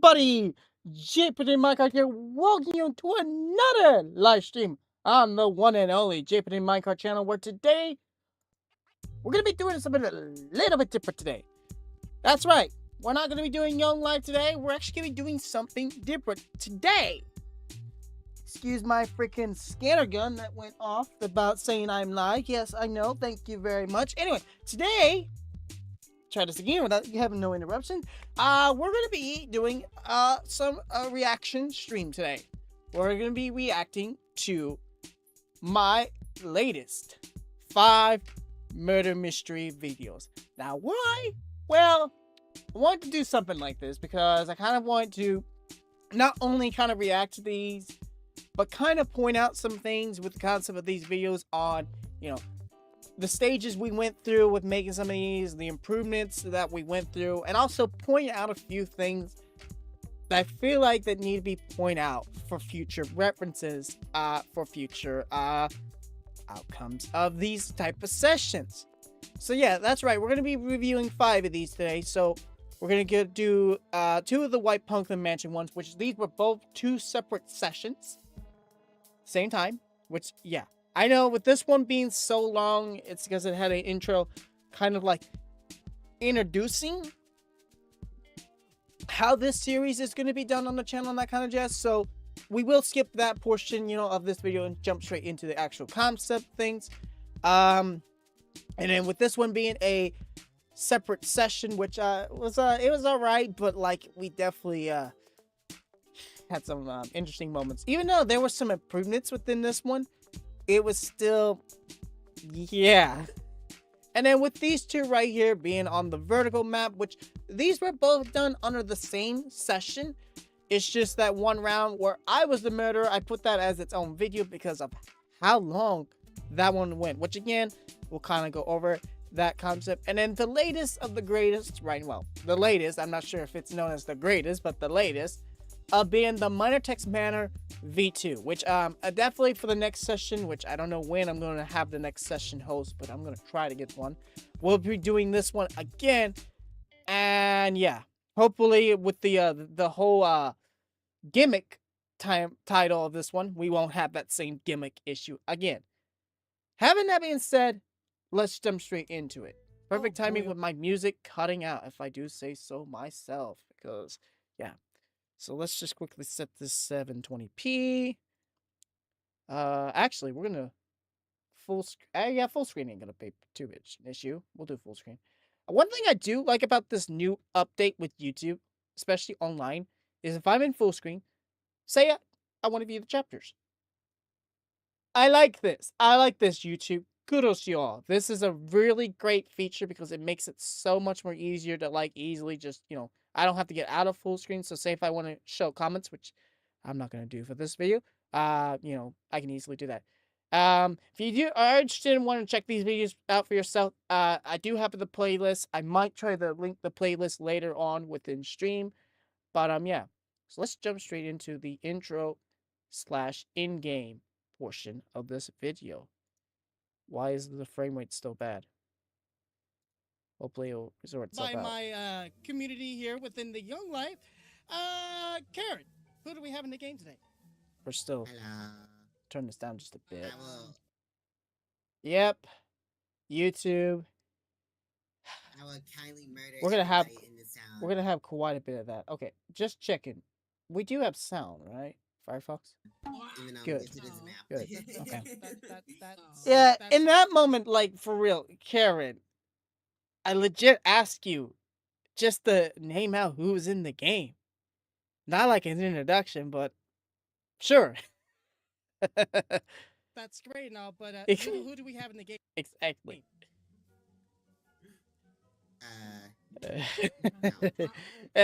everybody! JPD Minecraft here, welcome you to another live stream on the one and only JPD Minecraft channel, where today we're going to be doing something a little bit different today. That's right, we're not going to be doing Young Live today, we're actually going to be doing something different today. Excuse my freaking scanner gun that went off about saying I'm live. Yes, I know, thank you very much. Anyway, today, try this again without you having no interruption. We're gonna be doing some reaction stream today. We're gonna be reacting to my latest 5 murder mystery videos. Now, why? Well, I wanted to do something like this because I kind of want to not only kind of react to these, but kind of point out some things with the concept of these videos on, you know, the stages we went through with making some of these, the improvements that we went through, and also point out a few things that I feel like that need to be pointed out for future references, for future outcomes of these type of sessions. So yeah, that's right. We're going to be reviewing 5 of these today. So we're going to do 2 of the White Pumpkin Mansion ones, which these were both 2 separate sessions. Same time, which, yeah. I know with this one being so long, it's because it had an intro kind of like introducing how this series is going to be done on the channel and that kind of jazz. So we will skip that portion, you know, of this video and jump straight into the actual concept things. And then with this one being a separate session, which it was all right, but like we definitely had some interesting moments. Even though there were some improvements within this one, it was still, yeah. And then with these 2 right here being on the vertical map, which these were both done under the same session. It's just that one round where I was the murderer, I put that as its own video because of how long that one went. Which again, we'll kind of go over that concept. And then the latest of the greatest, right? Well, the latest, I'm not sure if it's known as the greatest, but the latest. Being the Minor Text Manor V2, which definitely for the next session, which I don't know when I'm going to have the next session host, but I'm going to try to get one. We'll be doing this one again, and yeah, hopefully with the whole gimmick title of this one, we won't have that same gimmick issue again. Having that being said, let's jump straight into it. Perfect timing with my music cutting out, if I do say so myself, because yeah. So let's just quickly set this 720p. Actually, we're gonna full screen. Yeah, full screen ain't gonna be too much an issue. We'll do full screen. One thing I do like about this new update with YouTube, especially online, is if I'm in full screen, say I want to view the chapters. I like this. I like this, YouTube. Kudos to y'all. This is a really great feature because it makes it so much more easier to like easily just, you know, I don't have to get out of full screen. So say if I want to show comments, which I'm not going to do for this video, you know, I can easily do that. If you are interested and want to check these videos out for yourself, I do have the playlist. I might try to link the playlist later on within stream, but yeah. So let's jump straight into the intro / in-game portion of this video. Why is the frame rate still bad? Hopefully it'll sort itself out. By my community here within the Young Life. Karen, who do we have in the game today? We're still... Hello. Turn this down just a bit. Yep. YouTube. I will kindly murder we're gonna have in this town. We're gonna have quite a bit of that. Okay, just checking. We do have sound, right? Firefox? Good. Good. Okay. Yeah, in that moment, like, for real, Karen, I legit ask you just to name out who's in the game. Not like an introduction, but sure. That's great and all, but who do we have in the game? Exactly.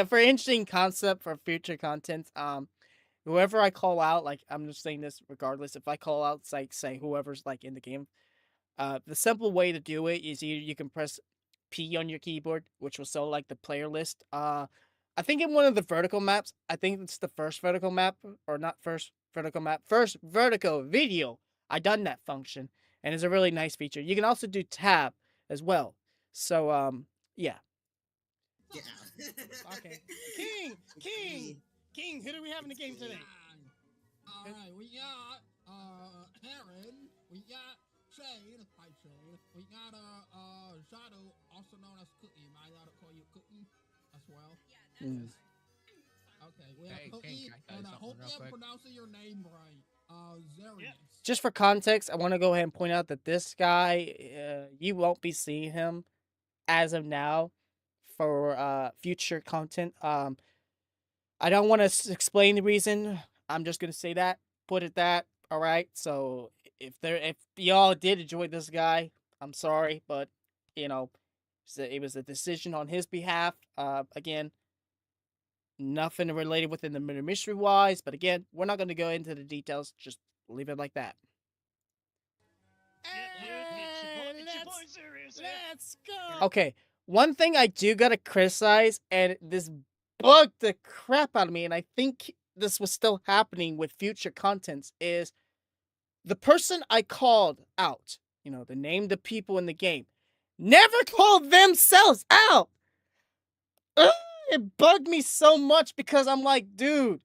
For interesting concept for future content, whoever I call out, like, I'm just saying this regardless, if I call out, like, say, whoever's, like, in the game, the simple way to do it is you can press P on your keyboard, which will show, like, the player list. I think in one of the vertical maps, I think it's the first vertical map, or not first vertical map, first vertical video, I done that function, and it's a really nice feature. You can also do tab as well. So, yeah. Get out. Okay. King, who do we have in the game today? Alright, we got Heron, we got Shade, Fight Shade, we got Shadow, also known as Cookie. I gotta call you Cookie as well. Yeah, that's fine. Okay, we have Hey, Cookie, can I tell you and I something hope real I'm quick? pronouncing your name right. Zarius. Just for context, I want to go ahead and point out that this guy, you won't be seeing him as of now for future content. I don't want to explain the reason. I'm just gonna say that, put it that. All right. So if y'all did enjoy this guy, I'm sorry, but you know, it was a decision on his behalf. Again, nothing related within the murder mystery wise, but again, we're not gonna go into the details. Just leave it like that. Let's go. Okay, one thing I do gotta criticize, and this bugged the crap out of me, and I think this was still happening with future contents, is the person I called out, the name, the people in the game, never called themselves out. Ugh, it bugged me so much because I'm like, dude,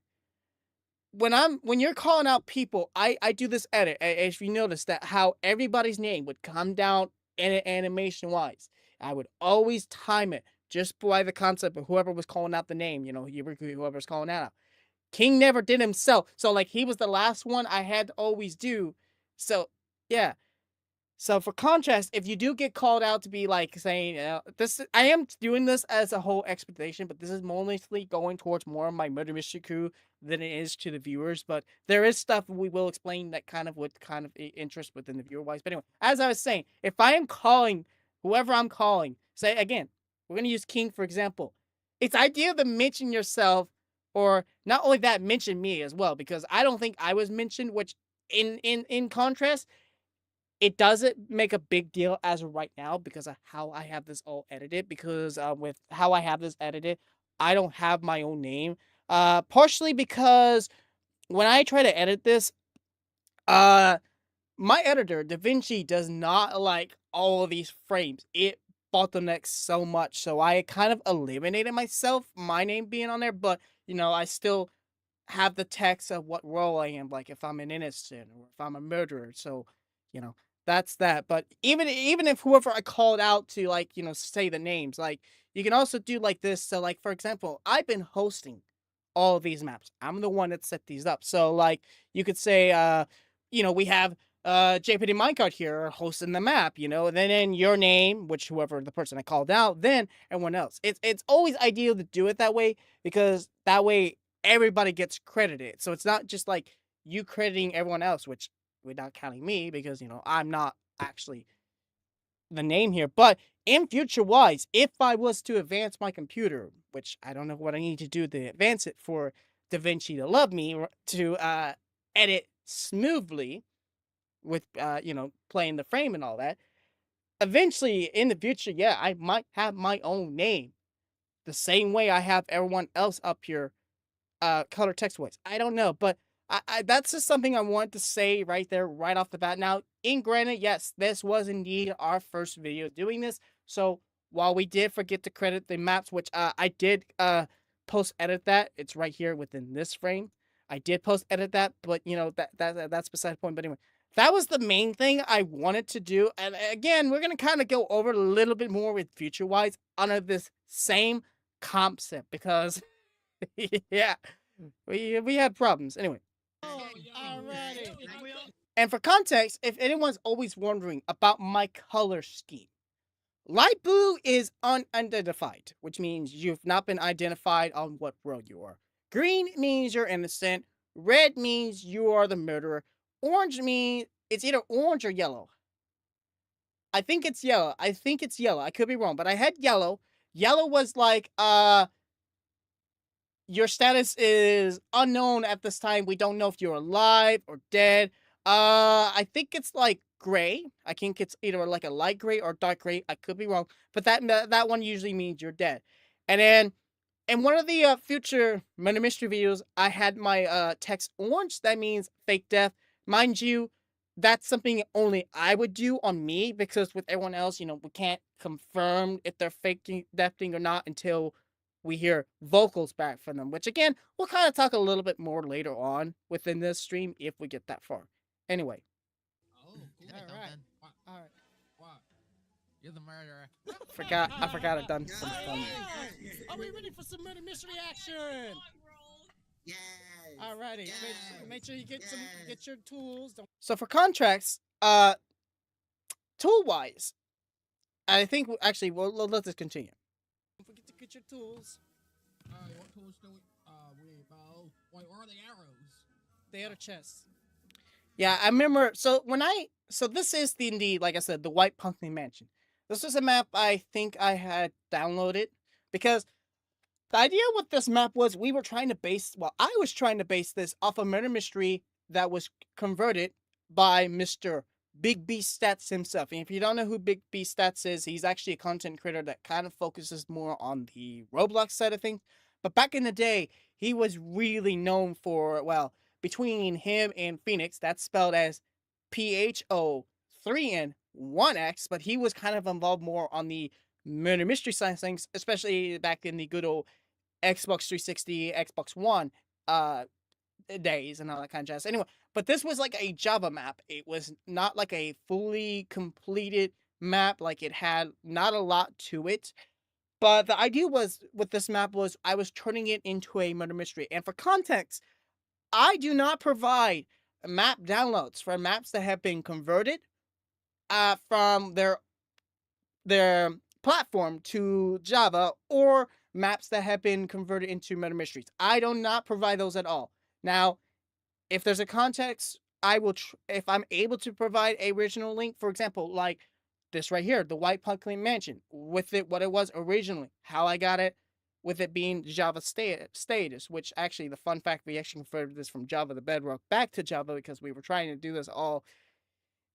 when you're calling out people, I do this edit. If you notice that how everybody's name would come down animation wise, I would always time it just by the concept of whoever was calling out the name, whoever was calling out. King never did himself. So like he was the last one I had to always do. So yeah. So for contrast, if you do get called out to be like saying this, I am doing this as a whole expectation, but this is mostly going towards more of my murder mystery crew than it is to the viewers. But there is stuff we will explain that kind of would kind of interest within the viewer wise. But anyway, as I was saying, if I am calling whoever I'm calling, say again, we're gonna use King for example. It's ideal to mention yourself, or not only that, mention me as well, because I don't think I was mentioned. Which in contrast, it doesn't make a big deal as of right now because of how I have this all edited. Because with how I have this edited, I don't have my own name. Partially because when I try to edit this, my editor, DaVinci, does not like all of these frames. It bottlenecks so much. So I kind of eliminated my name being on there, but I still have the text of what role I am, like if I'm an innocent or if I'm a murderer. So, that's that. But even if whoever I called out to, like, say the names, like you can also do like this. So like for example, I've been hosting all of these maps. I'm the one that set these up. So like you could say we have JPD Minecart here hosting the map, and then in your name, which whoever the person I called out, then everyone else. It's always ideal to do it that way because that way everybody gets credited. So it's not just like you crediting everyone else, which without counting me because I'm not actually the name here. But in future wise, if I was to advance my computer, which I don't know what I need to do to advance it for DaVinci to love me to edit smoothly with playing the frame and all that, eventually in the future, yeah, I might have my own name the same way I have everyone else up here color text wise. I don't know, but I that's just something I want to say right there, right off the bat. Now, in granted, yes, this was indeed our first video doing this. So while we did forget to credit the maps, which I did post edit that, it's right here within this frame. I did post edit that, but that's beside the point. But anyway, that was the main thing I wanted to do. And again, we're gonna kind of go over a little bit more with future wise under this same concept because yeah, we had problems. Anyway. Alrighty. And for context, if anyone's always wondering about my color scheme, light blue is unidentified, which means you've not been identified on what world you are. Green means you're innocent. Red means you are the murderer. Orange means it's either orange or yellow. I think it's yellow. I could be wrong, but I had yellow. Yellow was like, your status is unknown at this time. We don't know if you're alive or dead. I think it's like gray. I think it's either like a light gray or dark gray. I could be wrong, but that one usually means you're dead. And then in one of the future murder mystery videos, I had my text orange. That means fake death. Mind you, that's something only I would do on me, because with everyone else, we can't confirm if they're faking that thing or not until we hear vocals back from them, which again, we'll kind of talk a little bit more later on within this stream if we get that far. Anyway. Oh, cool. All right. What? All right. What? You're the murderer. I forgot I've done No. some fun. Are we ready for some murder mystery action? Yes. Alrighty, Yes. make sure you Yes. get your tools. So for contracts, tool wise, I think actually, well, let's just continue. Don't forget to get your tools. What tools do we bow? Wait, where are the arrows? They had a chest. Yeah, I remember. So this is indeed, like I said, the White Pumpkin Mansion. This was a map I think I had downloaded, because the idea with this map was I was trying to base this off a murder mystery that was converted by Mr. Big B Stats himself. And if you don't know who Big B Stats is, he's actually a content creator that kind of focuses more on the Roblox side of things. But back in the day, he was really known for, well, between him and Phoenix, that's spelled as PHO3N1X, but he was kind of involved more on the murder mystery side of things, especially back in the good old Xbox 360, Xbox One days and all that kind of jazz. Anyway, but this was like a Java map. It was not like a fully completed map. Like, it had not a lot to it. But the idea was with this map was I was turning it into a murder mystery. And for context, I do not provide map downloads for maps that have been converted from their platform to Java, or maps that have been converted into murder mysteries. I do not provide those at all. Now, if there's a context, I will, if I'm able to provide a original link, for example, like this right here, the White Pumpkin Mansion, with it, what it was originally, how I got it, with it being Java status, which actually, the fun fact, we actually converted this from Java to Bedrock back to Java because we were trying to do this all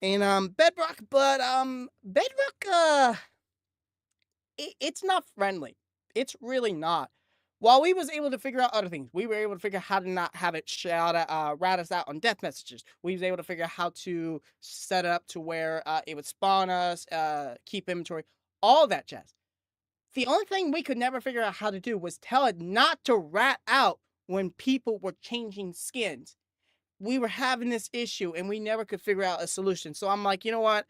in Bedrock, but Bedrock, it's not friendly. It's really not. While we was able to figure out other things, we were able to figure out how to not have it rat us out on death messages. We was able to figure out how to set it up to where it would spawn us, keep inventory, all that jazz. The only thing we could never figure out how to do was tell it not to rat out when people were changing skins. We were having this issue, and we never could figure out a solution. So I'm like, you know what?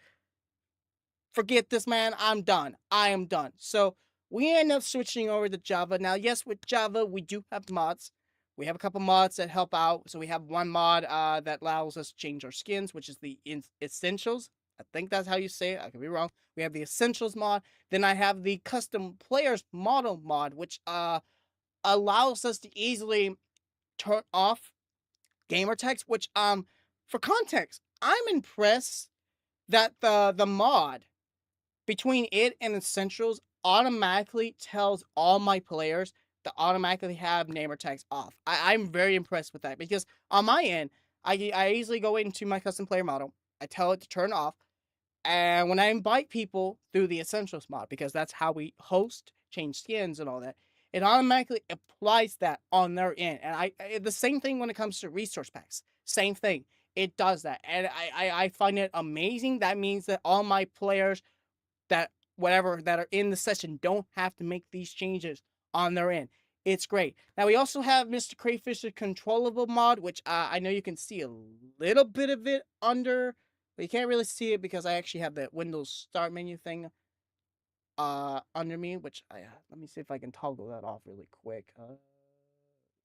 Forget this, man. I'm done. I am done. So we end up switching over to Java. Now, yes, with Java, we do have mods. We have a couple mods that help out. So we have one mod that allows us to change our skins, which is the Essentials. I think that's how you say it. I could be wrong. We have the Essentials mod. Then I have the Custom Players Model mod, which allows us to easily turn off gamer text, which, for context, I'm impressed that the mod between it and Essentials automatically tells all my players to automatically have name tags off. I'm very impressed with that, because on my end, I easily go into my custom player model, I tell it to turn off, and when I invite people through the Essentials mod, because that's how we host, change skins, and all that, it automatically applies that on their end. And the same thing when it comes to resource packs. Same thing. It does that. And I find it amazing. That means that all my players that are in the session don't have to make these changes on their end. It's great. Now, we also have Mr. Crayfish's controllable mod, which I know you can see a little bit of it under, but you can't really see it because I actually have the Windows Start menu thing under me, which let me see if I can toggle that off really quick.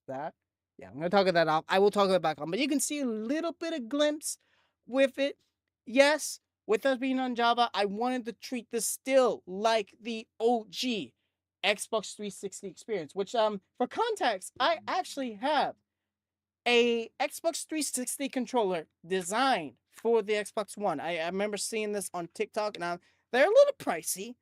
That? Yeah, I'm going to toggle that off. I will toggle it back on, but you can see a little bit of glimpse with it. Yes, with us being on Java, I wanted to treat this still like the OG Xbox 360 experience, which, for context, I actually have a Xbox 360 controller designed for the Xbox One. I remember seeing this on TikTok, and they're a little pricey.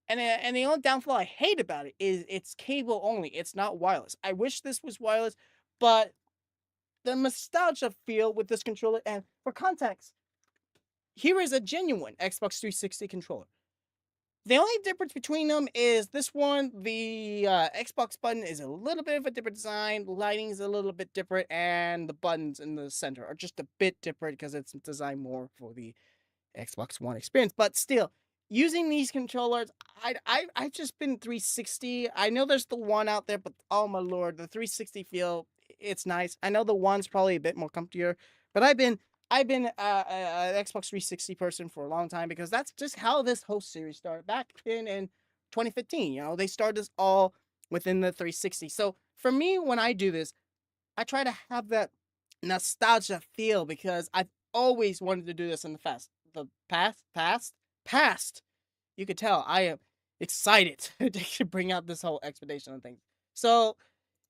And the only downfall I hate about it is it's cable only. It's not wireless. I wish this was wireless, but the nostalgia feel with this controller, and for context, here is a genuine Xbox 360 controller. The only difference between them is this one, the Xbox button is a little bit of a different design, lighting is a little bit different, and the buttons in the center are just a bit different because it's designed more for the Xbox One experience. But still, using these controllers, I've just been 360. I know there's the one out there, but oh my lord, the 360 feel, it's nice. I know the one's probably a bit more comfier, but I've been an Xbox 360 person for a long time because that's just how this whole series started back in 2015. You know, they started this all within the 360. So for me, when I do this, I try to have that nostalgia feel because I've always wanted to do this in the past. You could tell I am excited to bring out this whole expedition and things. So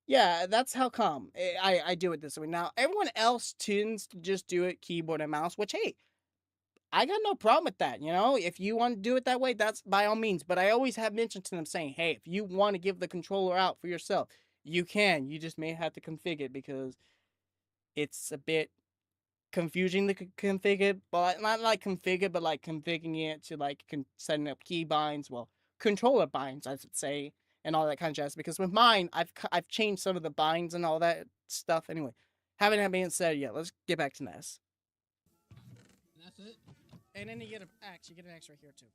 yeah, that's how come I do it this way. Now everyone else tends to just do it keyboard and mouse, which hey, I got no problem with that. You know, if you want to do it that way, that's by all means. But I always have mentioned to them saying, hey, if you want to give the controller out for yourself, you can. You just may have to configure it because it's a bit confusing to configure, but not like configure, but like configuring it to like setting up key binds, well, controller binds, I should say, and all that kind of jazz. Because with mine, I've changed some of the binds and all that stuff. Anyway, having that being said, yeah, let's get back to NES. And that's it? And then you get an axe. You get an axe right here too.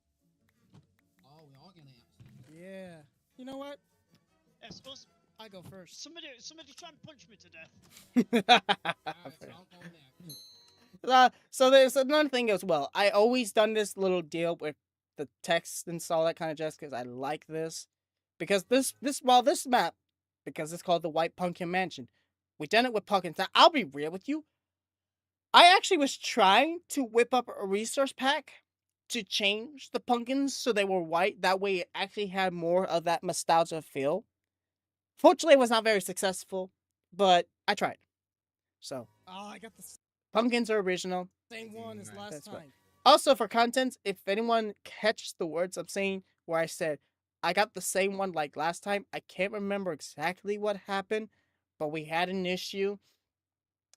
Oh, we all get an axe. Yeah. You know what? Yeah, suppose I go first. somebody try and punch me to death. Alright, so I'll go next. So there's another thing as well. I always done this little deal with the text and all that kind of jazz because I like this. Because this map, because it's called the White Pumpkin Mansion, we done it with pumpkins. Now, I'll be real with you. I actually was trying to whip up a resource pack to change the pumpkins so they were white. That way it actually had more of that nostalgia feel. Fortunately, it was not very successful, but I tried. So, I got the pumpkins are original. Same one as last time. Also, for content, if anyone catches the words I'm saying where I said, I got the same one like last time, I can't remember exactly what happened, but we had an issue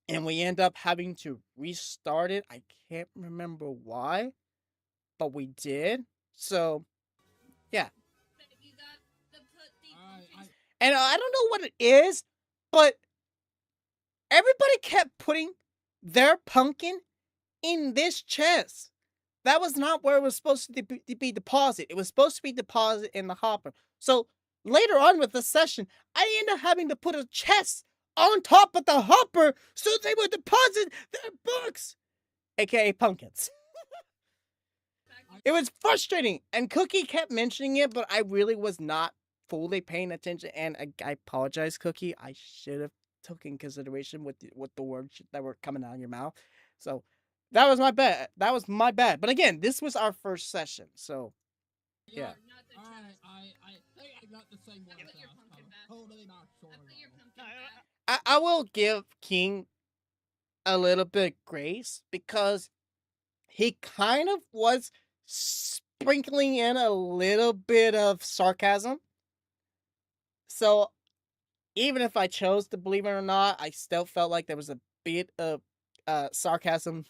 and we end up having to restart it. I can't remember why, but we did. So, yeah. And I don't know what it is, but everybody kept putting their pumpkin in this chest. That was not where it was supposed to be deposited. It was supposed to be deposited in the hopper. So later on with the session, I ended up having to put a chest on top of the hopper so they would deposit their books, aka pumpkins. It was frustrating, and Cookie kept mentioning it, but I really was not fully paying attention. And I apologize, Cookie. I should have taken consideration with the words that were coming out of your mouth. So that was my bad. That was my bad. But again, this was our first session, so yeah. Alright, I think I got the same one as last time. Totally not sure No, I will give King a little bit of grace because he kind of was sprinkling in a little bit of sarcasm. So even if I chose to believe it or not, I still felt like there was a bit of sarcasm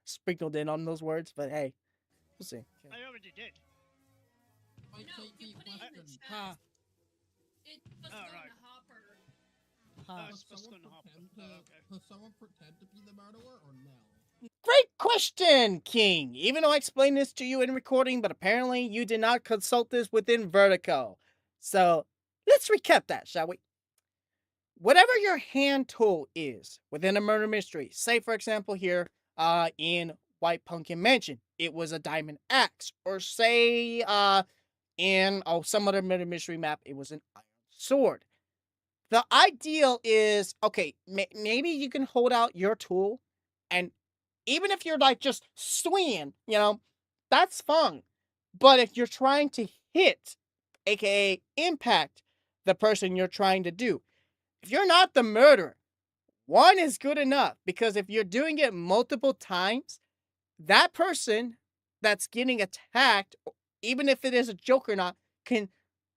sprinkled in on those words. But hey, we'll see. Okay. I already did. Wait, No, take you the put it in the question. chest. Huh. It must Oh, go right. in the hopper. Huh. It's supposed to go in the hopper. Oh, okay. Does someone pretend to be the murderer or no? Great question, King. Even though I explained this to you in recording, but apparently you did not consult this within Vertigo. So let's recap that, shall we? Whatever your hand tool is within a murder mystery, say for example here, in White Pumpkin Mansion, it was a diamond axe, or say, in some other murder mystery map, it was an iron sword. The ideal is, okay, maybe you can hold out your tool, and even if you're like just swinging, that's fine. But if you're trying to hit, aka impact, the person you're trying to do, if you're not the murderer, one is good enough. Because if you're doing it multiple times, that person that's getting attacked, even if it is a joke or not, can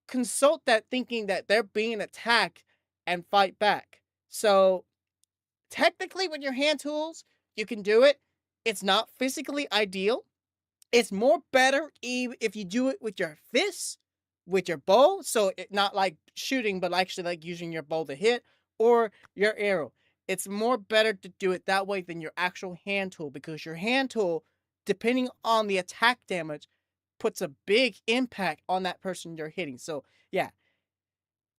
consult that thinking that they're being attacked and fight back. So technically with your hand tools, you can do it. It's not physically ideal, It's more better if you do it with your fists, with your bow, so it not like shooting, but actually like using your bow to hit, or your arrow. It's more better to do it that way than your actual hand tool, because your hand tool, depending on the attack damage, puts a big impact on that person you're hitting. So yeah,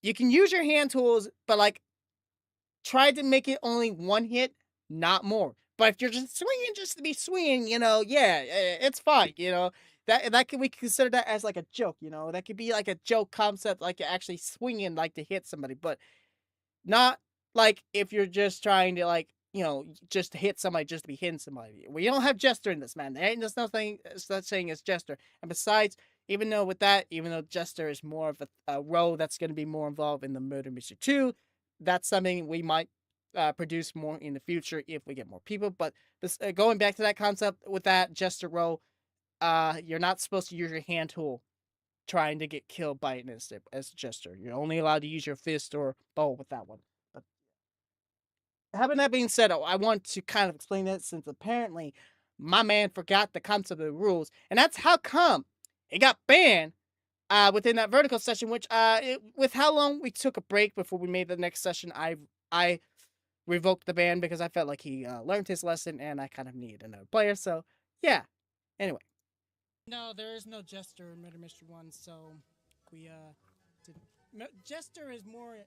you can use your hand tools, but like try to make it only one hit, not more. But if you're just swinging just to be swinging, yeah, it's fine. That we can consider that as like a joke. That could be like a joke concept, like you're actually swinging like to hit somebody, but not like if you're just trying to like just to hit somebody just to be hitting somebody. We don't have Jester in this, man. There ain't there's nothing such thing as Jester. And besides, even though Jester is more of a role that's going to be more involved in the Murder Mystery 2, that's something we might produce more in the future if we get more people. But this going back to that concept with that Jester role, you're not supposed to use your hand tool trying to get killed by an instant as a Jester. You're only allowed to use your fist or bow with that one. But having that being said, I want to kind of explain that since apparently my man forgot the concept of the rules, and that's how come it got banned within that vertical session. Which with how long we took a break before we made the next session, I revoked the ban because I felt like he learned his lesson and I kind of needed another player. So yeah. Anyway. No, there is no Jester in Murder Mystery 1, so we Jester is more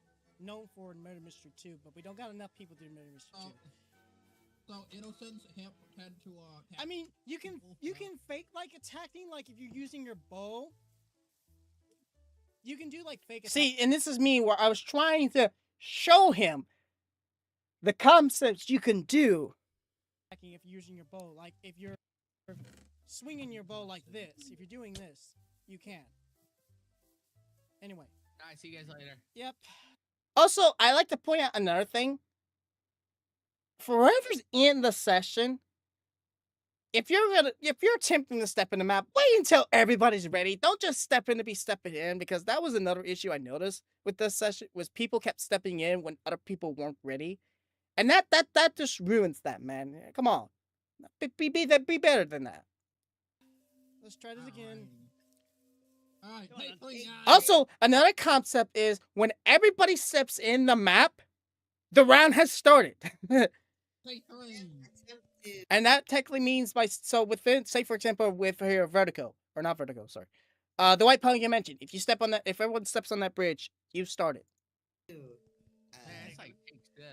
known for Murder Mystery 2, but we don't got enough people doing Murder Mystery 2. So innocents have pretend to attack. I mean, you can fake like attacking, like if you're using your bow. You can do like fake attack. See, and this is me where I was trying to show him the concepts you can do. If you're using your bow, like if you're swinging your bow like this, if you're doing this, you can. Anyway. Alright, see you guys later. Yep. Also, I like to point out another thing. For whoever's in the session, if you're attempting to step in the map, wait until everybody's ready. Don't just step in to be stepping in, because that was another issue I noticed with this session, was people kept stepping in when other people weren't ready. And that just ruins that, man. Come on. Be better than that. Let's try this again. Alright, Also, another concept is when everybody steps in the map, the round has started. And that technically means within, say for example, with here vertical, or not vertical, sorry. The white pony you mentioned, if everyone steps on that bridge, you've started. Man, it's like take 7.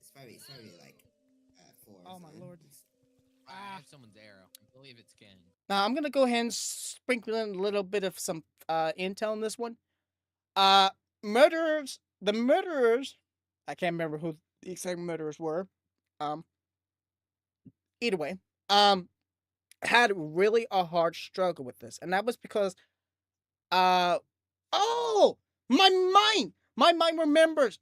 It's probably like 4. Oh my lord. I have someone's arrow. I believe it's Ken. Now I'm gonna go ahead and sprinkle in a little bit of some intel in this one. The murderers, I can't remember who the exact murderers were. Either way, had really a hard struggle with this, and that was because, oh, my mind remembers.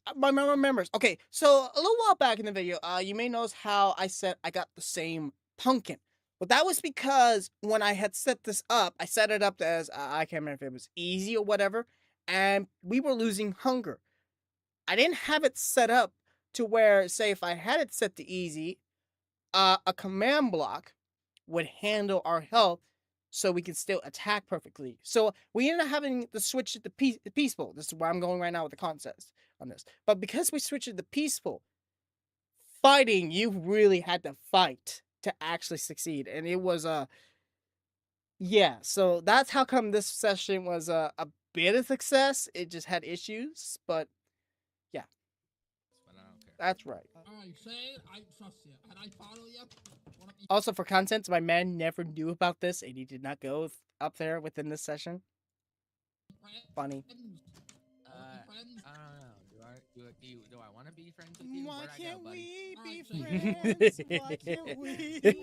Okay, so a little while back in the video, you may notice how I said I got the same pumpkin. Well, that was because when I had set this up, I set it up as, I can't remember if it was easy or whatever, and we were losing hunger. I didn't have it set up to where, say, if I had it set to easy, a command block would handle our health so we can still attack perfectly. So we ended up having to switch it to peaceful. This is where I'm going right now with the concepts on this. But because we switched it to peaceful, fighting, you really had to fight to actually succeed. And it was yeah, so that's how come this session was a bit of success. It just had issues, but yeah. But I don't care. That's right. Alright, Shane, I trust you, and I follow you. Also, for content, my man never knew about this, and he did not go up there within this session. Funny. I don't know. Do I want to be friends with you? Why Where'd I can't go, buddy? we be Alright, friends? Why can't we be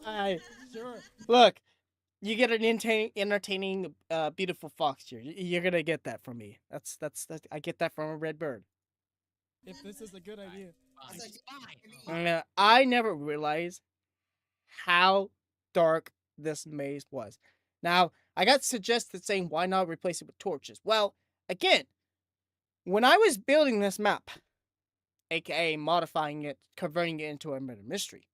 friends? Sure. Look, you get an entertaining, beautiful fox here. You're gonna get that from me. That's I get that from a red bird. If this is a good idea. Fine. I never realized how dark this maze was. Now, I got suggested saying, why not replace it with torches? Well, again, when I was building this map, aka modifying it, converting it into a murder mystery,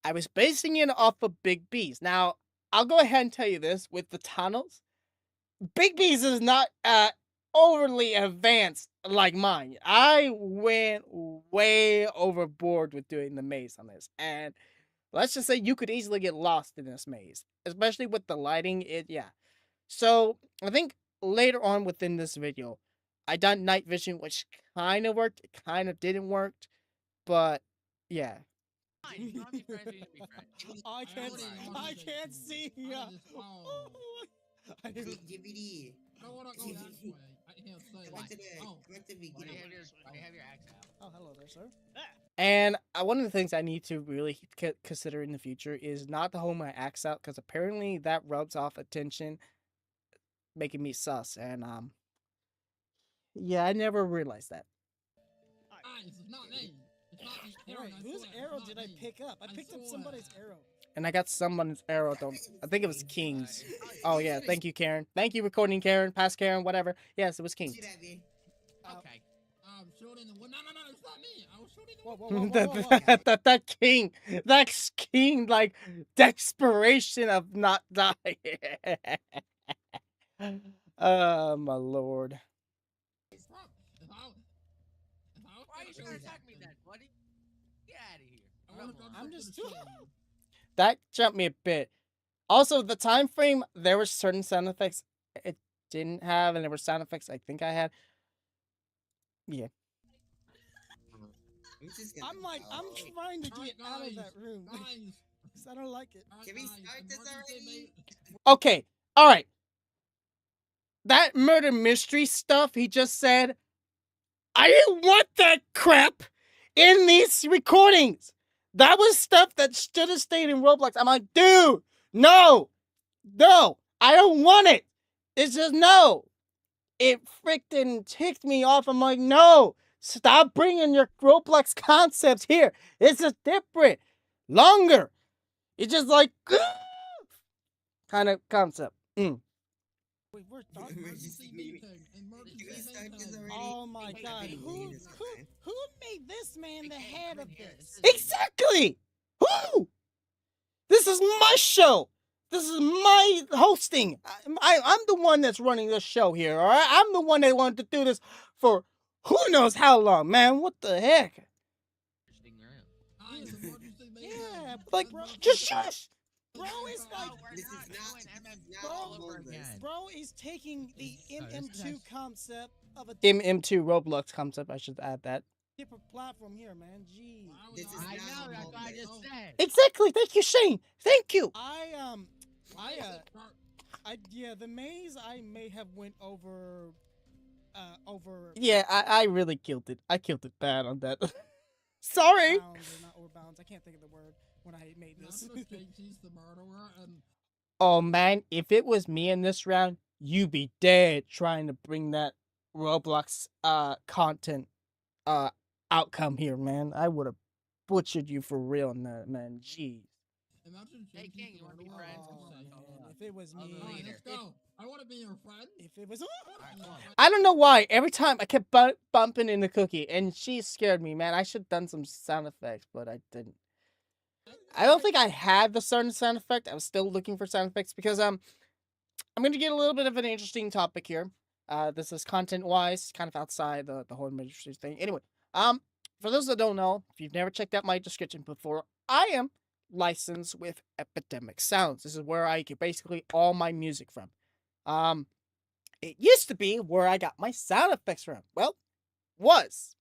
I was basing it off of Big B's. Now, I'll go ahead and tell you this, with the tunnels, Big B's is not overly advanced like mine. I went way overboard with doing the maze on this, and let's just say you could easily get lost in this maze, especially with the lighting. Yeah. So I think later on within this video, I done night vision, which kind of worked, it kind of didn't work, but yeah. Fine, if you want to be friends, we can be friends. I can't, I can't see ya. I didn't- GBD. I don't want to go that way. I can't say Come like, to the, oh, come to the Why do you beginning. have your axe out? Oh, hello there, sir. There. And one of the things I need to really consider in the future is not to hold my axe out, because apparently that rubs off attention, making me sus. And yeah, I never realized that. guys, it's not me. It's not the arrow. Wait, I whose swear, it's arrow not did I me. pick up? I I picked up swear. somebody's arrow. And I got someone's arrow. Don't I think it was King's. Alright, Oh yeah, thank you, Karen. Thank you, recording Karen, past Karen, whatever. Yes, it was King. Shoot at me. Okay. Shooting the. No, it's not me. I was shooting the. Whoa, whoa, whoa, whoa, whoa, whoa. That's King, like desperation of not dying. Oh my lord. If I Why are you trying to attack me then, buddy? Get out of here. I wanna Come go on. I'm just to the show. That jumped me a bit. Also, the time frame, there were certain sound effects it didn't have, and there were sound effects I think I had. Yeah. I'm just gonna I'm go. trying to Alright, get out of guys, that room. Guys, 'Cause I don't like it. alright, Can we guys, start this emergency already? ma- Okay, alright. That murder mystery stuff he just said, I didn't want that crap in these recordings. That was stuff that should have stayed in Roblox. I'm like, dude, no, I don't want it. It's just no. It freaking ticked me off. I'm like, no, stop bringing your Roblox concepts here. It's just different, longer. It's just like kind of concept. Wait, we're Emergency done. emergency meeting. meeting. Can Emergency we start this meeting. already? Oh my Hey, god, hey, who this is who fine. who made this man the Hey, King, head come of in here. this? This is- Exactly. Who? This is my show. This is my hosting. I'm the one that's running this show here, all right? I'm the one that wanted to do this for who knows how long, man. What the heck? Interesting room. Guys, emergency meeting. Yeah, Like, Emergency just meeting. shush. Bro is No, like, we're This not is not- doing MM not all all over of this. again. bro is taking the No, this is MM2 nice. concept of a MM2 Roblox concept. I should add that. different platform here, man. Jeez. Why are we This not- is I not know, that's all what I this. just said. Exactly. Thank you, Shane. Thank you. Why is it dark? Yeah, the maze I may have went over, Yeah, I really killed it. I killed it bad on that. Sorry. bounds or not over bounds. I can't think of the word when I made this. That's because JT's the murderer and Oh man, if it was me in this round, you'd be dead trying to bring that Roblox content outcome here, man. I would have butchered you for real on that, man. Jeez. imagine Hey, JT's King, the you wanna be murderer. friends? Oh, I'll say, man, if it was I'll me, go Alright, later. let's go. I want to be your friend. if it was, Alright, come on. I don't know why. Every time I kept bumping into Cookie, and she scared me, man. I should have done some sound effects, but I didn't. I don't think I had the certain sound effect. I was still looking for sound effects because I'm gonna get a little bit of an interesting topic here. This is content-wise, kind of outside the whole ministry thing. Anyway, for those that don't know, if you've never checked out my description before, I am licensed with Epidemic Sounds. This is where I get basically all my music from. It used to be where I got my sound effects from. Well, was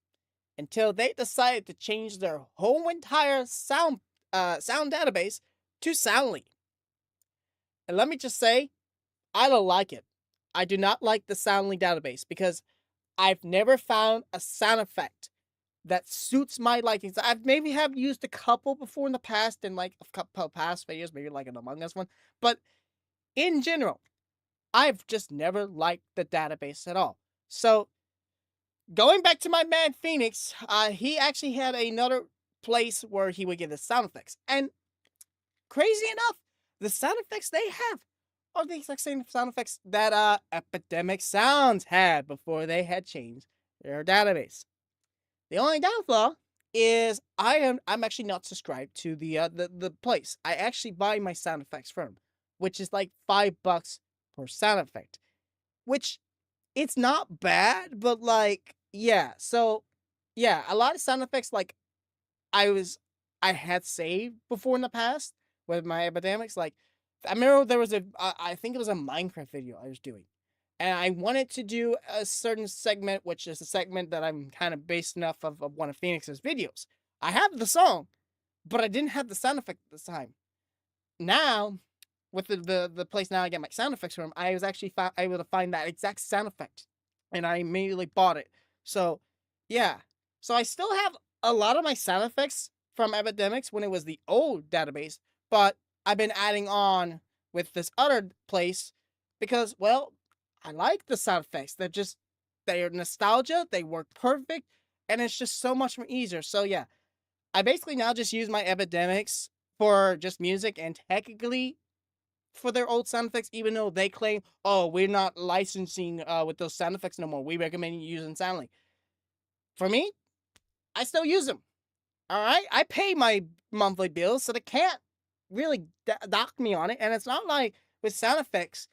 until they decided to change their whole entire sound database to Soundly. And let me just say, I don't like it. I do not like the Soundly database because I've never found a sound effect that suits my likings. I've maybe have used a couple before in the past in like a couple past videos, maybe like an Among Us one, but in general, I've just never liked the database at all. So, going back to my man Phoenix, he actually had another place where he would get the sound effects. And crazy enough, the sound effects they have are the exact same sound effects that Epidemic Sounds had before they had changed their database. The only downfall is I'm actually not subscribed to the place. I actually buy my sound effects from, which is like $5 per sound effect, which it's not bad, but like yeah. So yeah, a lot of sound effects like I had saved before in the past with my epidemics. Like I remember there was I think it was a Minecraft video I was doing, and I wanted to do a certain segment, which is a segment that I'm kind of based enough of one of Phoenix's videos. I have the song, but I didn't have the sound effect at the time. Now, with the place now I get my sound effects from, I was actually able to find that exact sound effect, and I immediately bought it. So, yeah. So I still have a lot of my sound effects from Epidemics when it was the old database, but I've been adding on with this other place because, well, I like the sound effects. They're nostalgia, they work perfect, and it's just so much more easier. So yeah, I basically now just use my Epidemics for just music and technically for their old sound effects, even though they claim, oh, we're not licensing with those sound effects no more. We recommend you using Soundly. For me, I still use them. All right, I pay my monthly bills, so they can't really dock me on it. And it's not like with sound effects,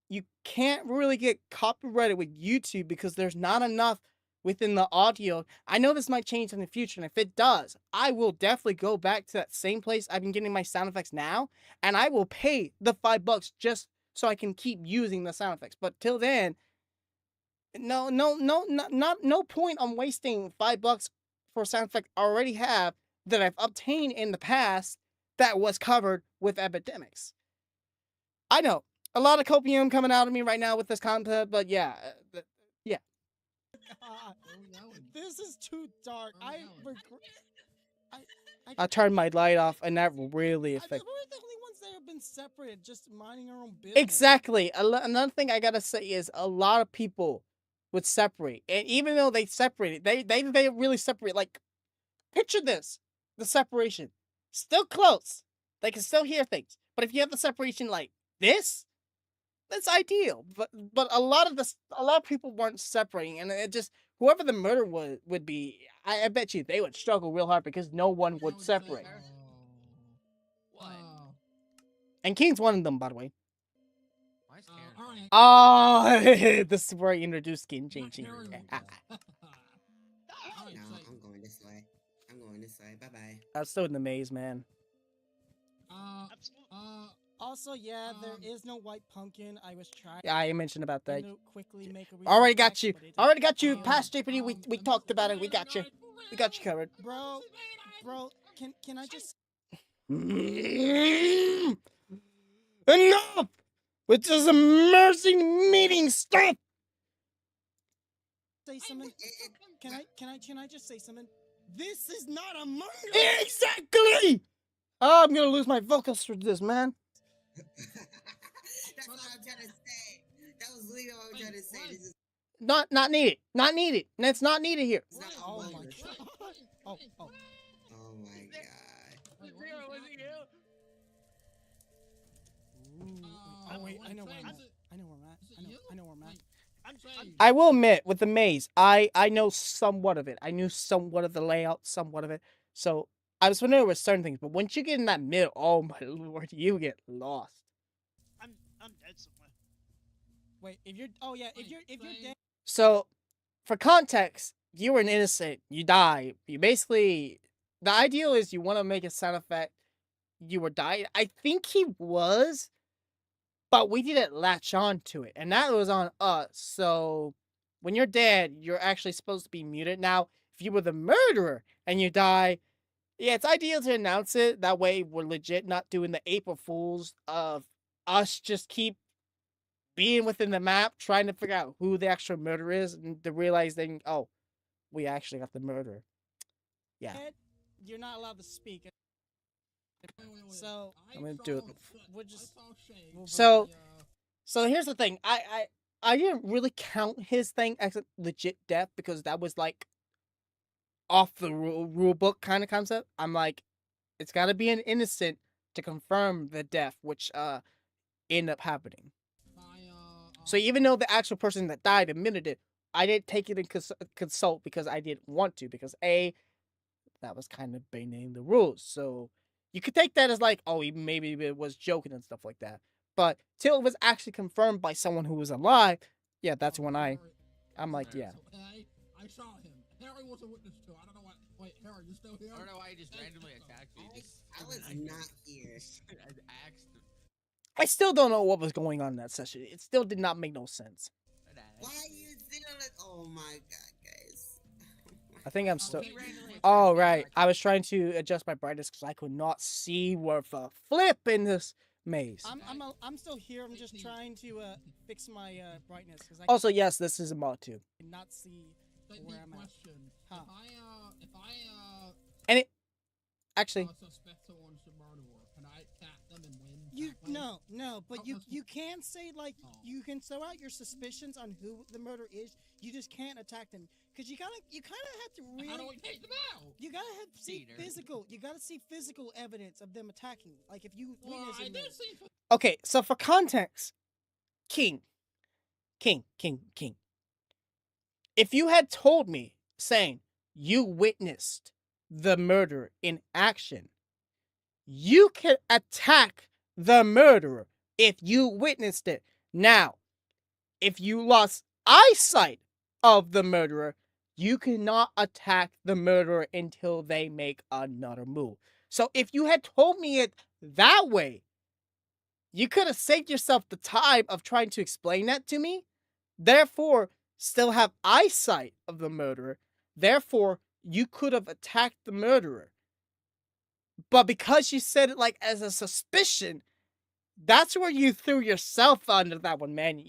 you can't really get copyrighted with YouTube because there's not enough within the audio. I know this might change in the future, and if it does, I will definitely go back to that same place I've been getting my sound effects now, and I will pay the $5 just so I can keep using the sound effects. But till then, no point on wasting $5 for a sound effect I already have that I've obtained in the past that was covered with Epidemics. I know a lot of copium coming out of me right now with this content, but yeah, yeah. God, this is too dark. I turned my light off, and that really we're affected. the only ones that have been separated, just minding our own business. Exactly. Another thing I gotta say is a lot of people would separate, and even though they separated, they really separate. Like, picture this: the separation, still close. They can still hear things, but if you have the separation like this, that's ideal. But a lot of people weren't separating, and it just whoever the murder would be, I bet you they would struggle real hard because no one would separate. What? And Keen's one of them, by the way. Why is Karen Oh, this is where I introduced skin changing. No, I'm going this way. I'm going this way. Bye bye. I'm still in the maze, man. Absolutely. Also, yeah, there is no white pumpkin. I was trying Yeah, I mentioned about that. to quickly make a Already research got check, you. but it Already got you. didn't- Past JPD, we talked about it. We got you. We got you covered. Bro, can I just Enough with this mercy meeting stuff. say something? Can I just say something? This is not a murder. Exactly. Oh, I'm gonna lose my vocals for this, man. That's what I'm trying to say. That was literally what I'm trying to say. This is Not needed. Not needed. That's not needed here. it's not a Oh my murder. god. Oh. Oh my god. Zero, was it you? Ooh, oh wait, I know where I'm at. I know where I'm at. I know where I'm at. I'm I will admit, with the maze, I know somewhat of it. I knew somewhat of the layout, somewhat of it. So I was familiar with certain things, but once you get in that middle, oh my lord, you get lost. I'm dead somewhere. Wait, if you're dead, So, for context, you were an innocent. You die. You basically, the ideal is you want to make a sound effect. You were dying. I think he was, but we didn't latch on to it, and that was on us. So, when you're dead, you're actually supposed to be muted. Now, if you were the murderer and you die, yeah, it's ideal to announce it. That way, we're legit not doing the April Fools of us just keep being within the map, trying to figure out who the actual murderer is, and to realize then, oh, we actually got the murderer. Yeah. dead, you're not allowed to speak. So I'm gonna do it. we'll just So- So here's the thing. I didn't really count his thing as a legit death because that was like off the rule book kind of concept. I'm like, it's got to be an innocent to confirm the death, which ended up happening. So even though the actual person that died admitted it, I didn't take it in consult because I didn't want to. Because A, that was kind of bending the rules. So you could take that as like, oh, maybe it was joking and stuff like that. But till it was actually confirmed by someone who was alive, yeah, that's when I'm like, yeah. So, I saw him. Harry was a witness too. I don't know why. Wait, Harry, you still here? I don't know why he just randomly attacked me. I was not here. I asked him. I still don't know what was going on in that session. It still did not make no sense. Why are you sitting on it? Oh my god, guys. I think I'm still. He randomly Oh, attacked me, right. like, I was trying to adjust my brightness because I could not see worth a flip in this maze. I'm still here. I'm just trying to fix my brightness because I Also, yes, this is a mod too. cannot see Take where me I'm at. question. Huh. If I And it actually, suspect someone's the murderer, can I attack them and win? You that way? no, but Oh, you that's- you can say like Oh. you can throw out your suspicions on who the murderer is. You just can't attack them because you kind of have to How do really we take them out? you gotta have see Cheater. physical. You gotta see physical evidence of them attacking. Like if you Well, witness I them. did see. okay. So for context, King. If you had told me saying you witnessed the murder in action, you can attack the murderer if you witnessed it. Now, if you lost eyesight of the murderer, you cannot attack the murderer until they make another move. So if you had told me it that way, you could have saved yourself the time of trying to explain that to me. Therefore, still have eyesight of the murderer. Therefore, you could have attacked the murderer. But because you said it like as a suspicion, that's where you threw yourself under that one, man.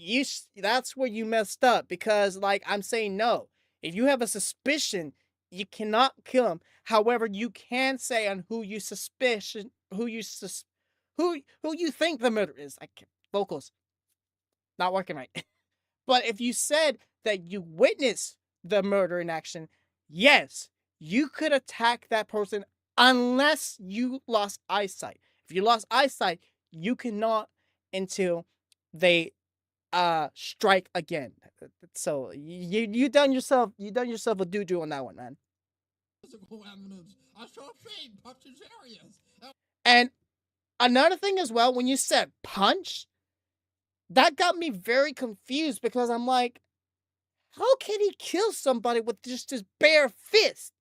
That's where you messed up because, like, I'm saying no. If you have a suspicion, you cannot kill him. However, you can say on who you suspicion, who you think the murderer is. Like vocals, not working right. But if you said that you witnessed the murder in action, yes, you could attack that person unless you lost eyesight. If you lost eyesight, you cannot until they strike again. So you done yourself a doo-doo on that one, man. Physical evidence. I saw Shane punch his areas. And another thing as well, when you said punch, that got me very confused because I'm like, how can he kill somebody with just his bare fist?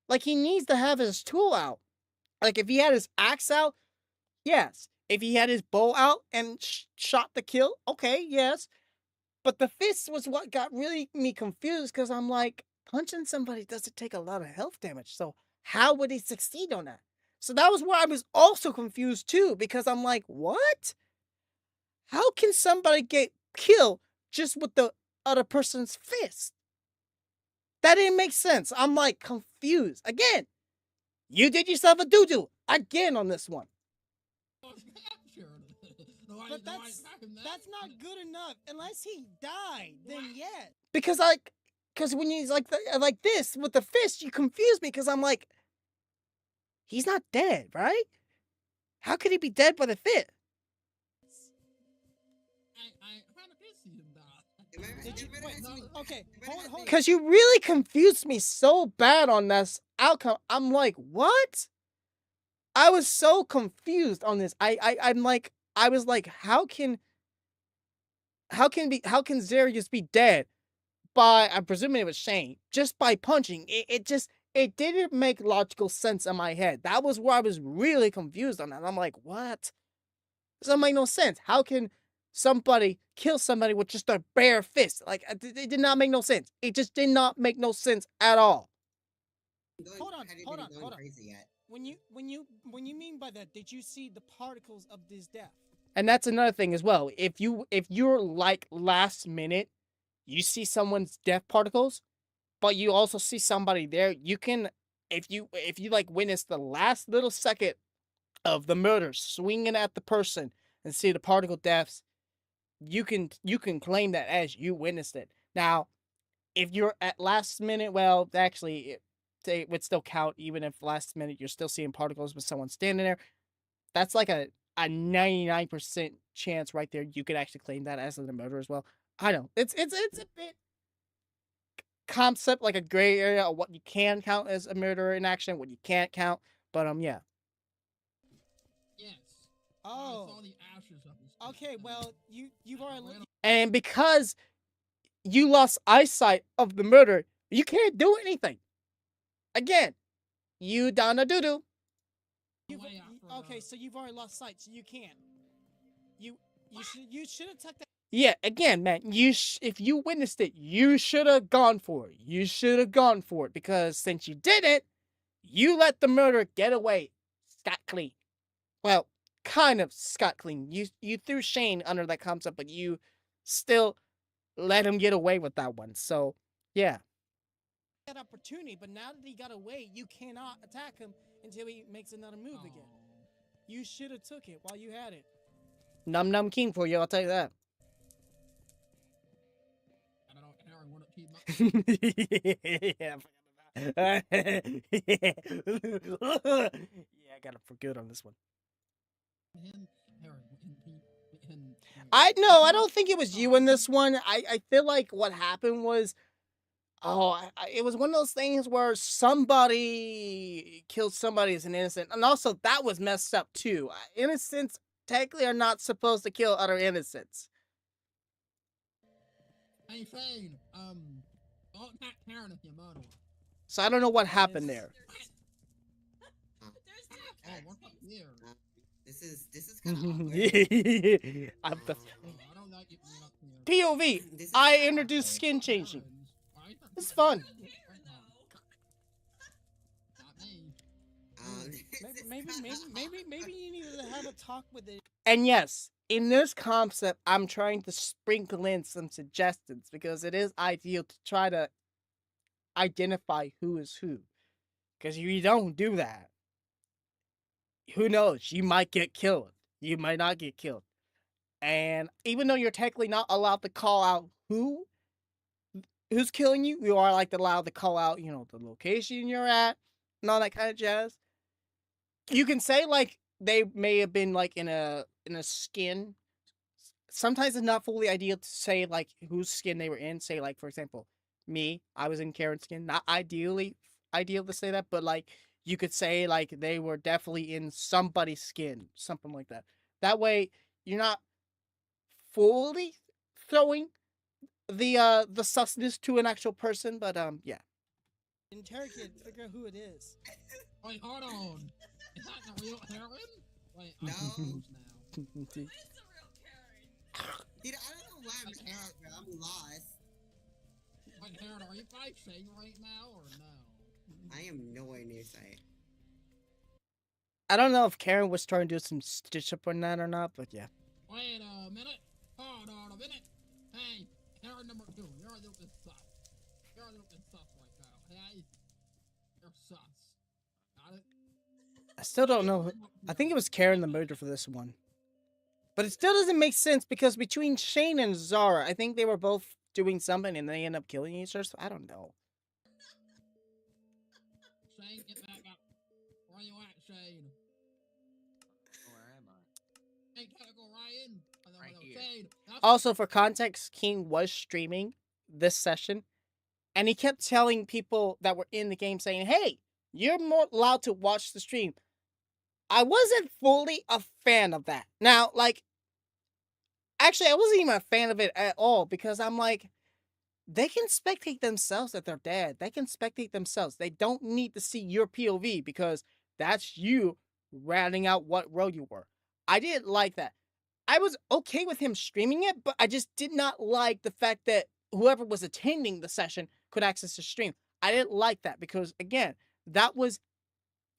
Like, he needs to have his tool out. Like, if he had his axe out, yes. If he had his bow out and shot the kill, okay, yes. But the fist was what got really me confused because I'm like, punching somebody doesn't take a lot of health damage. So how would he succeed on that? So that was where I was also confused too because I'm like, what? How can somebody get killed just with the other person's fist? That didn't make sense. I'm like confused. Again, you did yourself a doo-doo again on this one. But that's not good enough unless he died. Then yeah. Because when he's like this with the fist, you confuse me because I'm like, he's not dead, right? How could he be dead by the fist? I kind of did see him die. Did you wait? No, okay, hold. Because you really confused me so bad on this outcome. I'm like, what? I was so confused on this. I was like, how can Zarius be dead by, I'm presuming it was Shane, just by punching? It didn't make logical sense in my head. That was where I was really confused on that. I'm like, what? This doesn't make no sense. How can somebody kill somebody with just a bare fist? Like, it did not make no sense. It just did not make no sense at all. Hold on. Crazy yet. When you mean by that, did you see the particles of this death? And that's another thing as well. If you're like last minute, you see someone's death particles, but you also see somebody there, you can, if you like witness the last little second of the murder swinging at the person and see the particle deaths, you can claim that as you witnessed it. Now, if you're at last minute, well, actually, it would still count even if last minute you're still seeing particles with someone standing there. That's like a 99% chance right there you could actually claim that as the murder as well. I know it's a bit concept, like a gray area of what you can count as a murder in action, what you can't count. But yeah. Yes. I Oh. saw the ashes of his. Okay, well, you've already. And because you lost eyesight of the murder, you can't do anything. Again, you down a doo-doo. Okay, so you've already lost sight, so you can't. You should have took that. Yeah, again, man, if you witnessed it, you should have gone for it. You should have gone for it because since you didn't, you let the murderer get away scot clean. Well, kind of scot clean. You threw Shane under that concept, but you still let him get away with that one. So, yeah. That opportunity, but now that he got away, you cannot attack him until he makes another move again. You should have took it while you had it. Num num king for you, I'll tell you that. I don't know, Aaron, what keep Yeah, yeah, I got it for good on this one. I don't think it was you in this one. I feel like what happened was, it was one of those things where somebody killed somebody as an innocent, and also that was messed up too. Innocents technically are not supposed to kill other innocents. Hey Shane, don't attack Karen if you murder her. So I don't know what happened there. There's two Oh, what's up here? This is kind of awkward. I I don't like it being up here. POV. This is I kinda introduced awkward. skin changing. Why is that- It's fun. Not me. This is Maybe kinda you need to have a talk with it. And yes, in this concept, I'm trying to sprinkle in some suggestions because it is ideal to try to identify who is who. Because if you don't do that, who knows? You might get killed. You might not get killed. And even though you're technically not allowed to call out who's killing you, you are like allowed to call out, the location you're at and all that kind of jazz. You can say like they may have been like in a skin. Sometimes it's not fully ideal to say like whose skin they were in. Say like, for example, me, I was in Karen's skin. Not ideal to say that, but like you could say like they were definitely in somebody's skin, something like that. That way you're not fully throwing the susness to an actual person, but yeah. Interrogate, figure out who it is. Wait, hold on. Is that the real Aaron? Wait, I'm No. confused now. Who is the real Karen? Dude, I don't know why I'm scared, bro. I'm lost. Wait, Aaron, are you by Shane right now or no? I am nowhere near sight. I don't know if Karen was trying to do some stitch up on that or not, but yeah. Wait a minute. Hold on a minute. Hey, Aaron number 2, you're a little bit sus. You're a little bit sus right now. Hey, you're sus. Got it? I still don't know. I think it was Karen the murder for this one. But it still doesn't make sense because between Shane and Zara, I think they were both doing something and they end up killing each other, so I don't know. Shane, get back up. Where you at, Shane? Where am I? Hey, gotta go right in. Right here. Shane, that's Also, for context, King was streaming this session, and he kept telling people that were in the game saying, hey, you're more allowed to watch the stream. I wasn't fully a fan of that. Now, like, actually, I wasn't even a fan of it at all because I'm like, they can spectate themselves that they're dead. They can spectate themselves. They don't need to see your POV because that's you ratting out what row you were. I didn't like that. I was okay with him streaming it, but I just did not like the fact that whoever was attending the session could access the stream. I didn't like that because, again, that was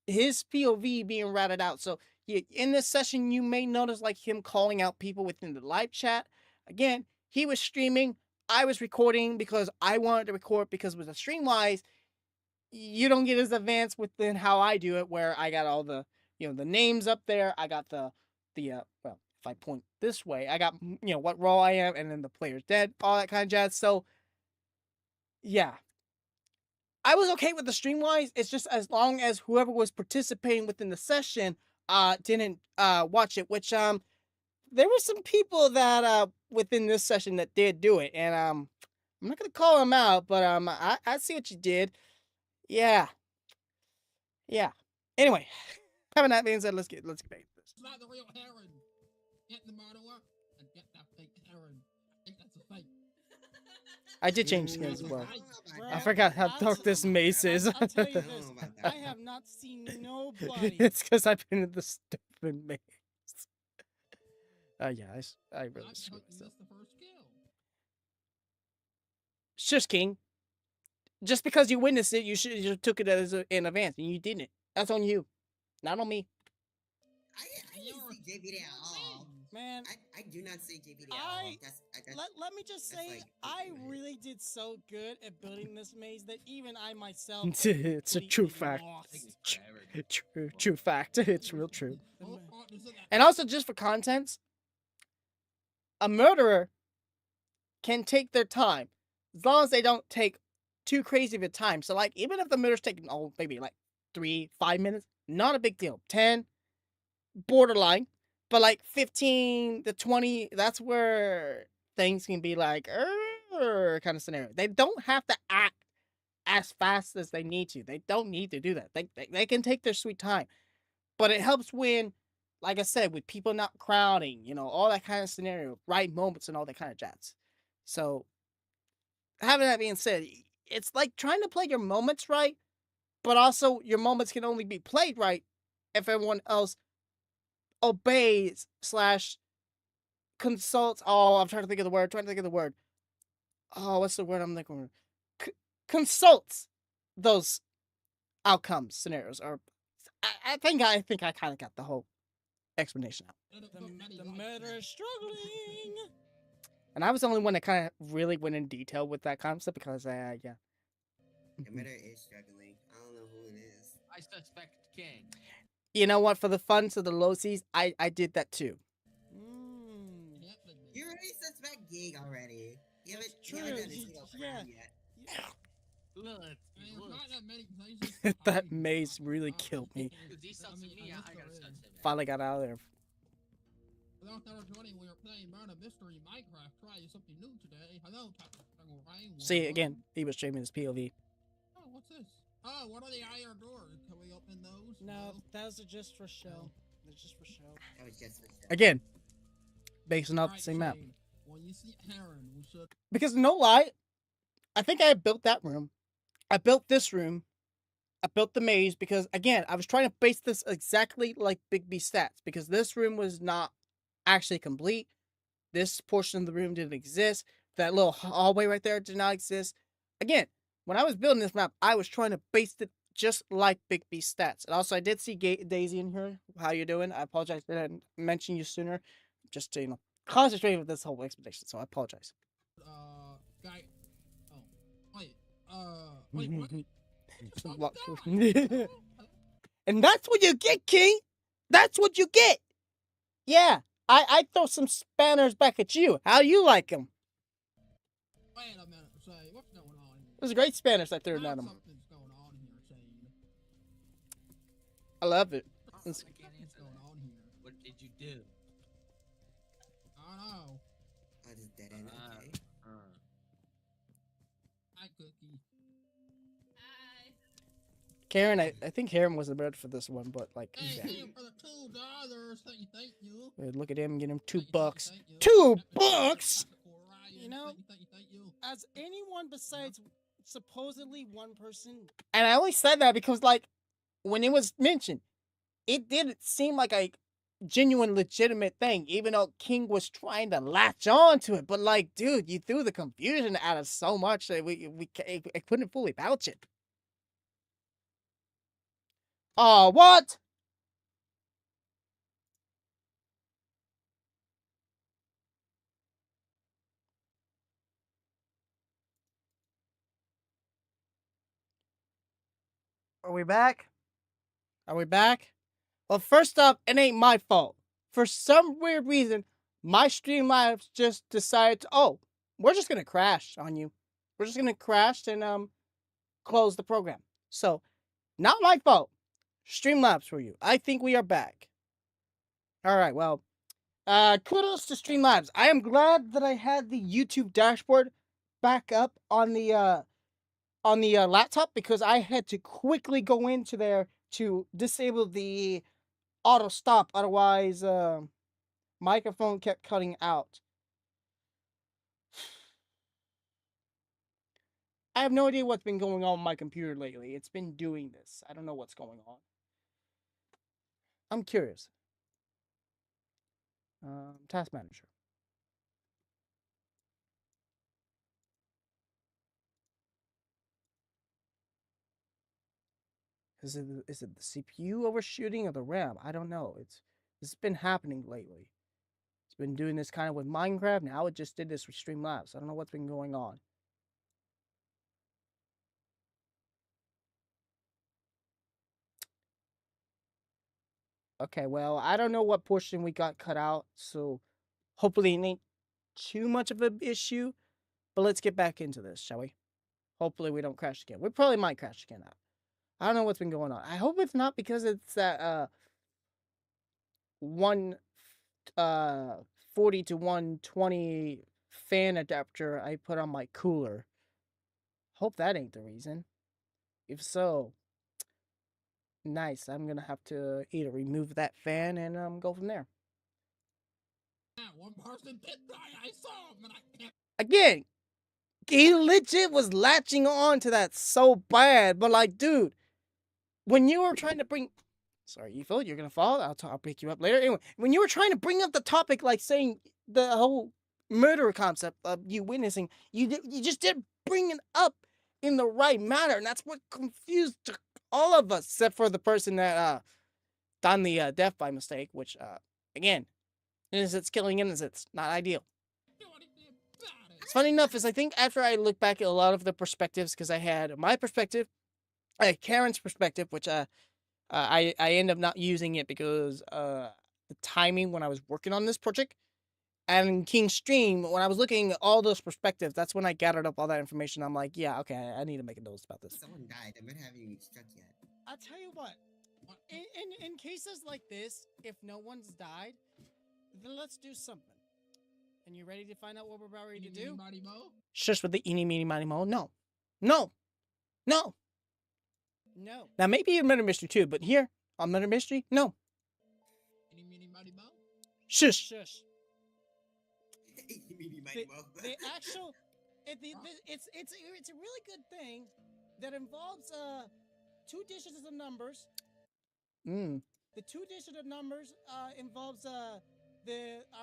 his POV being ratted out. So yeah, in this session, you may notice like him calling out people within the live chat. Again, he was streaming. I was recording because I wanted to record because with the StreamWise, you don't get as advanced within how I do it, where I got all the the names up there. I got the well, if I point this way, I got what role I am, and then the player's dead, all that kind of jazz. So yeah, I was okay with the StreamWise. It's just as long as whoever was participating within the session didn't watch it, which there were some people that within this session that did do it, and I'm not gonna call him out, but I see what you did. Yeah. Anyway, having that being said, let's get back to this. It's not the real Heron. Get the murderer and get that fake Heron. I think that's a fake. I did change skins as I well. don't know about Bro, I that. forgot how I'll dark t- this maze is. I'll tell you I don't this. know about I that. have not seen nobody. It's because I've been in the stupid maze. Yeah, I really Not screwed because you myself. missed the first kill. Shush, King. Just because you witnessed it, you should have took it as in advance, and you didn't. That's on you, not on me. I didn't see JPD at all. Man, I do not see JPD at all. That's let me just that's say, like I pushing it. really did so good at building this maze that even I myself It's was a true completely fact. lost. True fact. It's real true. Both partners in that. And also, just for contents, a murderer can take their time as long as they don't take too crazy of a time. So, like, even if the murder's taking maybe like 3-5 minutes, not a big deal. 10, borderline, but like 15 to 20, that's where things can be like kind of scenario. They don't have to act as fast as they need to. They don't need to do that. They can take their sweet time, but it helps when, like I said, with people not crowding, all that kind of scenario, right moments and all that kind of jazz. So, having that being said, it's like trying to play your moments right, but also your moments can only be played right if everyone else obeys / consults. Oh, I'm trying to think of the word. Oh, what's the word I'm looking for? Consults those outcomes, scenarios, or I think I kind of got the whole explanation out. The murderer is struggling. And I was the only one that kind of really went in detail with that concept because, yeah. The murder is struggling. I don't know who it is. I suspect King. You know what? For the funds of the low seas, I did that too. You already suspect Gig already. You haven't True, done a single yeah. crime yet. Look, There's not that many places to That hide. maze really killed me. Because he sucks I at mean, me, I I guess gotta there suck is. him. Finally got out of there. Without there was running, we were playing Murder Mystery Minecraft. Trying something new today. Hello, See, again, he was streaming his POV. Oh, what's this? Oh, what are the iron doors? Can we open those? No, those are just for show. They're just for show. That was just for show. Again, basing off the Alright, same map. Shane, when you see Heron, we should. Because no lie, I think I built that room. I built this room. I built the maze because, again, I was trying to base this exactly like Big B stats because this room was not actually complete. This portion of the room didn't exist. That little hallway right there did not exist. Again, when I was building this map, I was trying to base it just like Big B stats. And also, I did see Daisy in here. How you doing? I apologize that I didn't mention you sooner. Just to, concentrate with this whole expedition, so I apologize. Guy. Oh, wait, what? What? And that's what you get, King. That's what you get. Yeah, I throw some spanners back at you. How you like them? Wait a minute, say, what's going on here? It was great spanners I threw at him. Something's going on here, Shane. I love it. I It's- can't What's answer going that. on here? What did you do? I don't know. I just dead end. Okay. Hi, Cookie. Hi. Karen, I think Karen was the bird for this one, but like, Hey, yeah. here for the $2. Thank you. Look at him, get him Thank you, $2. thank you. $2 Happy bucks? Tactical Ryan. You know, Thank you. As anyone besides supposedly one person, And I only said that because, like, when it was mentioned, it didn't seem like a genuine, legitimate thing, even though King was trying to latch on to it. But, like, dude, you threw the confusion at us so much that I couldn't fully vouch it. Oh, what? Are we back? Are we back? Well, first off, it ain't my fault. For some weird reason, my StreamLabs just decided to, oh, we're just gonna crash on you. We're just gonna crash and close the program. So, not my fault. StreamLabs for you. I think we are back. Alright, well, kudos to StreamLabs. I am glad that I had the YouTube dashboard back up on the laptop because I had to quickly go into there to disable the auto stop. Otherwise, microphone kept cutting out. I have no idea what's been going on with my computer lately. It's been doing this. I don't know what's going on. I'm curious. Task manager. Is it the CPU overshooting or the RAM? I don't know. It's been happening lately. It's been doing this kind of with Minecraft. Now it just did this with StreamLabs. I don't know what's been going on. Okay, well, I don't know what portion we got cut out, so hopefully it ain't too much of an issue. But let's get back into this, shall we? Hopefully we don't crash again. We probably might crash again now. I don't know what's been going on. I hope it's not because it's that 140 to 120 fan adapter I put on my cooler. Hope that ain't the reason. If so, nice. I'm gonna have to either remove that fan and go from there. Yeah, one person did die. I saw him, and I can't. Again, he legit was latching on to that so bad, but like, dude, when you were trying to bring, sorry, Evil, you're gonna fall. I'll pick you up later. Anyway, when you were trying to bring up the topic, like saying the whole murder concept of you witnessing, you just didn't bring it up in the right manner, and that's what confused all of us, except for the person that done the death by mistake, which again, innocents killing innocents, not ideal. do anything about it. It's funny enough, is I think after I look back at a lot of the perspectives, because I had my perspective, I had Karen's perspective, which I end up not using it because the timing when I was working on this project, and King's stream, when I was looking at all those perspectives, that's when I gathered up all that information. I'm like, yeah, okay, I need to make a note about this. Someone died. I'm not having you struck yet. I'll tell you what. In cases like this, if no one's died, then let's do something. And you ready to find out what we're about ready to do? Anybody mo? Shush with the eeny, meeny, miny, mo. No. No. No. No. Now, maybe in Murder Mystery too, but here, on Murder Mystery, no. Anybody mo? Shush. Shush. The actual, it's a really good thing that involves 2 digits of numbers. Mm. The 2 digits of numbers involves our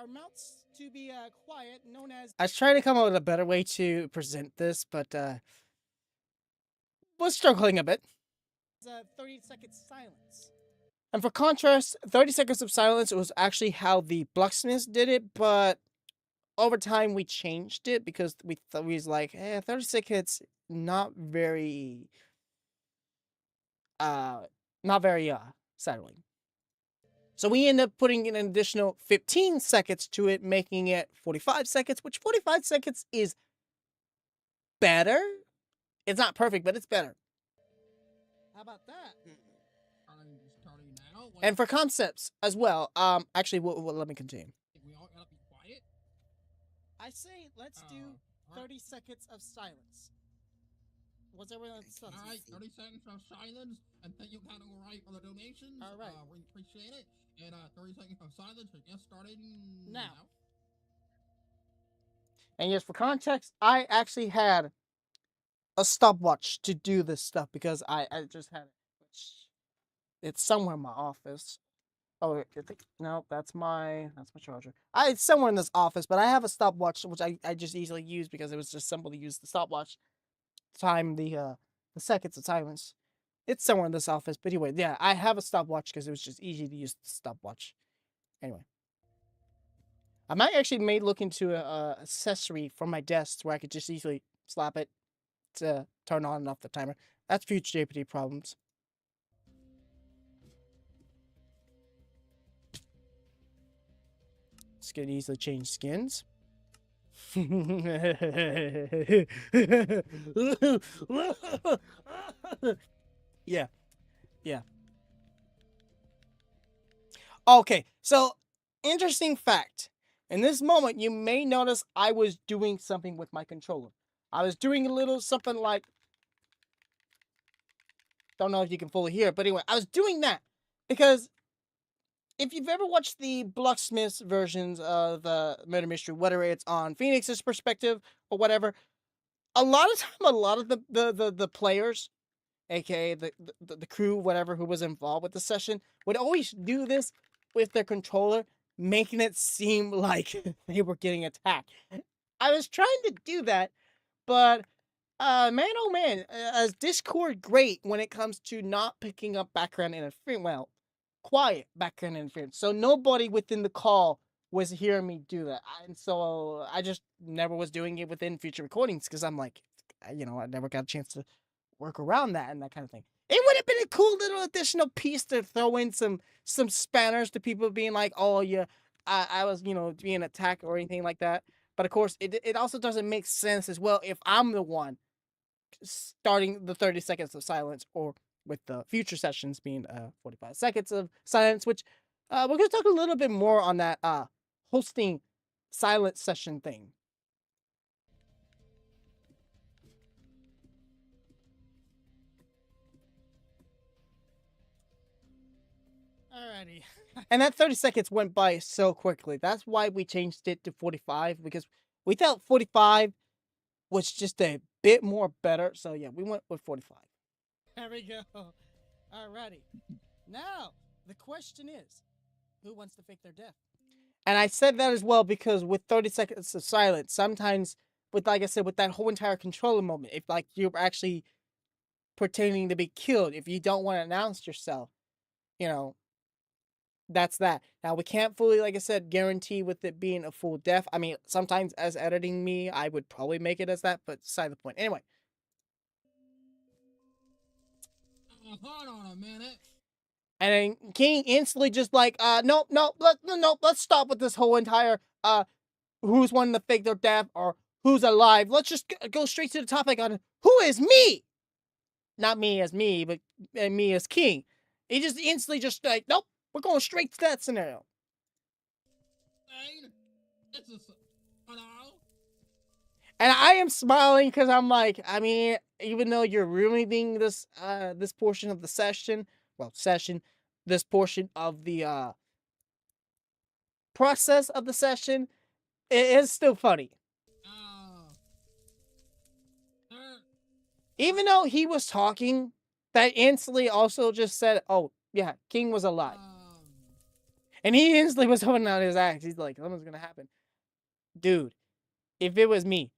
amounts to be quiet, known as. I was trying to come up with a better way to present this, but was struggling a bit. 30-second silence. And for contrast, 30 seconds of silence was actually how the Blacksmiths did it, but over time we changed it because we was like, 30 seconds, not very settling. So we end up putting an additional 15 seconds to it, making it 45 seconds, which 45 seconds is better. It's not perfect, but it's better. How about that? I'm starting now. And for concepts as well, actually, let me continue. We all gotta be quiet. I say let's do 30 seconds of silence. What's everyone's thoughts? All right, 30 seconds of silence, and thank you, Category, for the donations. All right. We appreciate it. And 30 seconds of silence. We get started now. And yes, for context, I actually had a stopwatch to do this stuff because I just had it. It's somewhere in my office. Oh, I think, no, that's my charger. It's somewhere in this office, but I have a stopwatch which I just easily use because it was just simple to use the stopwatch to time the seconds of silence. It's somewhere in this office, but anyway, yeah, I have a stopwatch because it was just easy to use the stopwatch. Anyway, I might actually look into a accessory for my desk where I could just easily slap it to turn on and off the timer. That's future JPD problems. This can easily change skins. Yeah. Okay, so interesting fact. In this moment, you may notice I was doing something with my controller. I was doing a little something like, don't know if you can fully hear it, but anyway, I was doing that because if you've ever watched the Blocksmith's versions of Murder Mystery, whether it's on Phoenix's perspective or whatever, a lot of time, a lot of the players, aka the crew, whatever, who was involved with the session, would always do this with their controller, making it seem like they were getting attacked. I was trying to do that, but man, oh man, is Discord great when it comes to not picking up background interference? Well, quiet background interference. So nobody within the call was hearing me do that. And so I just never was doing it within future recordings because I'm like, I never got a chance to work around that and that kind of thing. It would have been a cool little additional piece to throw in some spanners to people being like, oh, yeah, I was, being attacked or anything like that. But of course, it also doesn't make sense as well if I'm the one starting the 30 seconds of silence, or with the future sessions being 45 seconds of silence, which we're going to talk a little bit more on that hosting silent session thing. Alrighty. And that 30 seconds went by so quickly. That's why we changed it to 45, because we felt 45 was just a bit more better. So yeah, we went with 45. There we go. Alrighty. Now, the question is, who wants to fake their death? And I said that as well because with 30 seconds of silence, sometimes with, like I said, with that whole entire controller moment, if like you're actually pretending to be killed, if you don't want to announce yourself, that's that. Now, we can't fully, like I said, guarantee with it being a full death. I mean, sometimes as editing me, I would probably make it as that, but beside the point. Anyway. Hold on a minute. And then King instantly just like, nope, let's stop with this whole entire, who's wanting to fake their death or who's alive. Let's just go straight to the topic on who is me? Not me as me, but me as King. He just instantly just like, nope, we're going straight to that scenario. And I am smiling because I'm like, I mean, even though you're ruining this this portion of the session, this portion of the process of the session, it is still funny. Even though he was talking, that instantly also just said, oh, yeah, King was alive. And he instantly was holding out his axe. He's like, something's gonna happen. Dude, if it was me,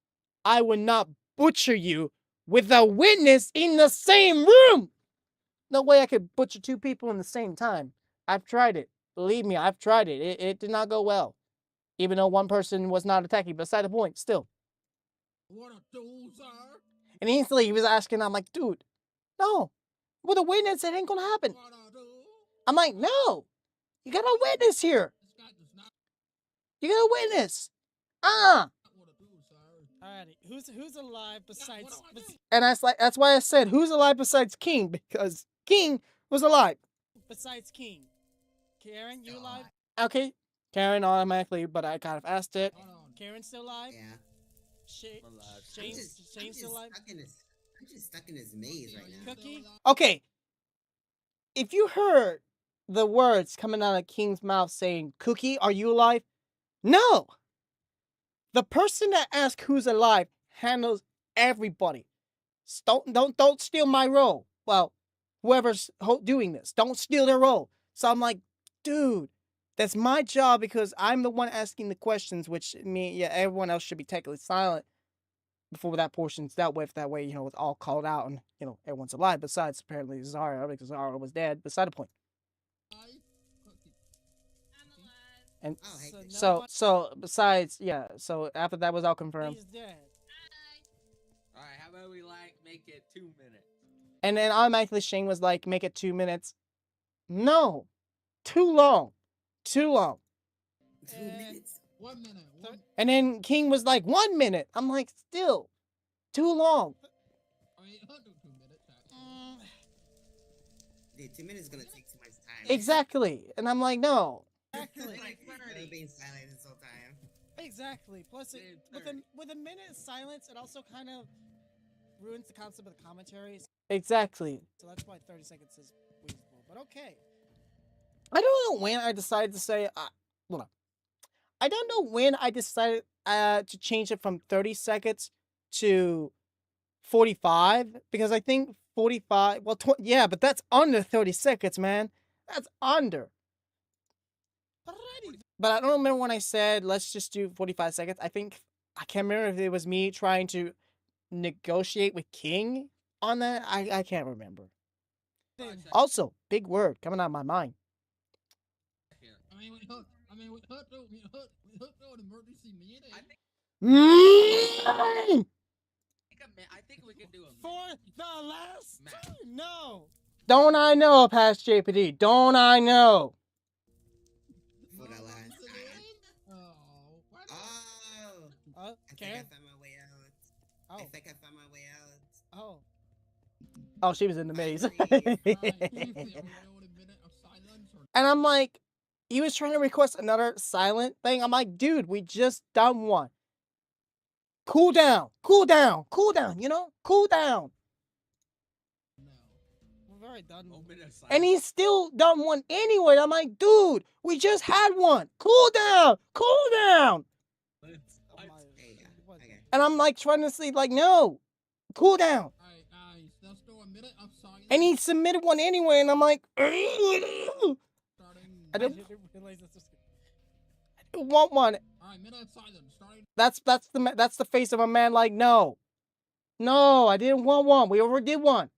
I would not butcher you with a witness in the same room. No way I could butcher two people in the same time. I've tried it. Believe me, I've tried it. It did not go well. Even though one person was not attacking, beside the point, still. What a do, sir? And instantly he was asking, I'm like, dude, no. With a witness, it ain't gonna happen. I'm like, no. You got a witness here. You got a witness. Alrighty, who's alive besides? And that's why I said who's alive besides King, because King was alive. Besides King, Karen, you alive? Okay, Karen automatically, but I kind of asked it. Karen's still alive? Yeah. Shane's still alive? I'm just stuck in this maze right now. Cookie? Okay. If you heard the words coming out of King's mouth saying, Cookie, are you alive? No! The person that asks who's alive handles everybody. Don't steal my role. Well, whoever's doing this, don't steal their role. So I'm like, dude, that's my job because I'm the one asking the questions, which everyone else should be technically silent before that portion's dealt with. That way, it's all called out and, everyone's alive besides apparently Zara, because Zara was dead, beside the point. And so besides, so after that was all confirmed. He's dead. Alright, how about we make it 2 minutes? And then automatically Shane was like, make it 2 minutes. No. Too long. 2 minutes? 1 minute. And then King was like, 1 minute. I'm like, still. Too long. I mean, I'll do 2 minutes. Dude, 2 minutes is gonna take too much time. Exactly. And I'm like, no. Exactly. I've been silent this whole time. Exactly. Plus, Same with a minute of silence, it also kind of ruins the concept of the commentaries. Exactly. So that's why 30 seconds is reasonable. But okay. I don't know when I decided to say. Hold on. I don't know when I decided to change it from 30 seconds to 45 because I think 45. Well, yeah, but that's under 30 seconds, man. That's under. Alrighty. But I don't remember when I said let's just do 45 seconds. I think I can't remember if it was me trying to negotiate with King on that. I can't remember. Also, big word coming out of my mind. I mean, with her emergency meeting. I think I think we can do a For the last Matt. time. No. Don't I know, past JPD? Don't I know? For the last time. Oh, why not? Oh. I think I Karen. found my way out. Oh. I think I found my way out. Oh. Oh, she was in the maze. Alright, briefly, are we going a minute of silence or And I'm like, he was trying to request another silent thing. I'm like, dude, we just done one. Cool down, cool down, cool down, you know? Cool down. no? We've already done. moment of silence. And he's still done one anyway. I'm like, dude, we just had one. Cool down, cool down. Oh my- Hey, what? okay. And I'm like trying to say, like, no, cool down. Alright, guys, let's do a minute of silence. And he submitted one anyway, and I'm like, starting. I I don't didn't realize this was. want one. Alright, minute of silence. Starting. That's the face of a man like, no. No, I didn't want one. We already did one.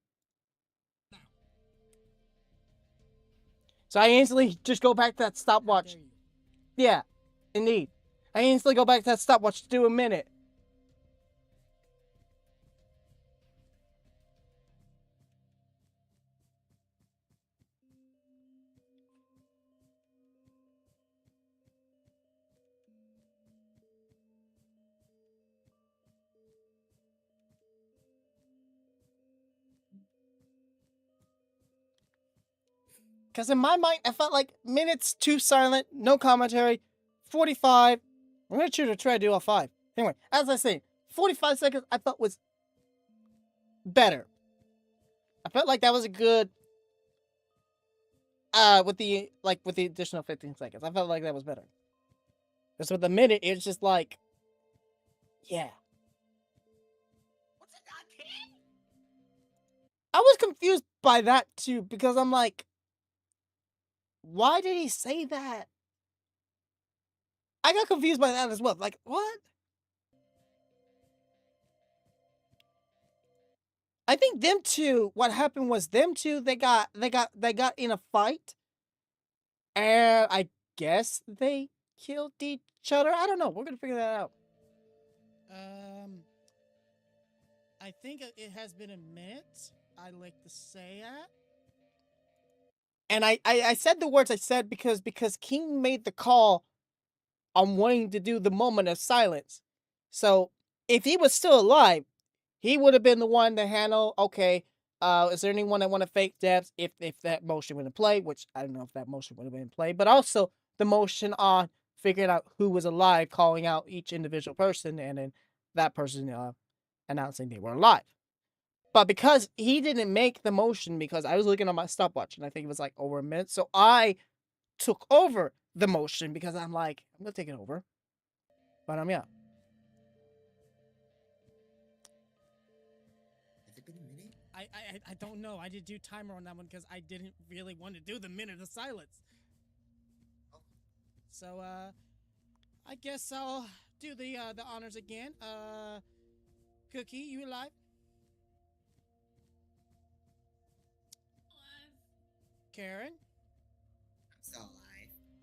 Now. So I instantly just go back to that stopwatch. Dare you. Yeah, indeed. I instantly go back to that stopwatch to do a minute. Because in my mind, I felt like minutes too silent, no commentary, 45. I'm going to try to do all 5. Anyway, as I say, 45 seconds I felt was better. I felt like that was a good, with the additional 15 seconds. I felt like that was better. Because with the minute, it's just like, yeah. What's it not King? I was confused by that too, because I'm like, why did he say that? I got confused by that as well. Like, what? I think them two, what happened was them two, they got in a fight. And I guess they killed each other. I don't know. We're gonna figure that out. I think it has been a minute. I like to say that. And I said the words I said because King made the call on wanting to do the moment of silence. So if he was still alive, he would have been the one to handle, okay, is there anyone that want to fake deaths if that motion went in play, which I don't know if that motion would have been in play, but also the motion on figuring out who was alive, calling out each individual person, and then that person announcing they were alive. But because he didn't make the motion, because I was looking on my stopwatch, and I think it was like over a minute, so I took over the motion because I'm like, I'm gonna take it over. But yeah. Has it been a minute? I don't know. I did do timer on that one because I didn't really want to do the minute of silence. So I guess I'll do the honors again. Cookie, you alive? Alive. Karen, I'm still alive.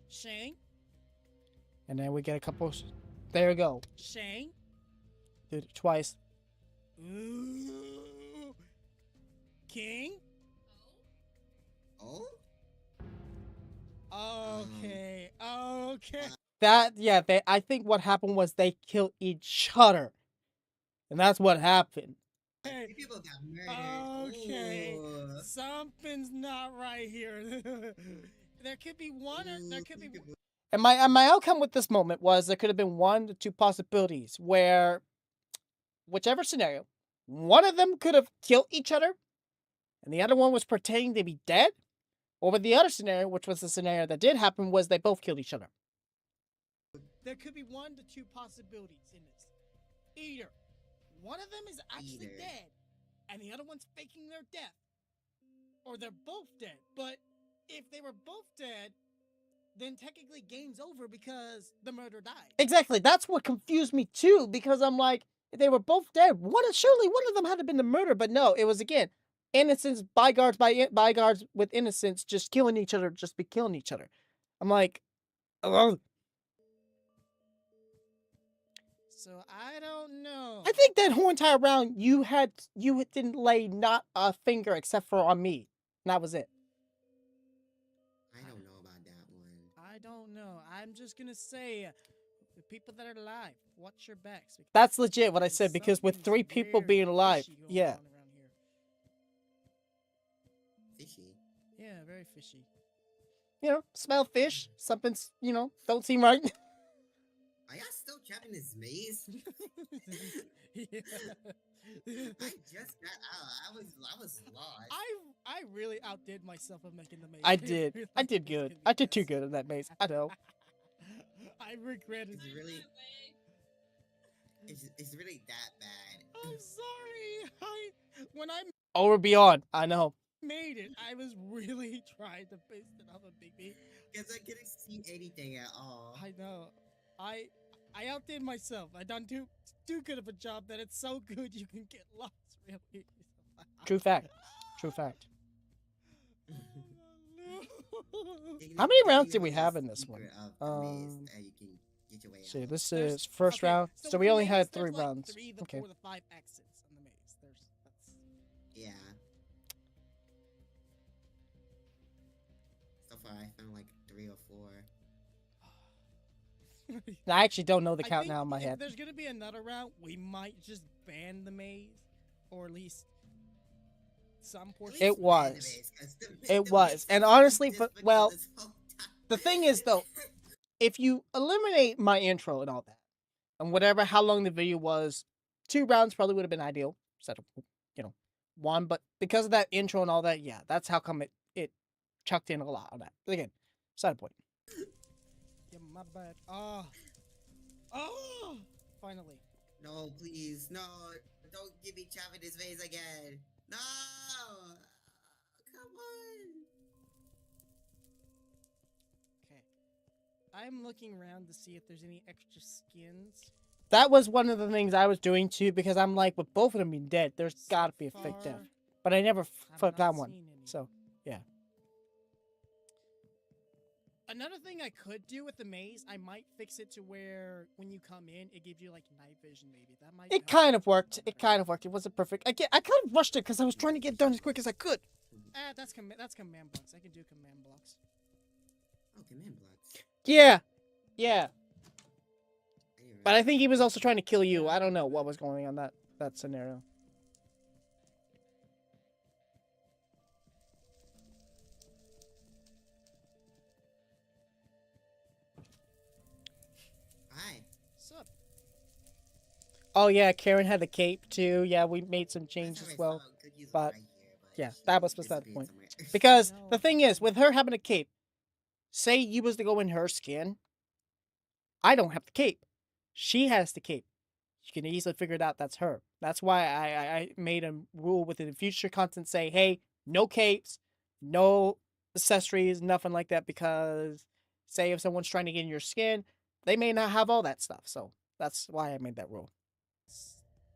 Shane, And then we get a couple. There we go. Shane. Did it twice. Ooh. King. Oh. Oh? Okay. Okay. I think what happened was they killed each other. And that's what happened. Three people got murdered. Okay. Ooh. Something's not right here. There could be one or there could be. And my outcome with this moment was there could have been one to two possibilities where, whichever scenario, one of them could have killed each other, and the other one was pretending to be dead. Or with the other scenario, which was the scenario that did happen, was they both killed each other. There could be one to two possibilities in this. Either one of them is actually dead, and the other one's faking their death. Or they're both dead. But if they were both dead, then technically game's over because the murderer died. Exactly. That's what confused me too, because I'm like, if they were both dead, surely one of them had to have been the murderer, but no, it was again, innocents, byguards with innocents, just killing each other, just be killing each other. I'm like, ugh. So I don't know. I think that whole entire round you didn't lay not a finger except for on me. And that was it. I don't know about that one. I don't know. I'm just gonna say, the people that are alive, watch your backs. That's legit what I said, because with 3 people being alive, yeah. Fishy. Yeah, very fishy. You know, smell fish, something's, don't seem right. Are y'all still trapped in this maze? I just got out. I was lost. I really outdid myself of making the maze. I did good. I did too good in that maze. I know. I regretted It's it. really, it's really that bad. I'm sorry. When I Over beyond. I know. made it, I was really trying to paste it off a big beat. Because I couldn't see anything at all. I know. I outdid myself. I done too good of a job that it's so good you can get lost. Really. True fact. True fact. No. How many rounds did we have in this one? See, this is first Okay, round, so we with the only maze, had there's 3 like rounds. 3 to Okay. 4 to 5 exits on the maze. That's Yeah. So far, I found like 3 or 4. I actually don't know the I count think now in my if head. there's gonna be another round, we might just ban the maze, or at least some portion. It was. It was. And honestly, well, the thing is, though, if you eliminate my intro and all that, and whatever, how long the video was, 2 rounds probably would have been ideal instead of, 1. But because of that intro and all that, yeah, that's how come it chucked in a lot on that. But again, side point. Yeah, my bad. Finally. No, please, no! Don't give me trapped in this maze again! No! Come on! Okay. I'm looking around to see if there's any extra skins. That was one of the things I was doing too, because I'm like, with both of them being dead, there's gotta be a fake death. Far, But I never I've flipped not that one. seen any. So, yeah. Another thing I could do with the maze, I might fix it to where when you come in, it gives you like night vision. Maybe that might. It help. kind of worked. It kind of worked. It wasn't perfect. I kind of rushed it because I was trying to get it done as quick as I could. That's command blocks. I can do command blocks. Oh, command blocks. Yeah. Yeah. Anyway. But I think he was also trying to kill you. I don't know what was going on that scenario. Hi. Sup? Oh yeah, Karen had the cape too. Yeah, we made some changes Last as time I well. saw Cookies was but- right here, yeah, she that was beside the disappeared point. somewhere. Because No. the thing is, with her having a cape, say you was to go in her skin, I don't have the cape. She has the cape. You can easily figure it out that's her. That's why I made a rule within the future content say, hey, no capes, no accessories, nothing like that, because say if someone's trying to get in your skin, they may not have all that stuff. So that's why I made that rule.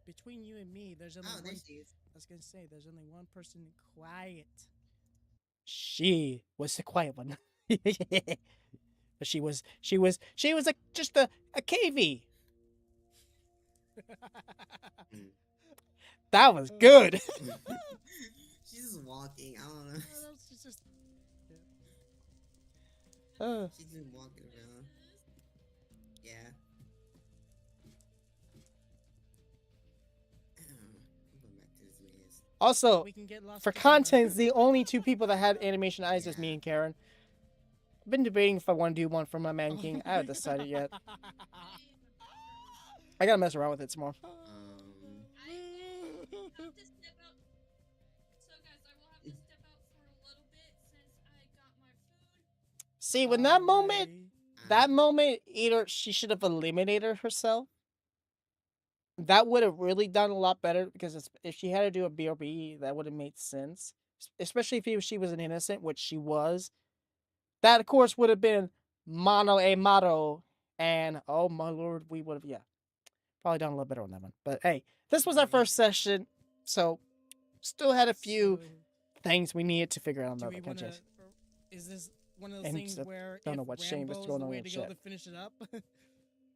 Between you and me, there's only Oh, there one. she is. I was gonna say there's only one person quiet. She was the quiet one. But she was just a KV. That was good. She's just walking. I don't know. She's just. She's just walking around. Yeah. I'm going back to this maze. Also, We can get lost for together. content, the only 2 people that had animation eyes is me and Karen. been debating if I want to do one for my Man King. I haven't decided yet. I gotta mess around with it some more. I will have to step out. So guys, I will have to step out for a little bit since I got my food. See, when that moment, either she should have eliminated herself. That would have really done a lot better because if she had to do a BRB, that would have made sense. Especially if she was an innocent, which she was. That, of course, would have been mano a mano. And, oh my lord, we would have, probably done a little better on that one. But hey, this was our first session. So, still had a few things we needed to figure out. Do we want to? Is this one of those And things so- where don't know if what shame is Rambo's going the on way in to go chat. to finish it up?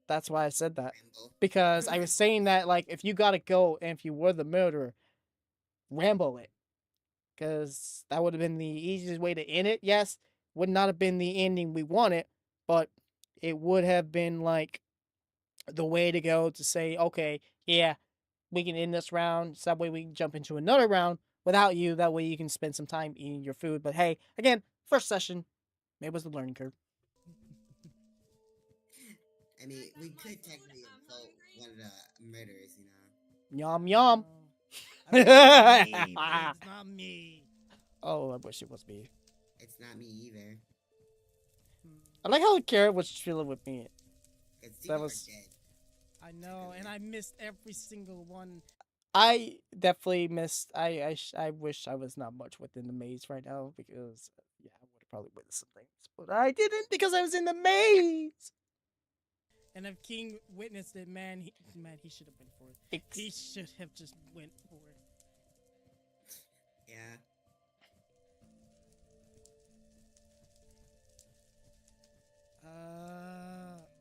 That's why I said that. Because I was saying that, like, if you gotta go and if you were the murderer, Rambo it. Because that would have been the easiest way to end it. Yes, would not have been the ending we wanted, but it would have been, like, the way to go to say, okay, yeah, we can end this round. So that way we can jump into another round without you. That way you can spend some time eating your food. But hey, again, first session, maybe it was the learning curve. I mean, we could technically vote one of the murderers, you know. Yum, yum. I mean, it's not me. Oh, I wish it was me. It's not me either. I like how the carrot was chilling with me. It's That was- dead. I know, and I missed every single one. I definitely missed. I wish I was not much within the maze right now because I would have probably witnessed some things, but I didn't because I was in the maze. And if King witnessed it, man, he should have been for it. He should have just went for it. Yeah.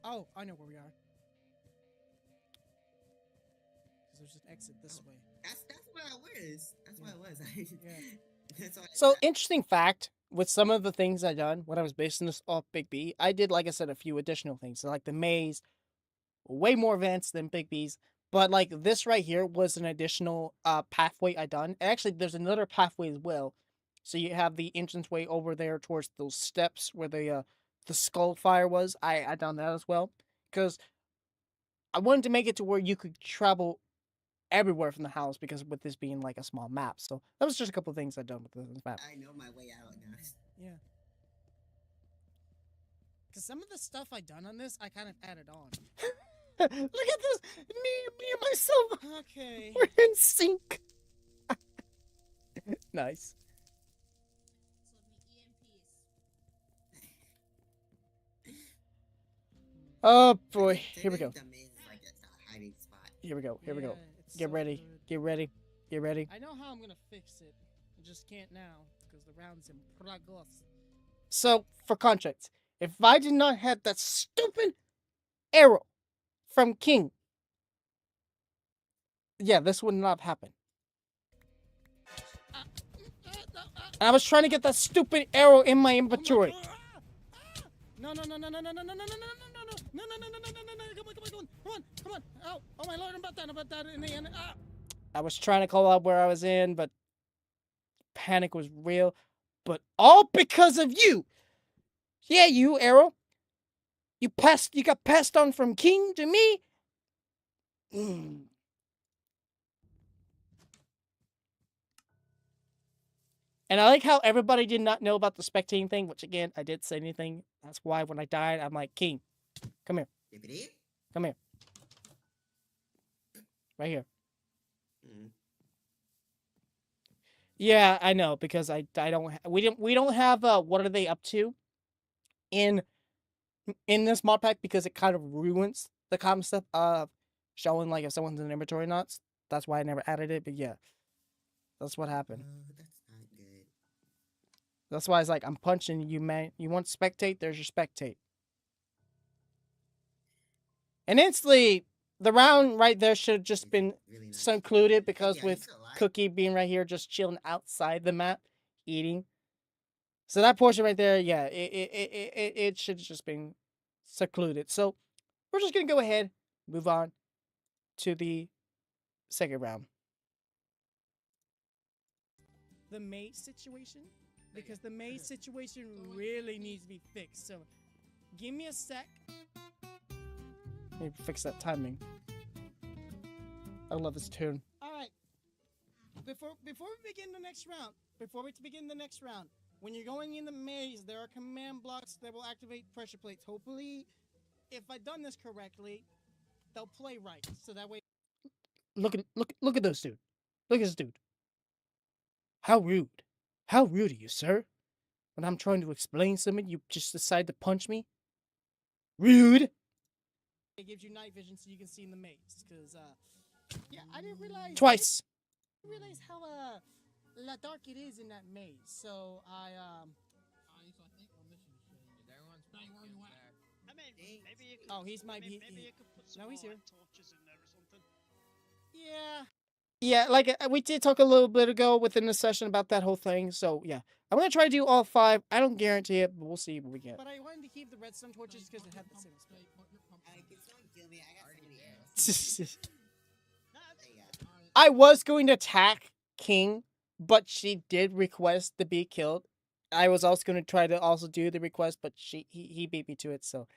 Oh, I know where we are. There's an exit this way. That's what I was. That's what I was. Yeah. That's why. So interesting fact with some of the things I done when I was basing this off Big B, I did, like I said, a few additional things. So like the maze, way more advanced than Big B's. But like this right here was an additional pathway I done. And actually, there's another pathway as well. So you have the entranceway over there towards those steps where the skull fire was. I done that as well because I wanted to make it to where you could travel everywhere from the house because with this being like a small map. So that was just a couple of things I done with this map. I know my way out now. Yeah. Because some of the stuff I done on this, I kind of added on. Look at this! Me and myself! Okay. We're in sync! Nice. So me EMPs. Oh boy, here we go. The maze is like a hiding spot. Here we go, here we go. Yeah, it's Get so ready, good. get ready, get ready. I know how I'm gonna fix it. I just can't now because the round's in progress. So, for context, if I did not have that stupid arrow from King, yeah, this would not happen. And I was trying to get that stupid arrow in my inventory. No, no, no, no, no, no, no, no, no, no, no, no, no, no, no, no, no, no, no, come on. Oh my lord, I'm about that in the end. I was trying to call out where I was in, but panic was real. But all because of you. Yeah, you, Arrow. You got passed on from King to me. And I like how everybody did not know about the spectating thing, which again, I didn't say anything. That's why when I died, I'm like, King, come here. Come here. Right here. Yeah, I know because I don't we don't have what are they up to in this mod pack because it kind of ruins the concept of showing like if someone's in an inventory or not. That's why I never added it, but yeah. That's what happened. That's not good. That's why it's like I'm punching you, man. You want spectate? There's your spectate. And instantly the round right there should have just been Really nice. secluded because Yeah, with he's alive. Cookie being right here, just chilling outside the map, eating. So that portion right there, yeah, it should have just been secluded. So we're just gonna go ahead, move on to the second round. The maze situation. because the maze situation really needs to be fixed. So, give me a sec. Let me fix that timing. I love this tune. All right. Before we begin the next round, when you're going in the maze, there are command blocks that will activate pressure plates. Hopefully, if I've done this correctly, they'll play right. So that way. Look at this dude. Look at this dude. How rude. How rude are you, sir? When I'm trying to explain something, you just decide to punch me? Rude. It gives you night vision so you can see in the maze. Cause yeah, I didn't realize. Twice. I didn't realize how dark it is in that maze. So I So I think our mission is changed. Everyone's Hey, where you at? I mean, maybe you could. Oh, he's my- maybe, he- maybe he- you could put some no, he's more here. like, torches in there or something. yeah. Like we did talk a little bit ago within the session about that whole thing. So yeah, I'm gonna try to do all 5. I don't guarantee it, but we'll see what we get. But I wanted to keep the redstone torches because it had the same spell. Can someone kill me? I got somebody else. No, it's, There you go. I was going to attack King, but she did request to be killed. I was also going to try to also do the request, but he beat me to it. So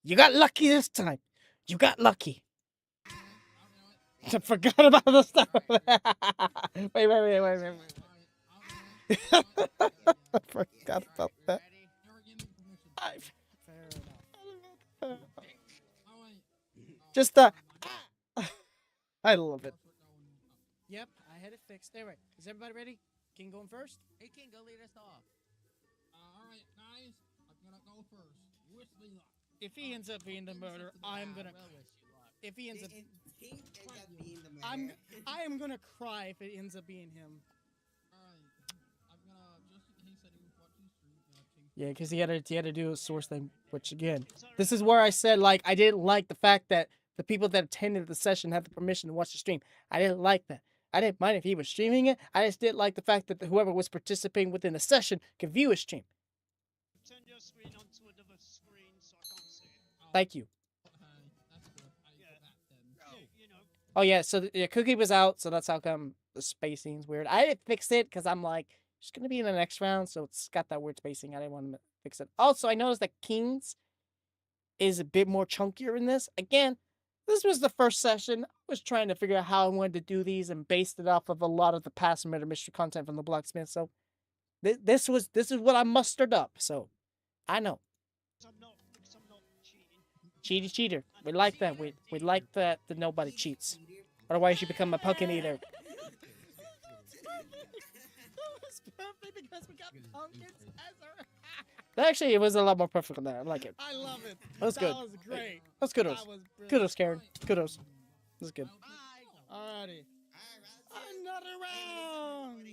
you got lucky this time. You got lucky. I forgot about the stuff. wait. I forgot about that. Fair enough. Just I love it. Yep, I had it fixed. Anyway, is everybody ready? King going first? Hey, King, go lead us off. Alright, guys. I'm gonna go first. Wish me luck. If he ends up being the murderer, I'm gonna. Well, wish you luck. If he ends up, King ends up being the murderer. I am gonna cry if it ends up being him. Alright. I'm gonna just he said he was watching stream. Yeah, because he had to do a source thing, which again, it's alright. this is where I said like I didn't like the fact that the people that attended the session had the permission to watch the stream. I didn't like that. I didn't mind if he was streaming it. I just didn't like the fact that whoever was participating within the session could view his stream. Turn your screen onto another screen so I can't see it. Thank you. That's good. I Yeah. got that then. You know. Oh yeah, so the cookie was out, so that's how come the spacing's weird. I didn't fix it because I'm like, it's gonna be in the next round, so it's got that weird spacing. I didn't want to fix it. Also, I noticed that Kings is a bit more chunkier in this. Again, this was the first session. I was trying to figure out how I wanted to do these and based it off of a lot of the past murder mystery content from the Blacksmith. So this is what I mustered up. So I know. Because I'm not cheating. Cheater. We like that. We like that nobody cheats. Otherwise you become a pumpkin eater. That was perfect because we got pumpkins as our. Actually, it was a lot more perfect than that. I like it. I love it. That's good. That was great. That's kudos. That was brilliant. Kudos, Karen. Kudos. That's good. Alrighty. Alright, Another round. let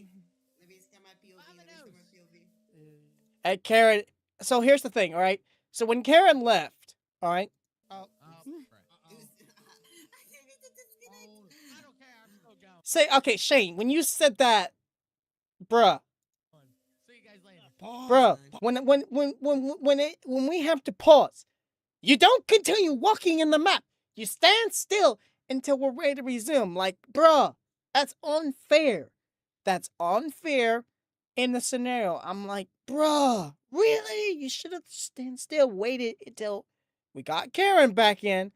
me scan my POV. Let me scan my POV. And Karen, so here's the thing, all right? So when Karen left, all right? Oh. It was- I didn't mean to disconnect. I don't care. I'm still going. Say, okay, Shane, when you said that, bruh, See you guys later. bruh, when we have to pause, you don't continue walking in the map. You stand still until we're ready to resume. Like, bruh, that's unfair. That's unfair in the scenario. I'm like, bruh, really? You should have stand still, waited until we got Karen back in,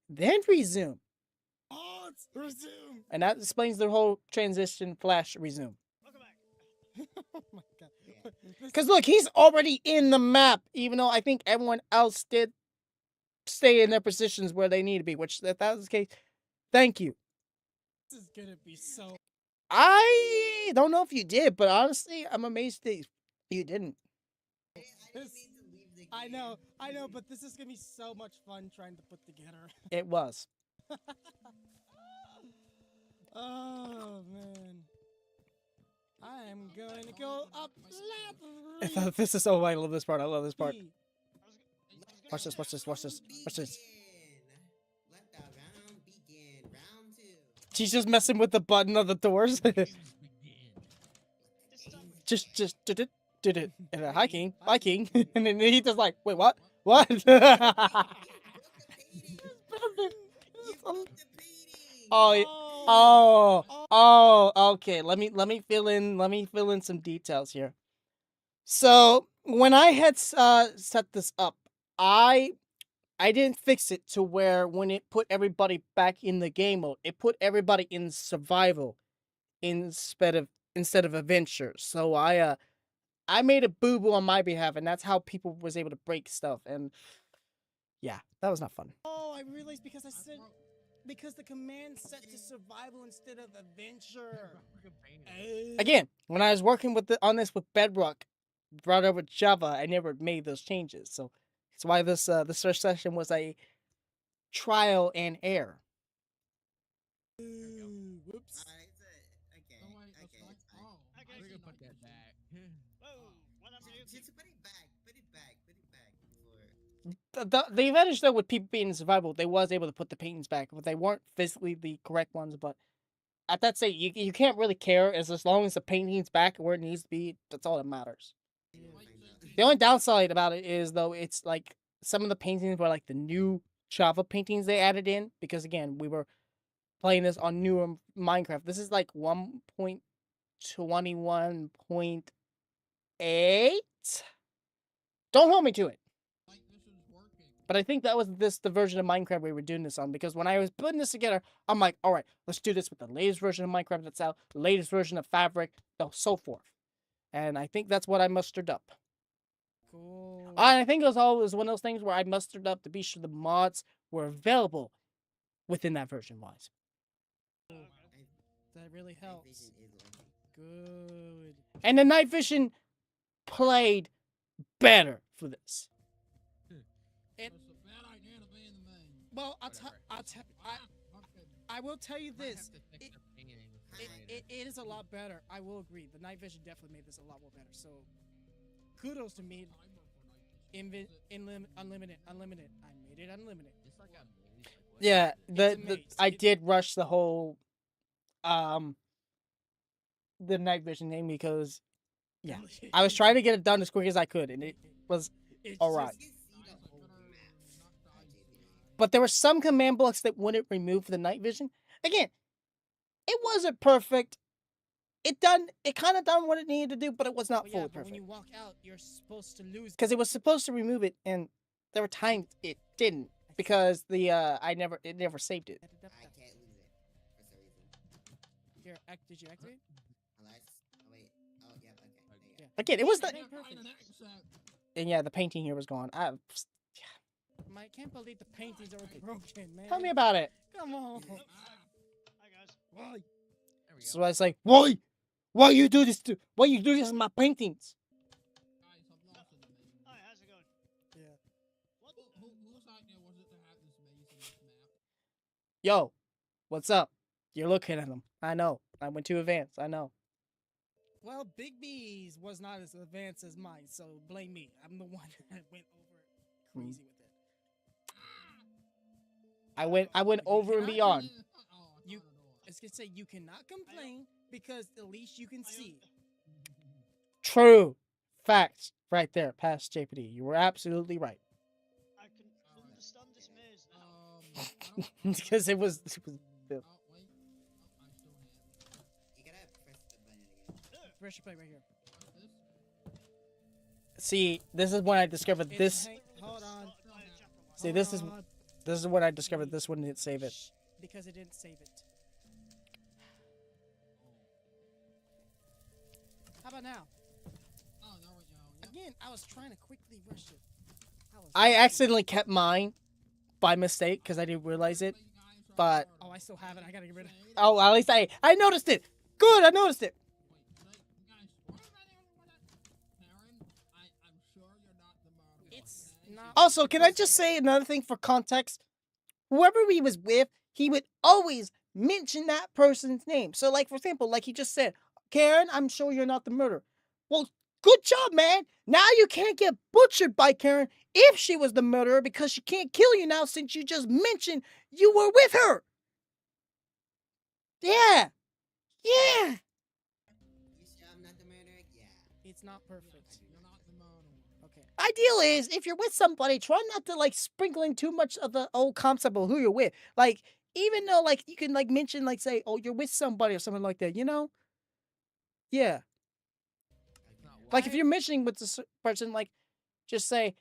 then resume. Oh, it's resume. And that explains the whole transition flash resume. Welcome back. Oh my god. Because look, he's already in the map, even though I think everyone else did stay in their positions where they need to be, which if that was the case, thank you. This is gonna be so. I don't know if you did, but honestly, I'm amazed that you didn't. I didn't mean to leave the game. I know, but this is gonna be so much fun trying to put together. It was. Oh man. I am going to go up labyrinth. This is so I love this part. I love this part. I was gonna Watch this, watch this, watch this, watch this. Begin. Let the round begin. Round 2. She's just messing with the button of the doors. This time, just did it. And then, hi King, bye King. And then he just like, wait, what? What? You broke the painting. Oh, okay. Let me fill in some details here. So when I had set this up, I didn't fix it to where when it put everybody back in the game mode, it put everybody in survival instead of adventure. So I made a boo boo on my behalf, and that's how people was able to break stuff. And yeah, that was not fun. Oh, I realized because I said because the command set to survival instead of adventure. Again, when I was working on this with Bedrock, brought over Java, I never made those changes. So that's why this first session was a trial and error. Whoops. Alright, so, okay, Oh, wait, okay, that's it's fine. Okay, We're so gonna put that back. whoa, what am I Just looking? put it back, put it back, put it back before. The advantage though with people being in survival, they was able to put the paintings back, but they weren't physically the correct ones. But at that stage, you can't really care as long as the painting's back where it needs to be. That's all that matters. We'll find out. The only downside about it is though it's like some of the paintings were like the new Java paintings they added in because again we were playing this on newer Minecraft. This is like 1.21.8. Don't hold me to it. Like this is working. But I think that was the version of Minecraft we were doing this on because when I was putting this together, I'm like, all right, let's do this with the latest version of Minecraft that's out, the latest version of Fabric, so forth. And I think that's what I mustered up. Cool. And I think it was always one of those things where I mustered up to be sure the mods were available within that version wise. That really Night helps. vision is working. Good. And the night vision played better for this. It's a bad idea to be in the main. Well, Whatever. I will tell you Might have this. to fix It, the painting it, later. it is a lot better. I will agree. The night vision definitely made this a lot more better. So, kudos to me. Unlimited. I made it unlimited. It's like a maze, like, what? Yeah, It's a maze. I did rush the whole the night vision thing because yeah, I was trying to get it done as quick as I could, and it was It's alright. just- You can see the whole map. But there were some command blocks that wouldn't remove the night vision. Again, it wasn't perfect. It kind of done what it needed to do, but it was not But fully yeah, but when perfect. you walk out, you're supposed to lose. Because it was supposed to remove it, and there were times it didn't because it never saved it. I can't lose it for some reason. Here, did you activate? Unless, oh wait, oh yeah, okay. There you go. Yeah. Again, it was the Ain't perfect. and yeah, the painting here was gone. I can't believe the paintings are broken, man. Tell me about it. Come on. Hi guys. Why? There we go. So I was like, why? Why you do this to? Why you do this to my paintings? Hi, how's it going? Yeah. What? Whose idea was it to have this maze in this map? Yo, what's up? You're looking at them. I know. I went too advanced. I know. Well, Big B's was not as advanced as mine, so blame me. I'm the one that went over crazy with it. I went over and beyond. You- I was gonna say you cannot complain because at least you can see. True. Facts. Right there. Past JPD. You were absolutely right. I can understand this maze now. Because it was Oh, wait. Oh, I still have it. You gotta press the button again. Pressure play right here. What's this? See, this is when I discovered It's this. Hold on. See, Hold this is on. when I discovered this one didn't save it. Shh, because it didn't save it. How about now? Oh, there we go. Yep. Again, I was trying to quickly rush it. I accidentally kept mine by mistake because I didn't realize it. But Oh, I still have it. I gotta get rid of it. oh, at least I noticed it. Good, I noticed it. I'm sure you're not the murderer. It's okay? not. Also, can I just say another thing for context? Whoever he was with, he would always mention that person's name. So, like, for example, like he just said, Karen, I'm sure you're not the murderer. Well, good job, man. Now you can't get butchered by Karen if she was the murderer because she can't kill you now since you just mentioned you were with her. Yeah. Yeah. You sure I'm not the murderer? Yeah. It's not perfect. You're not the murderer. Okay. Ideal is if you're with somebody, try not to like sprinkle in too much of the old concept of who you're with. Like, even though like you can like mention like say, oh, you're with somebody or something like that, you know? Yeah. It's not Like, if you're mentioning with this person, like, just say,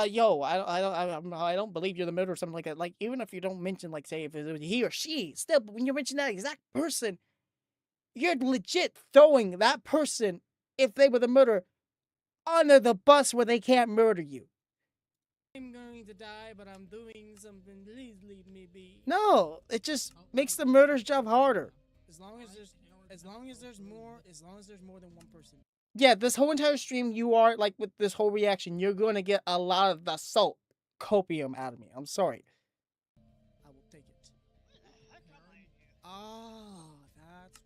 yo, I don't believe you're the murderer or something like that. Like, even if you don't mention, like, say, if it was he or she, still, when you mention that exact person, you're legit throwing that person, if they were the murderer, under the bus where they can't murder you. I'm going to die, but I'm doing something. Please leave me be. No, it just makes the murderer's job harder. As long as there's more than one person. Yeah, this whole entire stream, you are, like, with this whole reaction, you're going to get a lot of the salt copium out of me. I'm sorry. I will take it. Where the heck am I here? Ah, that's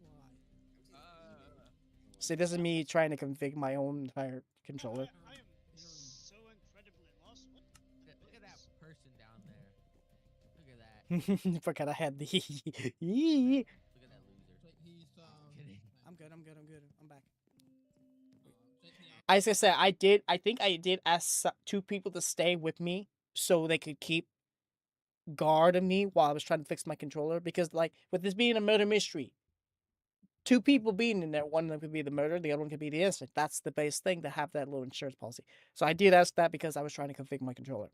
why. See, this is me trying to configure my own entire controller. I am so incredibly lost. What Look at that person down there. Look at that. Forgot I had the. Look at that loser. He's Kidding. I'm good. I'm back. As I said, I think I did ask two people to stay with me so they could keep guard of me while I was trying to fix my controller. Because, like, with this being a murder mystery, two people being in there, one of them could be the murderer, the other one could be the innocent. That's the base thing, to have that little insurance policy. So I did ask that because I was trying to configure my controller.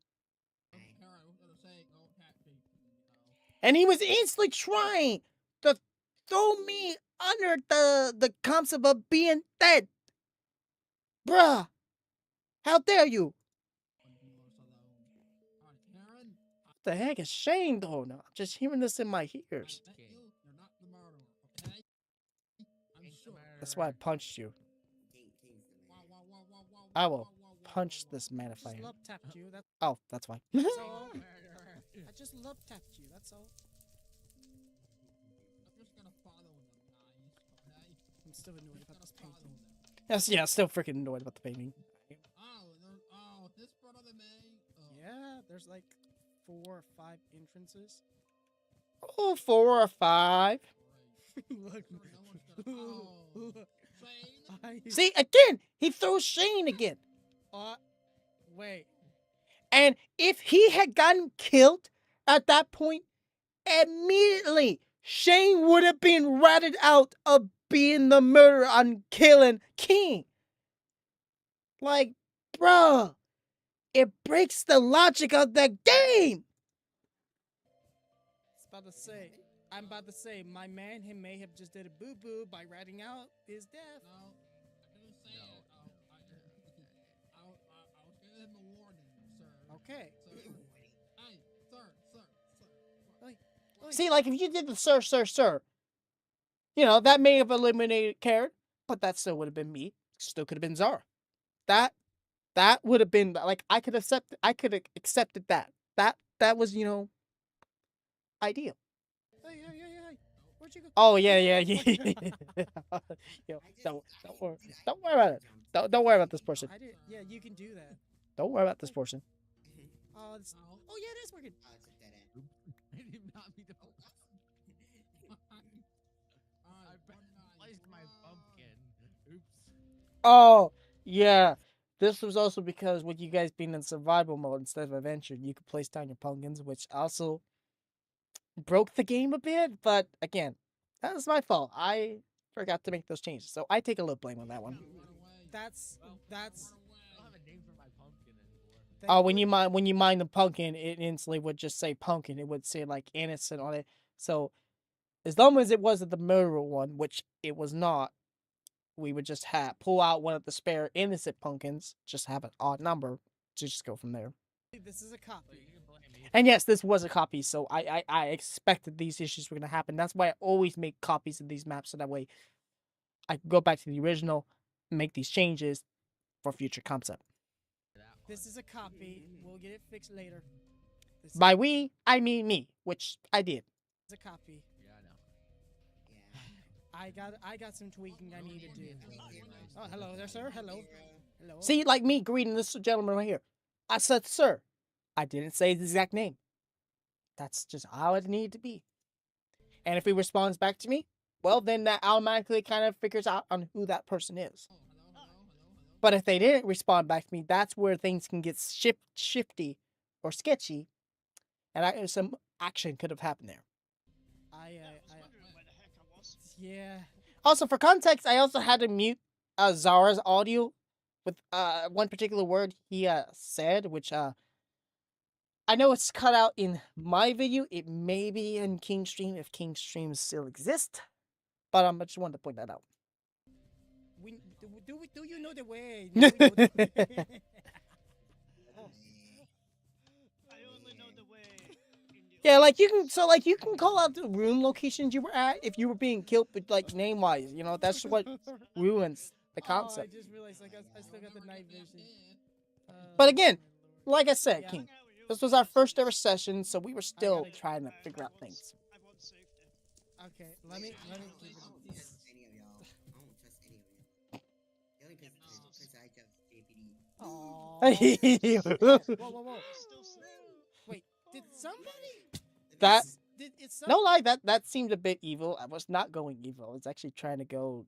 And he was instantly trying to throw me under the concept of being dead. Bruh, how dare you? What the heck is Shane though? No, I'm just hearing this in my ears. That's why I punched you. I will punch this man if I. Just love tapped you. That's Oh, that's fine. all. I just love tapped you. That's all. I'm still annoyed about this painting. Yes, yeah, still freaking annoyed about the painting. This part of the main. Yeah, there's like 4 or 5 entrances. Oh, 4 or 5. Look. See, again, he throws Shane again. Wait. And if he had gotten killed at that point, immediately Shane would have been ratted out of being the murderer on killing King. Like, bruh, it breaks the logic of the game. I'm about to say, my man, he may have just did a boo-boo by ratting out his death. No, I didn't say it. I was giving him a warning, sir. Okay. Hey, sir. See, like, if you did the sir, you know, that may have eliminated Karen, but that still would have been me. Still could have been Zara. That would have been, like, I could have accepted that. That was, you know, ideal. Hey. Where'd you go? Oh, yeah. Yo, don't worry about it. Don't worry about this person. Yeah, you can do that. Don't worry about this person. Oh, yeah, it is working. I did not mean to. I placed my pumpkin. Oops. Oh, yeah. This was also because with you guys being in survival mode instead of adventure, you could place down your pumpkins, which also broke the game a bit. But again, that was my fault. I forgot to make those changes, so I take a little blame on that one. That's. I don't have a name for my pumpkin anymore. Oh, when you mine the pumpkin, it instantly would just say pumpkin. It would say like innocent on it. So as long as it wasn't the murderer one, which it was not, we would just pull out one of the spare innocent pumpkins, just have an odd number to just go from there. This is a So copy. you can blame me. And yes, this was a copy, so I expected these issues were gonna happen. That's why I always make copies of these maps, so that way I can go back to the original, make these changes for future concept. This is a copy. We'll get it fixed later. This By we, I mean me, which I did. is a copy. Yeah, I know. I got some tweaking I need to do. Oh, hello there, sir. Hello. See, like me greeting this gentleman right here. I said, sir. I didn't say his exact name. That's just how it needed to be. And if he responds back to me, well, then that automatically kind of figures out on who that person is. But if they didn't respond back to me, that's where things can get shifty or sketchy. And some action could have happened there. I was wondering where the heck I was. Yeah. Also, for context, I also had to mute Zara's audio with one particular word he said, which I know it's cut out in my video. It may be in King's stream if King's streams still exist, but I just wanted to point that out. Do you know the way? No, we know the way. I only know the way. In the Yeah, like office. you can call out the room locations you were at if you were being killed, but like name wise, you know, that's what ruins the Oh, I concept. just realized like I still got the night vision. But again, my lord. like I said, Yeah. King, Hang out with you this on was our the first ever office. session, so we were still gotta- trying to I- figure I out want things. s- I want safety. Okay, let me I keep don't it. trust any of y'all. I don't trust any of y'all. The only because I trust JPD. Aww. Whoa, whoa, whoa! Still safe. Wait, did somebody? That Did it's some? no lie, that seemed a bit evil. I was not going evil. I was actually trying to go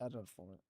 other for it.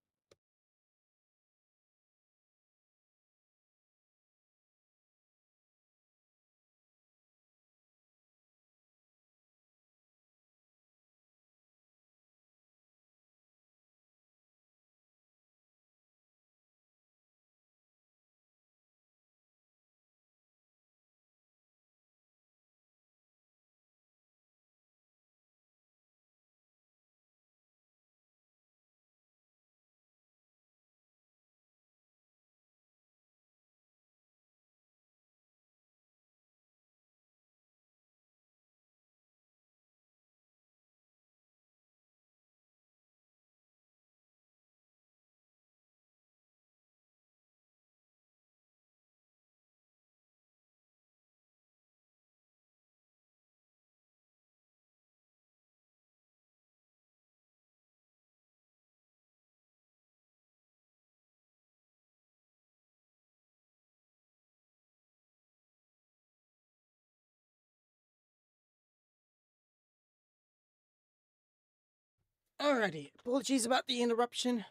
Alrighty, apologies about the interruption.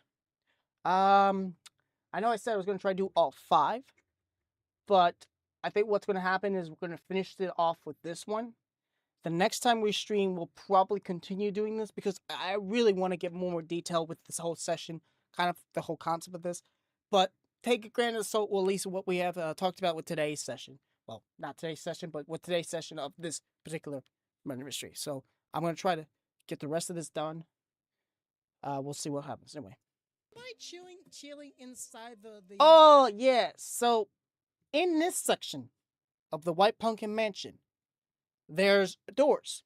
I know I said I was gonna try to do all 5, but I think what's gonna happen is we're gonna finish it off with this one. The next time we stream, we'll probably continue doing this because I really want to get more detail with this whole session, kind of the whole concept of this. But take it granted of salt, well, at least what we have talked about with today's session. Well, not today's session, but with today's session of this particular murder mystery. So I'm gonna try to get the rest of this done. We'll see what happens. Anyway. Am I chilling inside the? Oh yeah. So in this section of the White Pumpkin Mansion, there's doors.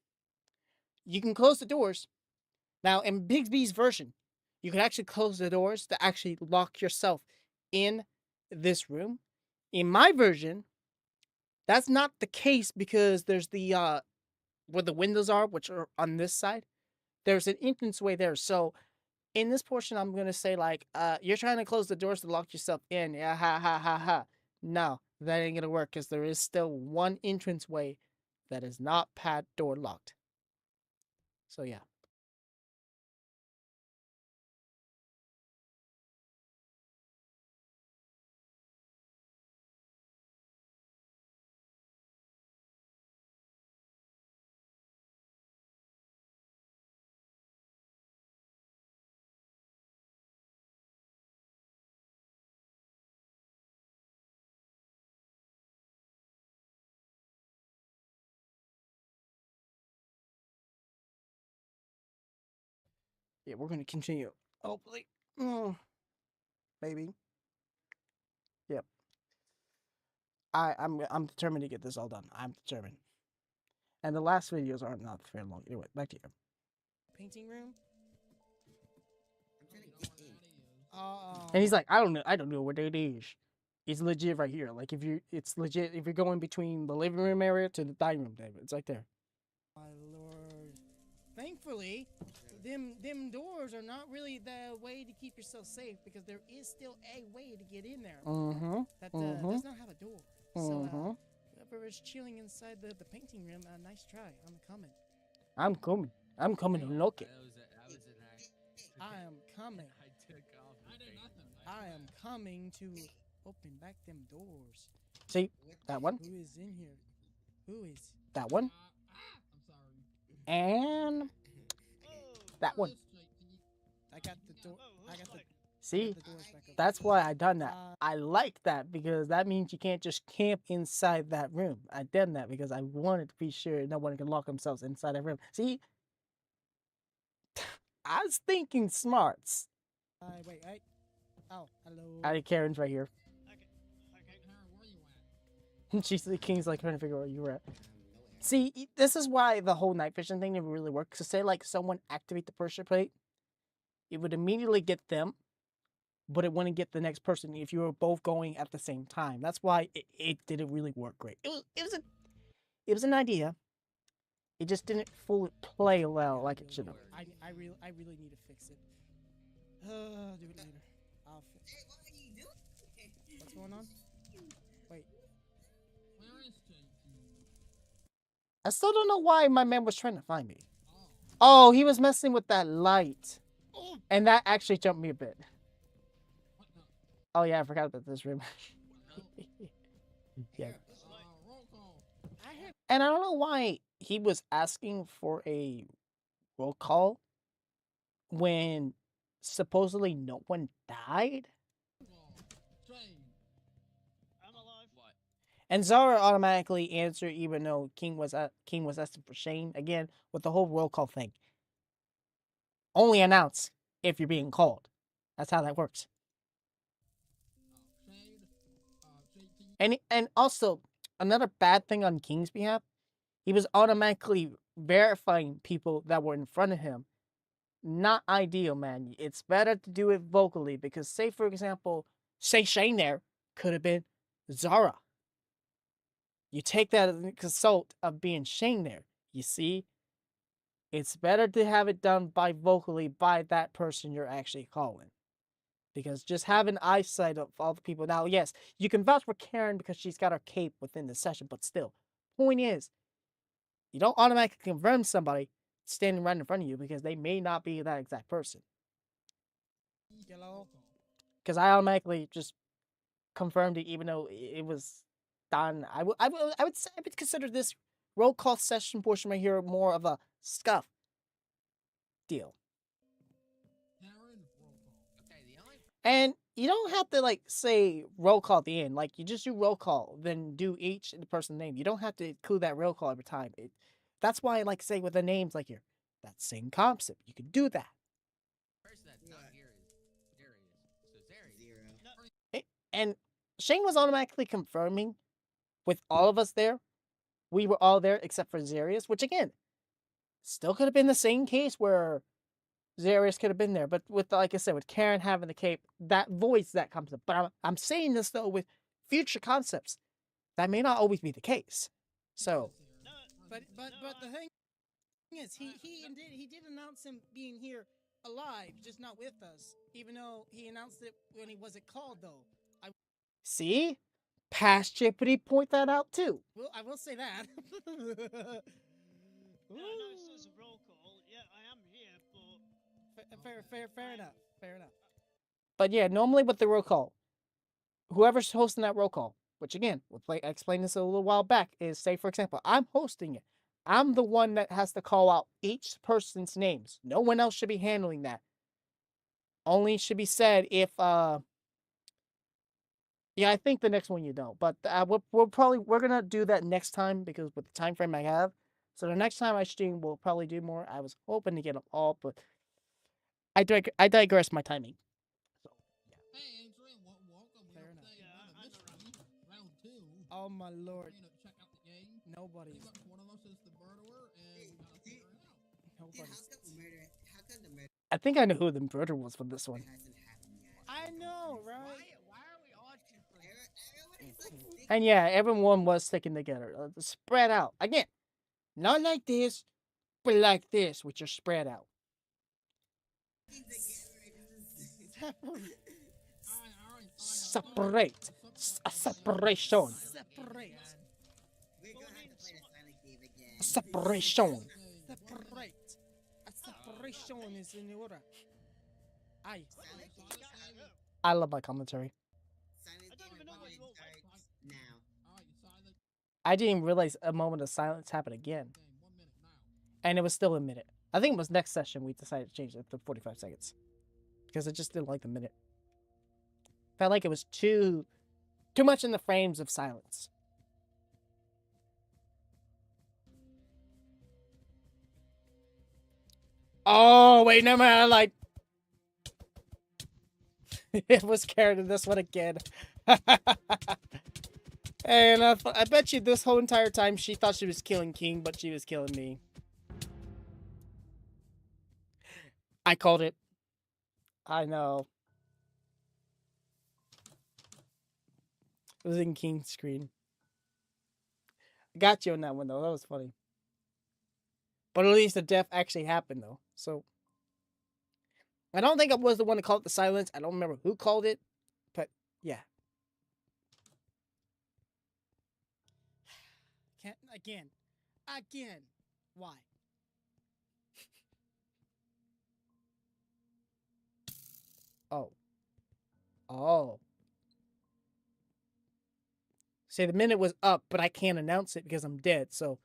You can close the doors. Now, in Bigsby's version, you can actually close the doors to actually lock yourself in this room. In my version, that's not the case because there's the where the windows are, which are on this side. There's an entranceway there. So in this portion, I'm gonna say like, you're trying to close the doors to lock yourself in. Yeah, ha ha ha ha. No, that ain't gonna work because there is still one entranceway that is not pad door locked. So yeah. Yeah, we're gonna continue. Hopefully. Maybe. Yep. I'm determined to get this all done. I'm determined. And the last videos are not very long. Anyway, back to you. Painting room. I'm trying to get in. And he's like, I don't know what it is. It's legit right here. Like it's legit if you're going between the living room area to the dining room, David. It's right there. My lord. Thankfully, them doors are not really the way to keep yourself safe because there is still a way to get in there. Mm-hmm. That Mm-hmm. does not have a door. Mm-hmm. So whoever is chilling inside the painting room, nice try. I'm coming. I'm coming. I'm coming to look it. That was a nice. I am coming. I took off. I did nothing. I am coming to open back them doors. See that one? Who is in here? Who is? That one? I'm sorry. And Oh, that one. I got the door. Oh, I who's got the, like, See, the doors back up. that's why I done that. Uh, I like that because that means you can't just camp inside that room. I done that because I wanted to be sure no one can lock themselves inside that room. See, I was thinking smarts. wait. Oh, hello. Karen's right here. okay, okay. Harry, where you at? She's the king's like trying to figure out where you were at. Nowhere. See, this is why the whole night vision thing never really works. So say like someone activate the pressure plate, it would immediately get them, but it wouldn't get the next person if you were both going at the same time. That's why it didn't really work great. It was an idea. It just didn't fully play well like it should have. I really need to fix it. Do it later. I'll fix. Hey, what are you doing? What's going on? Wait. Where is JP? I still don't know why my man was trying to find me. Oh, Oh, he was messing with that light. And that actually jumped me a bit. what the? Oh yeah, I forgot about this room. yeah. Roll call. I have. And I don't know why he was asking for a roll call when supposedly no one died. Shane. I'm alive. What? And Zara automatically answered even though King was asking for Shane again with the whole roll call thing. Only announce if you're being called. That's how that works. Shane. JP. And also another bad thing on King's behalf, he was automatically verifying people that were in front of him. Not ideal, man. It's better to do it vocally because say for example, say Shane there could have been Zara. You take that as a consult of being Shane there. You see? It's better to have it done by vocally by that person you're actually calling. Because just having eyesight of all the people. Now, yes, you can vouch for Karen because she's got her cape within the session, but still, point is, you don't automatically confirm somebody standing right in front of you because they may not be that exact person. Hello. Because I automatically just confirmed it even though it was done. I would say I would consider this roll call session portion right here more of a scuff deal. Karen. Roll call. Okay, the only And you don't have to like say roll call at the end. Like you just do roll call, then do each the person's name. You don't have to include that roll call every time. That's why I like say with the names like here. That same concept. You can do that. person that's not What? here is Darius. So Darius. Zero. And Shane was automatically confirming with all of us there. We were all there except for Zarius, which again, still could have been the same case where Zarius could have been there. But with, like I said, with Karen having the cape, that voice that comes up. But I'm saying this though with future concepts. That may not always be the case. So, No, But no, the I- thing is, he did announce him being here alive, just not with us. Even though he announced it when he wasn't called, though. see? Past Jeopardy point that out too. Well, I will say that. no, no, it says a roll call. Yeah, I am here, but Fair enough. Fair enough. But yeah, normally with the roll call, whoever's hosting that roll call, which again, I explained this a little while back, is say, for example, I'm hosting it. I'm the one that has to call out each person's names. No one else should be handling that. Only should be said if, yeah, I think the next one you don't. But we're gonna do that next time because with the time frame I have. So the next time I stream, we'll probably do more. I was hoping to get them all, but I digress my timing. So, yeah. Hey, Adrian, welcome. Fair We're enough. playing Yeah, another I know, mystery. Round 2. Oh my lord. Ready to check out the game? Nobody's. Pretty much one of us is the murderer, and we gotta figure it out. Dude, Nobody's. how come the murder I think I know who the murderer was for this one. hasn't happened yet? I know, right? Why are we all different? Everybody's like sticking And yeah, everyone was sticking together. Spread out. Again, not like this, but like this, which are spread out. together. Alright, Separate. A separation. Separate. We're gonna have to play the silent game again. Separation. Separate. A separation is in order. Aye. Silent game, I love my commentary. silent I don't game even know what you all starts now. Alright, you silent. I didn't realize a moment of silence happened again. Game, 1 minute now. And it was still a minute. I think it was next session we decided to change it to 45 seconds. because I just didn't like the minute. Felt like it was too much in the frames of silence. Oh wait, no man, like it was scared of this one again. And I bet you this whole entire time she thought she was killing King, but she was killing me. I called it. I know. It was in King's screen. I got you on that one though. That was funny. But at least the death actually happened though. So I don't think I was the one to call it the silence. I don't remember who called it, but yeah. Can't again. Why? Oh. Oh. See, the minute was up, but I can't announce it because I'm dead. So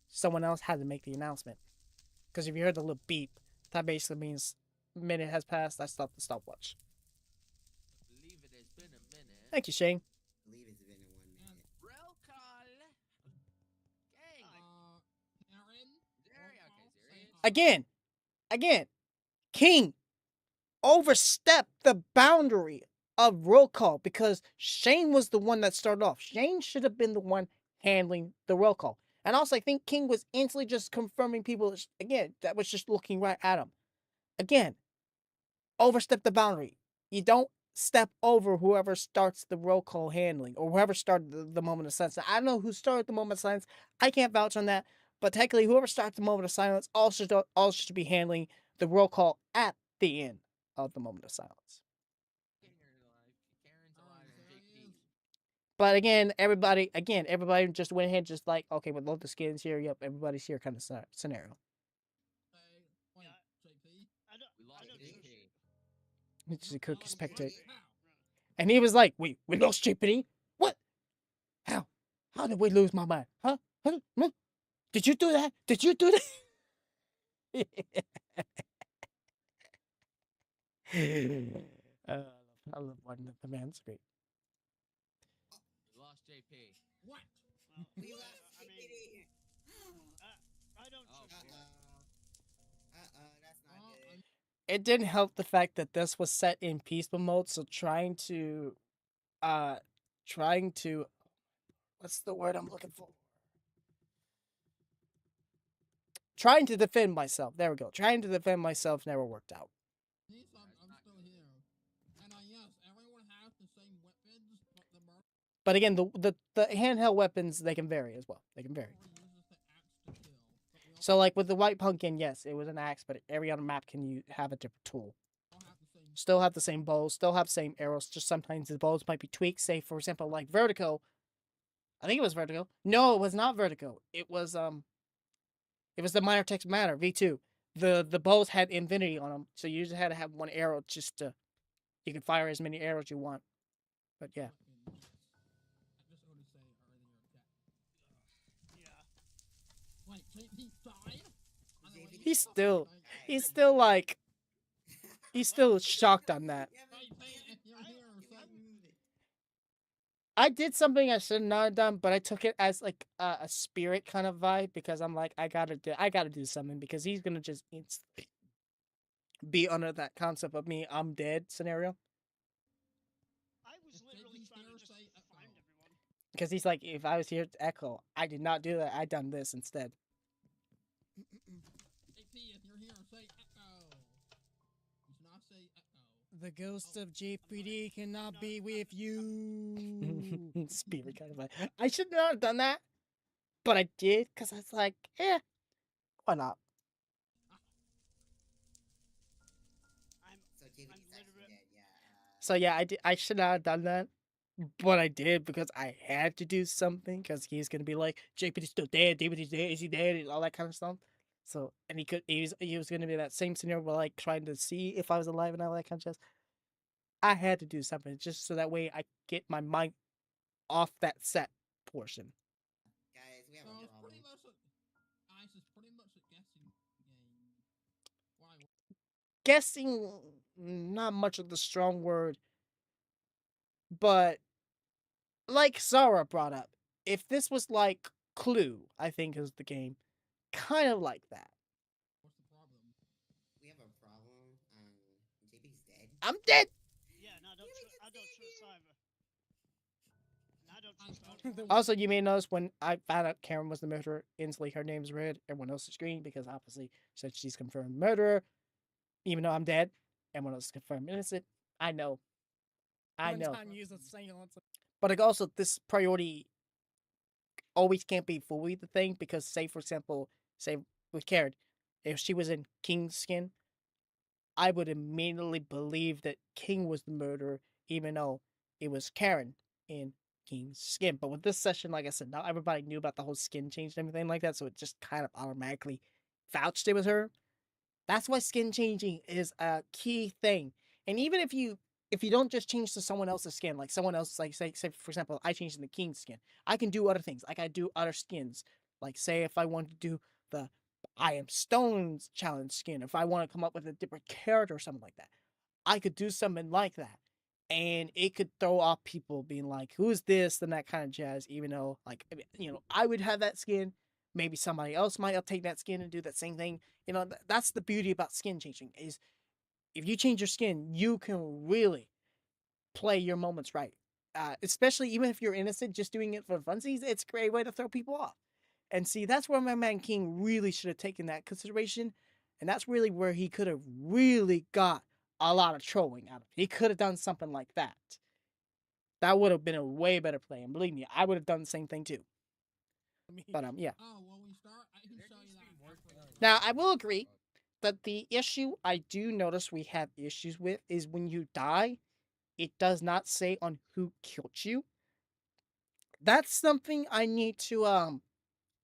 someone else had to make the announcement. Because if you heard the little beep, that basically means minute has passed. I stopped the stopwatch. Believe it has been a minute. Thank you, Shane. I believe it's been in 1 minute. Roll call. Gang. Aaron. Zeri, okay, Zeri. Again, King overstepped the boundary of roll call because Shane was the one that started off. Shane should have been the one handling the roll call. And also, I think King was instantly just confirming people, again, that was just looking right at him. Again, overstep the boundary. You don't step over whoever starts the roll call handling or whoever started the moment of silence. Now, I don't know who started the moment of silence. I can't vouch on that. But technically, whoever starts the moment of silence also should be handling the roll call at the end of the moment of silence. Karen's alive and JP. But again, everybody just went ahead, just like, okay, with load the skins here, yep, everybody's here kind of scenario. Wait, Yeah. JP. We lost don't JP. It's a cookie spectate. How? And he was like, wait, we lost JP? What? How? How did we lose my mind? Huh? Huh? Did you do that? Did you do that? I love one. The man's great. We lost JP. What? Well, We I lost mean, JP. I don't Oh, trust boy. That's not good. It didn't help the fact that this was set in peaceful mode, so trying to what's the word I'm looking for? Trying to defend myself. There we go. Trying to defend myself never worked out. Yes, I'm still here. And yes, everyone has the same weapons, but the murderer But again, the handheld weapons, they can vary as well. They can vary. uses the axe to kill. But we all So like with the white pumpkin, yes, it was an axe, but every other map can have a different tool. have the same. Still have the same bows, still have the same arrows, just sometimes the bows might be tweaked. Say for example, like Vertigo. I think it was Vertigo. No, it was not Vertigo. It was the Minor Text Matter V2. The bows had infinity on them, so you just had to have one arrow just to you can fire as many arrows you want. But yeah. Weapons. I just want to say earlier that. Yeah. Wait, JP died? He's still like he's still shocked on that. Yeah, but JP, if you're here, say I did something I should not have done, but I took it as like a spirit kind of vibe because I'm like I gotta do something because he's gonna just instantly be under that concept of me I'm dead scenario. I was literally trying to just find everyone. Because he's like, if I was here to echo, I did not do that. I done this instead. JP, if you're here, say echo. You should not say echo. The ghost of JPD cannot be with you. Spirit kind of vibe. I should not have done that, but I did because I was like, why not? So JP's actually literally- dead, yeah. So yeah, I did. I should not have done that, but I did because I had to do something because he's gonna be like, JPD's still dead. JPD's dead. Is he dead? And all that kind of stuff. So and he was gonna be that same scenario where like trying to see if I was alive and all that kind of stuff. I had to do something just so that way I get my mind off that set portion. Guys, we have So a it's problem. pretty much a guessing game. Why? Guessing, not much of the strong word, but like Zara brought up, if this was like Clue, I think is the game, kind of like that. What's the problem? We have a problem. JP's dead. I'm dead. Yeah, and I don't trust either. And I don't trust either. Also, you may notice when I found out Karen was the murderer, instantly her name's red, everyone else is green because obviously since she's confirmed murderer, even though I'm dead, everyone else is confirmed innocent. I know. I One know. time use a silence. But like also this priority always can't be fully the thing because say for example, say with Karen, if she was in King's skin, I would immediately believe that King was the murderer, even though it was Karen in King's skin. But with this session, like I said, not everybody knew about the whole skin change and everything like that, so it just kind of automatically vouched it was her. That's why skin changing is a key thing. And even if you don't just change to someone else's skin, like someone else, like say for example, I changed into King's skin, I can do other things. Like I do other skins. Like say if I want to do the I am Stone's challenge skin, if I want to come up with a different character or something like that, I could do something like that. And it could throw off people being like, who's this? And that kind of jazz, even though like I would have that skin. Maybe somebody else might take that skin and do that same thing. That's the beauty about skin changing is if you change your skin, you can really play your moments right. Especially even if you're innocent, just doing it for funsies, it's a great way to throw people off. And see, that's where my man King really should have taken that consideration. And that's really where he could have really got a lot of trolling out of it. He could have done something like that. That would have been a way better play. And believe me, I would have done the same thing too. But yeah. Oh, when we start, I can show you that. Now, I will agree that the issue I do notice we have issues with is when you die, it does not say on who killed you. That's something I need to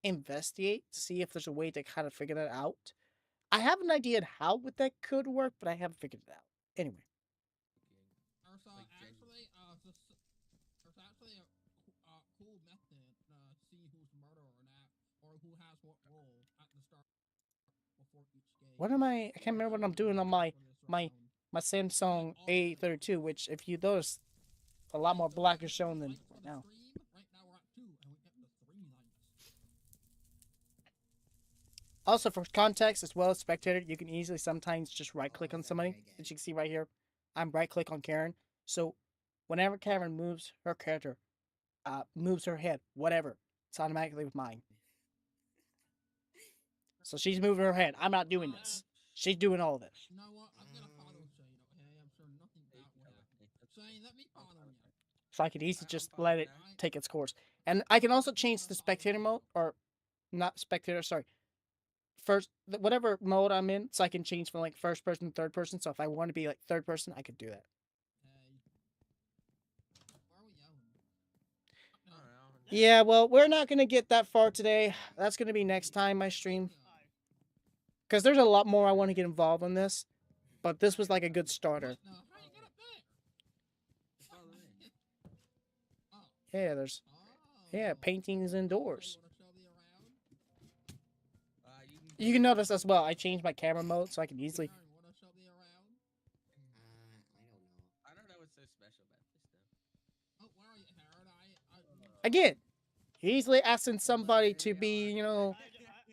investigate, see if there's a way to kind of figure that out. I have an idea on how that could work, but I haven't figured it out. Anyway. There's actually there's actually a cool method to see who's murderer or not, or who has what role at the start before each game. What am I can't remember what I'm doing on my Samsung A32, which if you notice, a lot more black is shown than right now. Right now we're at 2, and we get the 3 likes. Also, for context as well as spectator, you can easily sometimes just right-click on somebody. As you can see right here, I'm right-click on Karen. So, whenever Karen moves her character, moves her head, whatever, it's automatically with mine. So she's moving her head. I'm not doing this. She's doing all this. You know what? I'm gonna follow Shane, okay? I'm sure nothing bad will happen. Shane, let me follow you. So I could easily just let it take its course. And I can also change the spectator mode, or not spectator, sorry. First, whatever mode I'm in, so I can change from like first person to third person. So if I want to be like third person, I could do that. Where are we going? Yeah, well, we're not going to get that far today. That's going to be next time I stream. Because there's a lot more I want to get involved in this. But this was like a good starter. No, how you get up there? Yeah, there's... Yeah, paintings indoors. You can notice as well, I changed my camera mode so I can easily... I don't know what's so special about this stuff. Oh, where are you, Harold? Again, you're easily asking somebody to be,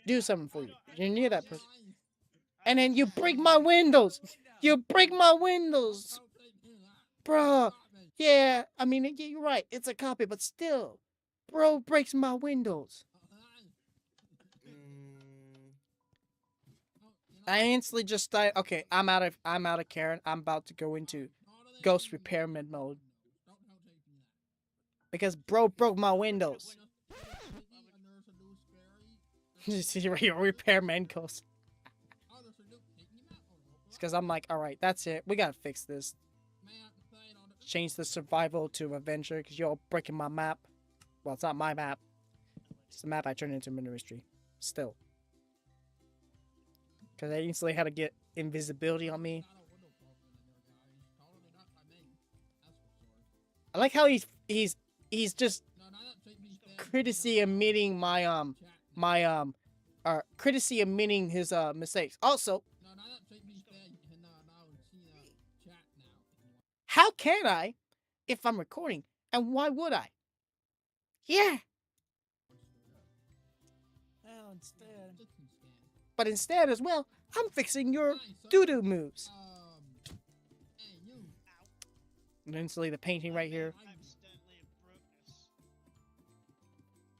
do something for you. You're near that person. And then you break my windows! You break my windows! Bruh. Yeah, I mean, you're right. It's a copy, but still. Bro breaks my windows. I instantly just died. Okay, I'm out of Karen. I'm about to go into ghost repairman mode. Because bro broke my windows. You see right here, repairman ghost. It's because I'm like, alright, that's it. We gotta fix this. Change the survival to adventure because you're breaking my map. Well, it's not my map. It's the map I turned into ministry. Still. Because I instantly had to get invisibility on me. I like how he's just courtesy admitting courtesy admitting his mistakes. Also, How can I if I'm recording? And why would I? Yeah. Oh, instead. Cooking scan. But instead as well, I'm fixing your Hi, sir. doo-doo moves. Hey, you. And instantly the painting right here. Accidentally broke this.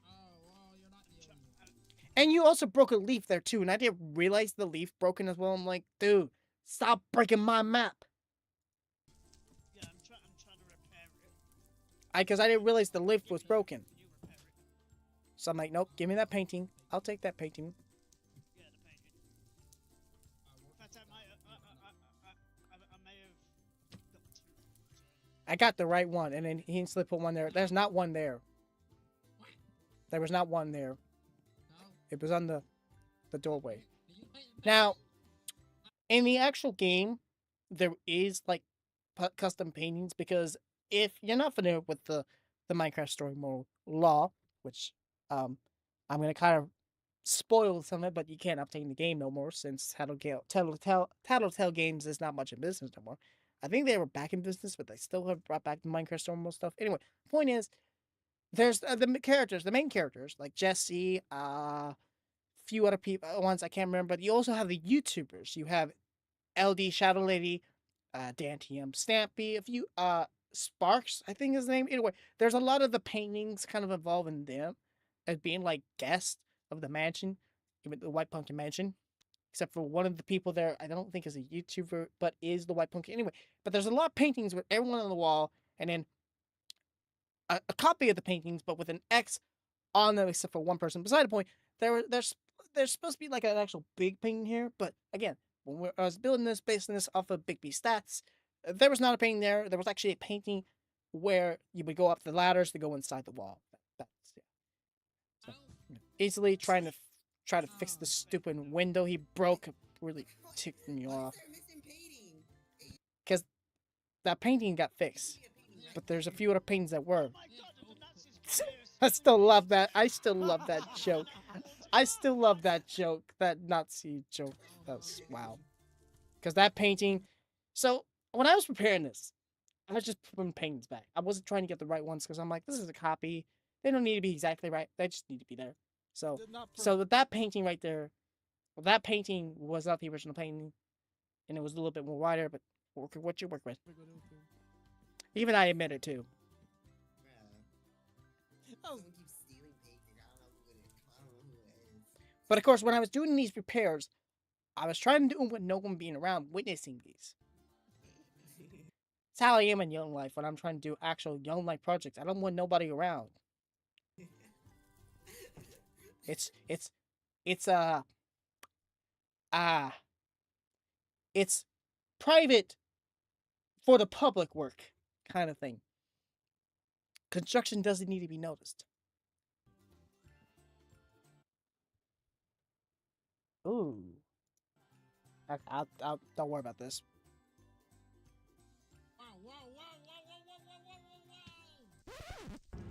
Oh, well, you're not the only one. And you also broke a leaf there too, and I didn't realize the leaf broken as well. I'm like, dude, stop breaking my map. Yeah, I'm trying to repair it. Because I didn't realize the leaf was broken. Can you repair it? So I'm like, nope, give me that painting. I'll take that painting. Yeah, the painting. In fact, I may have got two. So. I got the right one, and then he instantly put one there. There's not one there. There was not one there. No? It was on the doorway. Do you paint Now, in the actual game, there is like custom paintings because if you're not familiar with the Minecraft story mode law, which I'm gonna kind of spoil some of it, but you can't obtain the game no more since Tattletale Games is not much in business no more. I think they were back in business, but they still have brought back the Minecraft story mode stuff. Anyway, point is, there's the main characters like Jesse, few other people ones I can't remember, but you also have the YouTubers. You have LD Shadow Lady, Dan TM Stampy, a few Sparks, I think is his name. Anyway, there's a lot of the paintings kind of involving them as being like guests of the mansion, even the White Pumpkin Mansion. Except for one of the people there, I don't think is a YouTuber, but is the White Pumpkin. Anyway, but there's a lot of paintings with everyone on the wall, and then a copy of the paintings, but with an X on them, except for one person. Beside the point, there's supposed to be like an actual big painting here, but again, when I was building this, basing this off of Big B stats, there was not a painting there. There was actually a painting where you would go up the ladders to go inside the wall. That's yeah. So, easily trying to fix the stupid window he broke really ticked me off. Because that painting got fixed, but there's a few other paintings that were. Oh my god, the Nazi's face! I still love that. I still love that joke. I still love that joke. That Nazi joke. That's wow. Because that painting. So when I was preparing this, I was just putting paintings back. I wasn't trying to get the right ones because I'm like, this is a copy. They don't need to be exactly right. They just need to be there. So with that painting right there, well, that painting was not the original painting, and it was a little bit more wider. But work with what you work with. Even I admit it too. Someone keeps stealing paintings. I don't know who it is. But of course, when I was doing these repairs, I was trying to do them with no one being around witnessing these. It's how I am in Young Life when I'm trying to do actual Young Life projects. I don't want nobody around. It's private for the public work kind of thing. Construction doesn't need to be noticed. Ooh. I'll don't worry about this.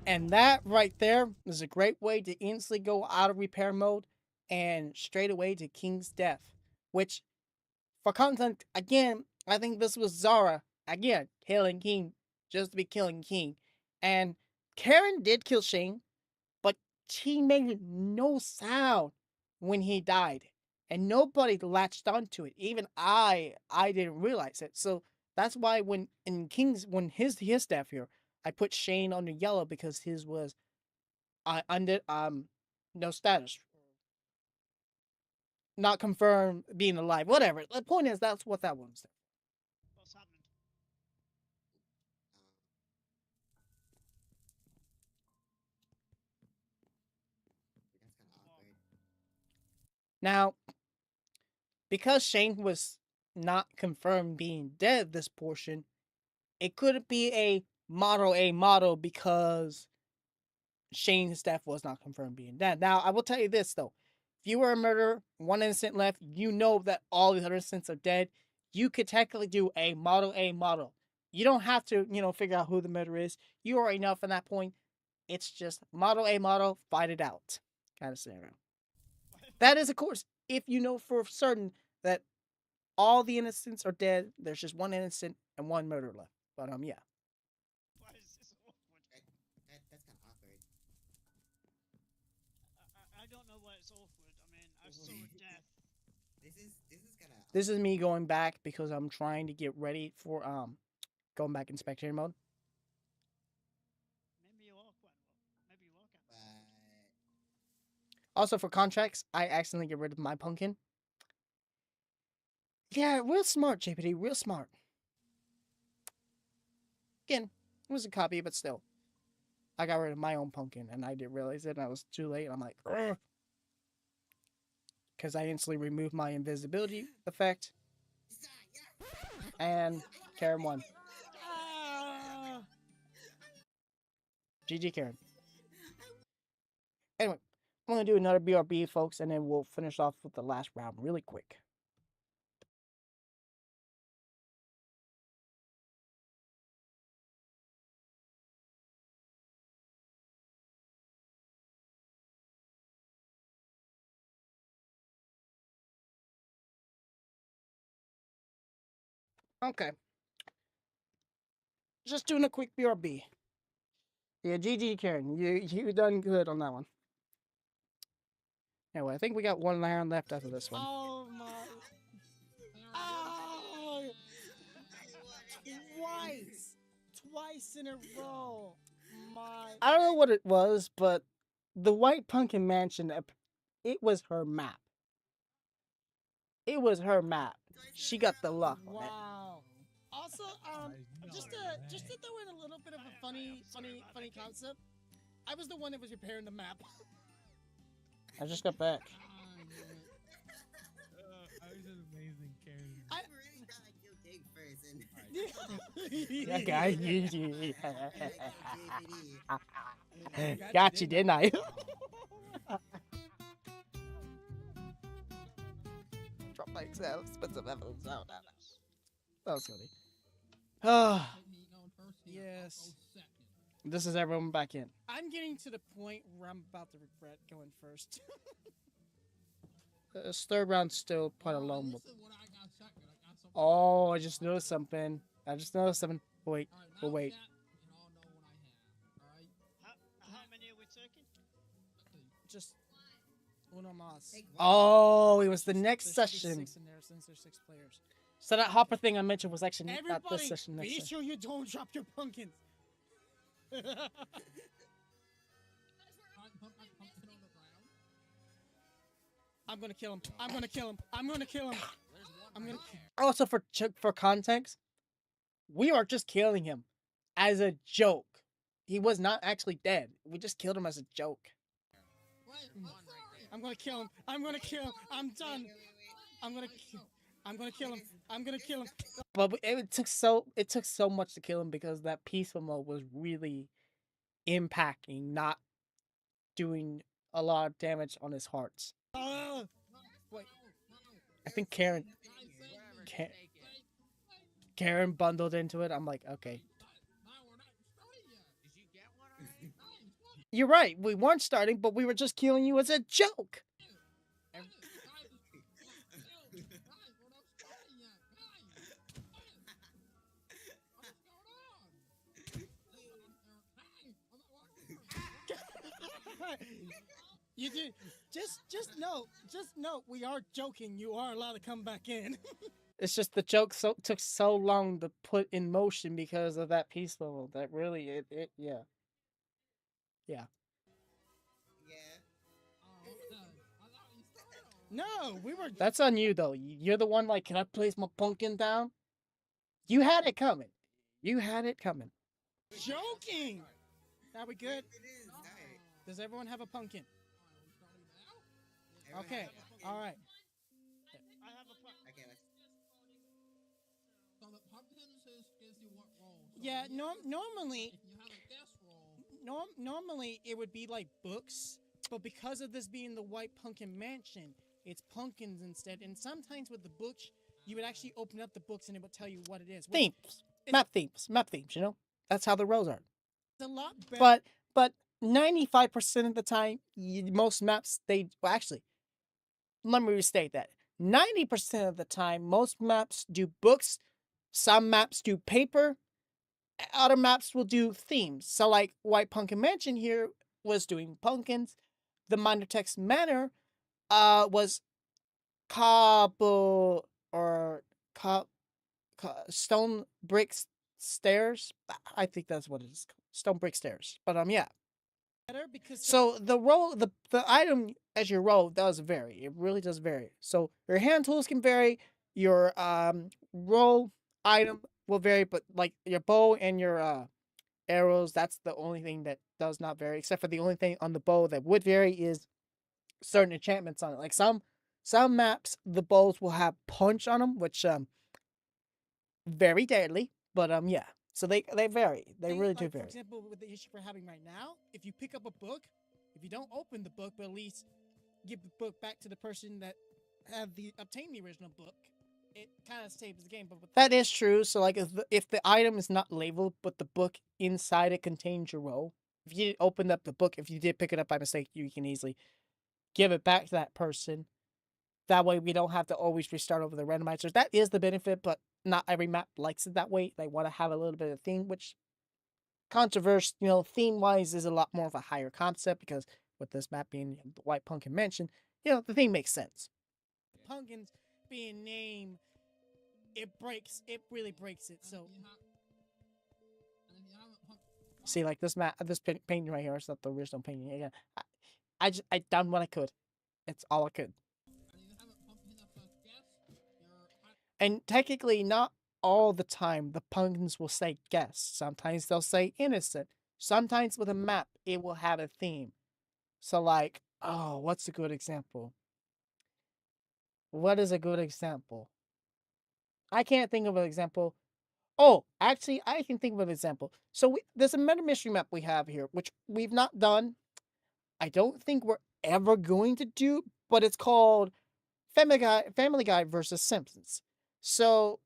And that right there is a great way to instantly go out of repair mode and straight away to King's death. Which, for content, again, I think this was Zara, again, killing King just to be killing King. And Karen did kill Shane, but she made no sound when he died. And nobody latched onto it. Even I didn't realize it. So that's why when his death here, I put Shane on the yellow because his was no status. Not confirmed being alive. Whatever. The point is that's what that one's there. What's happened? That's kind of awkward. Now, because Shane was not confirmed being dead this portion, it couldn't be a model because Shane's death was not confirmed being dead. Now, I will tell you this, though. If you were a murderer, one innocent left, you know that all the other innocents are dead. You could technically do a model. You don't have to, figure out who the murderer is. You already know from that point. It's just model, fight it out kind of scenario. That is, of course, if you know for certain that all the innocents are dead, there's just one innocent and one murderer left. But yeah. Why is this awkward? That's kind of awkward. I don't know why it's awkward. I mean, I saw a death. This is kind of. This is me going back because I'm trying to get ready for going back in spectator mode. Maybe you are quite well. Maybe you are kind of. Also for contracts, I accidentally get rid of my pumpkin. Yeah, real smart, JPD, real smart. Again, it was a copy, but still. I got rid of my own pumpkin, and I didn't realize it, and I was too late, and I'm like, because I instantly removed my invisibility effect, and Karen won. GG, Karen. Anyway, I'm going to do another BRB, folks, and then we'll finish off with the last round really quick. Okay. Just doing a quick BRB. Yeah, GG, Karen. You done good on that one. Anyway, I think we got one round left after this one. Oh my! Oh! Twice in a row. My. I don't know what it was, but the White Pumpkin Mansion, it was her map. It was her map. She got the luck on it. Wow. Also, just to throw in a little bit of a funny concept. I was the one that was repairing the map. I just got back. I was an amazing Karen. I really thought I killed Dig first, and Yeah, guy, JPD. got you, didn't I? Drop my expensive evidence. Oh, no. That was funny. Oh, Yes. this is everyone back in. I'm getting to the point where I'm about to regret going first. This third round's still quite a long one. Oh, I just noticed something. Wait, but wait. How many are we taking? Just uno más. Take one. Oh, it was the next There should be session. 6 in there since there's 6 players. So that Hopper thing I mentioned was actually not Everybody, this session. Next be session. sure you don't drop your pumpkins. I'm gonna kill him. I'm gonna kill him. I'm gonna kill him. I'm gonna. Also, for context, we are just killing him as a joke. He was not actually dead. We just killed him as a joke. I'm gonna kill him. I'm gonna kill him. I'm done. I'm gonna kill him. I'm gonna kill him. But it took so much to kill him because that peaceful mode was really impacting, not doing a lot of damage on his hearts. Wait. I think Karen bundled into it. I'm like, okay. Did you get one already? You're right. We weren't starting, but we were just killing you as a joke. You did. Just note. We are joking. You are allowed to come back in. It's just the joke took so long to put in motion because of that peace level. That really, yeah. Yeah. No, we were. That's on you though. You're the one like, can I place my pumpkin down? You had it coming. Joking. Are we good? It is. Alright. Does everyone have a pumpkin? Everyone Okay. have a pumpkin? All right. I have a pumpkin. Okay, let's. So the pumpkins gives you what roll? So Yeah. if you- Normally, If you have a guess roll, normally it would be like books, but because of this being the White Pumpkin Mansion, it's pumpkins instead. And sometimes with the books, you would actually open up the books and it would tell you what it is. which Themes, map themes. You know, that's how the roles are. is a lot better. But 95% of the time, most maps actually, let me restate that. 90% of the time, most maps do books. Some maps do paper. other maps will do themes. So like White Pumpkin Mansion here was doing pumpkins. The Minor Text Manor was cobble or stone bricks stairs. I think that's what it is. Stone brick stairs. But yeah. better because So the roll, the item as you roll does vary. It really does vary. So your hand tools can vary. Your roll item will vary, but like your bow and your arrows, that's the only thing that does not vary. Except for the only thing on the bow that would vary is certain enchantments on it. Like some maps, the bows will have punch on them, which very deadly. But yeah. So they vary. They really do like, vary. For example, with the issue we're having right now, if you pick up a book, if you don't open the book, but at least give the book back to the person that had obtained the original book, it kind of saves the game. But that is true. So like if the item is not labeled, but the book inside it contains your roll, if you opened up the book, if you did pick it up by mistake, you can easily give it back to that person. That way we don't have to always restart over the randomizers. That is the benefit, but not every map likes it that way. They want to have a little bit of theme, which controversial, theme-wise is a lot more of a higher concept because with this map being the White Pumpkin Mansion, the theme makes sense. Pumpkins being named, it really breaks it. So see, like this painting right here is not the original painting. Again, I done what I could. It's all I could. And technically, not all the time the pumpkins will say guess. Sometimes they'll say innocent. Sometimes with a map, it will have a theme. So like, oh, what's a good example? What is a good example? I can't think of an example. Oh, actually, I can think of an example. So there's a murder mystery map we have here, which we've not done. I don't think we're ever going to do, but it's called Family Guy versus Simpsons. So,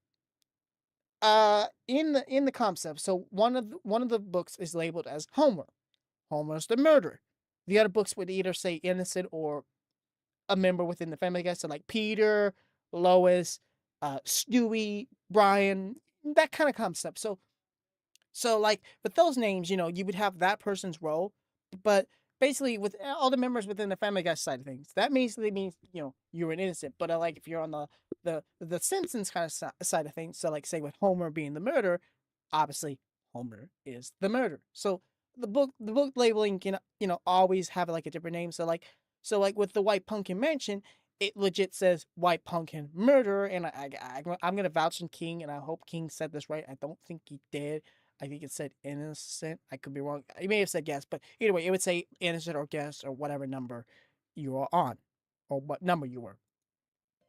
in the concept, so one of the books is labeled as Homer. Homer's the murderer. The other books would either say innocent or a member within the Family Guy. So like Peter, Lois, Stewie, Brian, that kind of concept. So like with those names, you would have that person's role, but basically with all the members within the Family Guy side of things, that basically means you're an innocent. But like if you're on the Simpsons kind of side of things, so like say with Homer being the murderer, obviously Homer is the murderer. So the book labeling can always have like a different name. So like with the White Pumpkin Mansion, it legit says White Pumpkin Murderer, and I'm gonna vouch on King, and I hope King said this right. I don't think he did. I think it said innocent. I could be wrong. He may have said guess, but either way, it would say innocent or guess or whatever number you are on, or what number you were.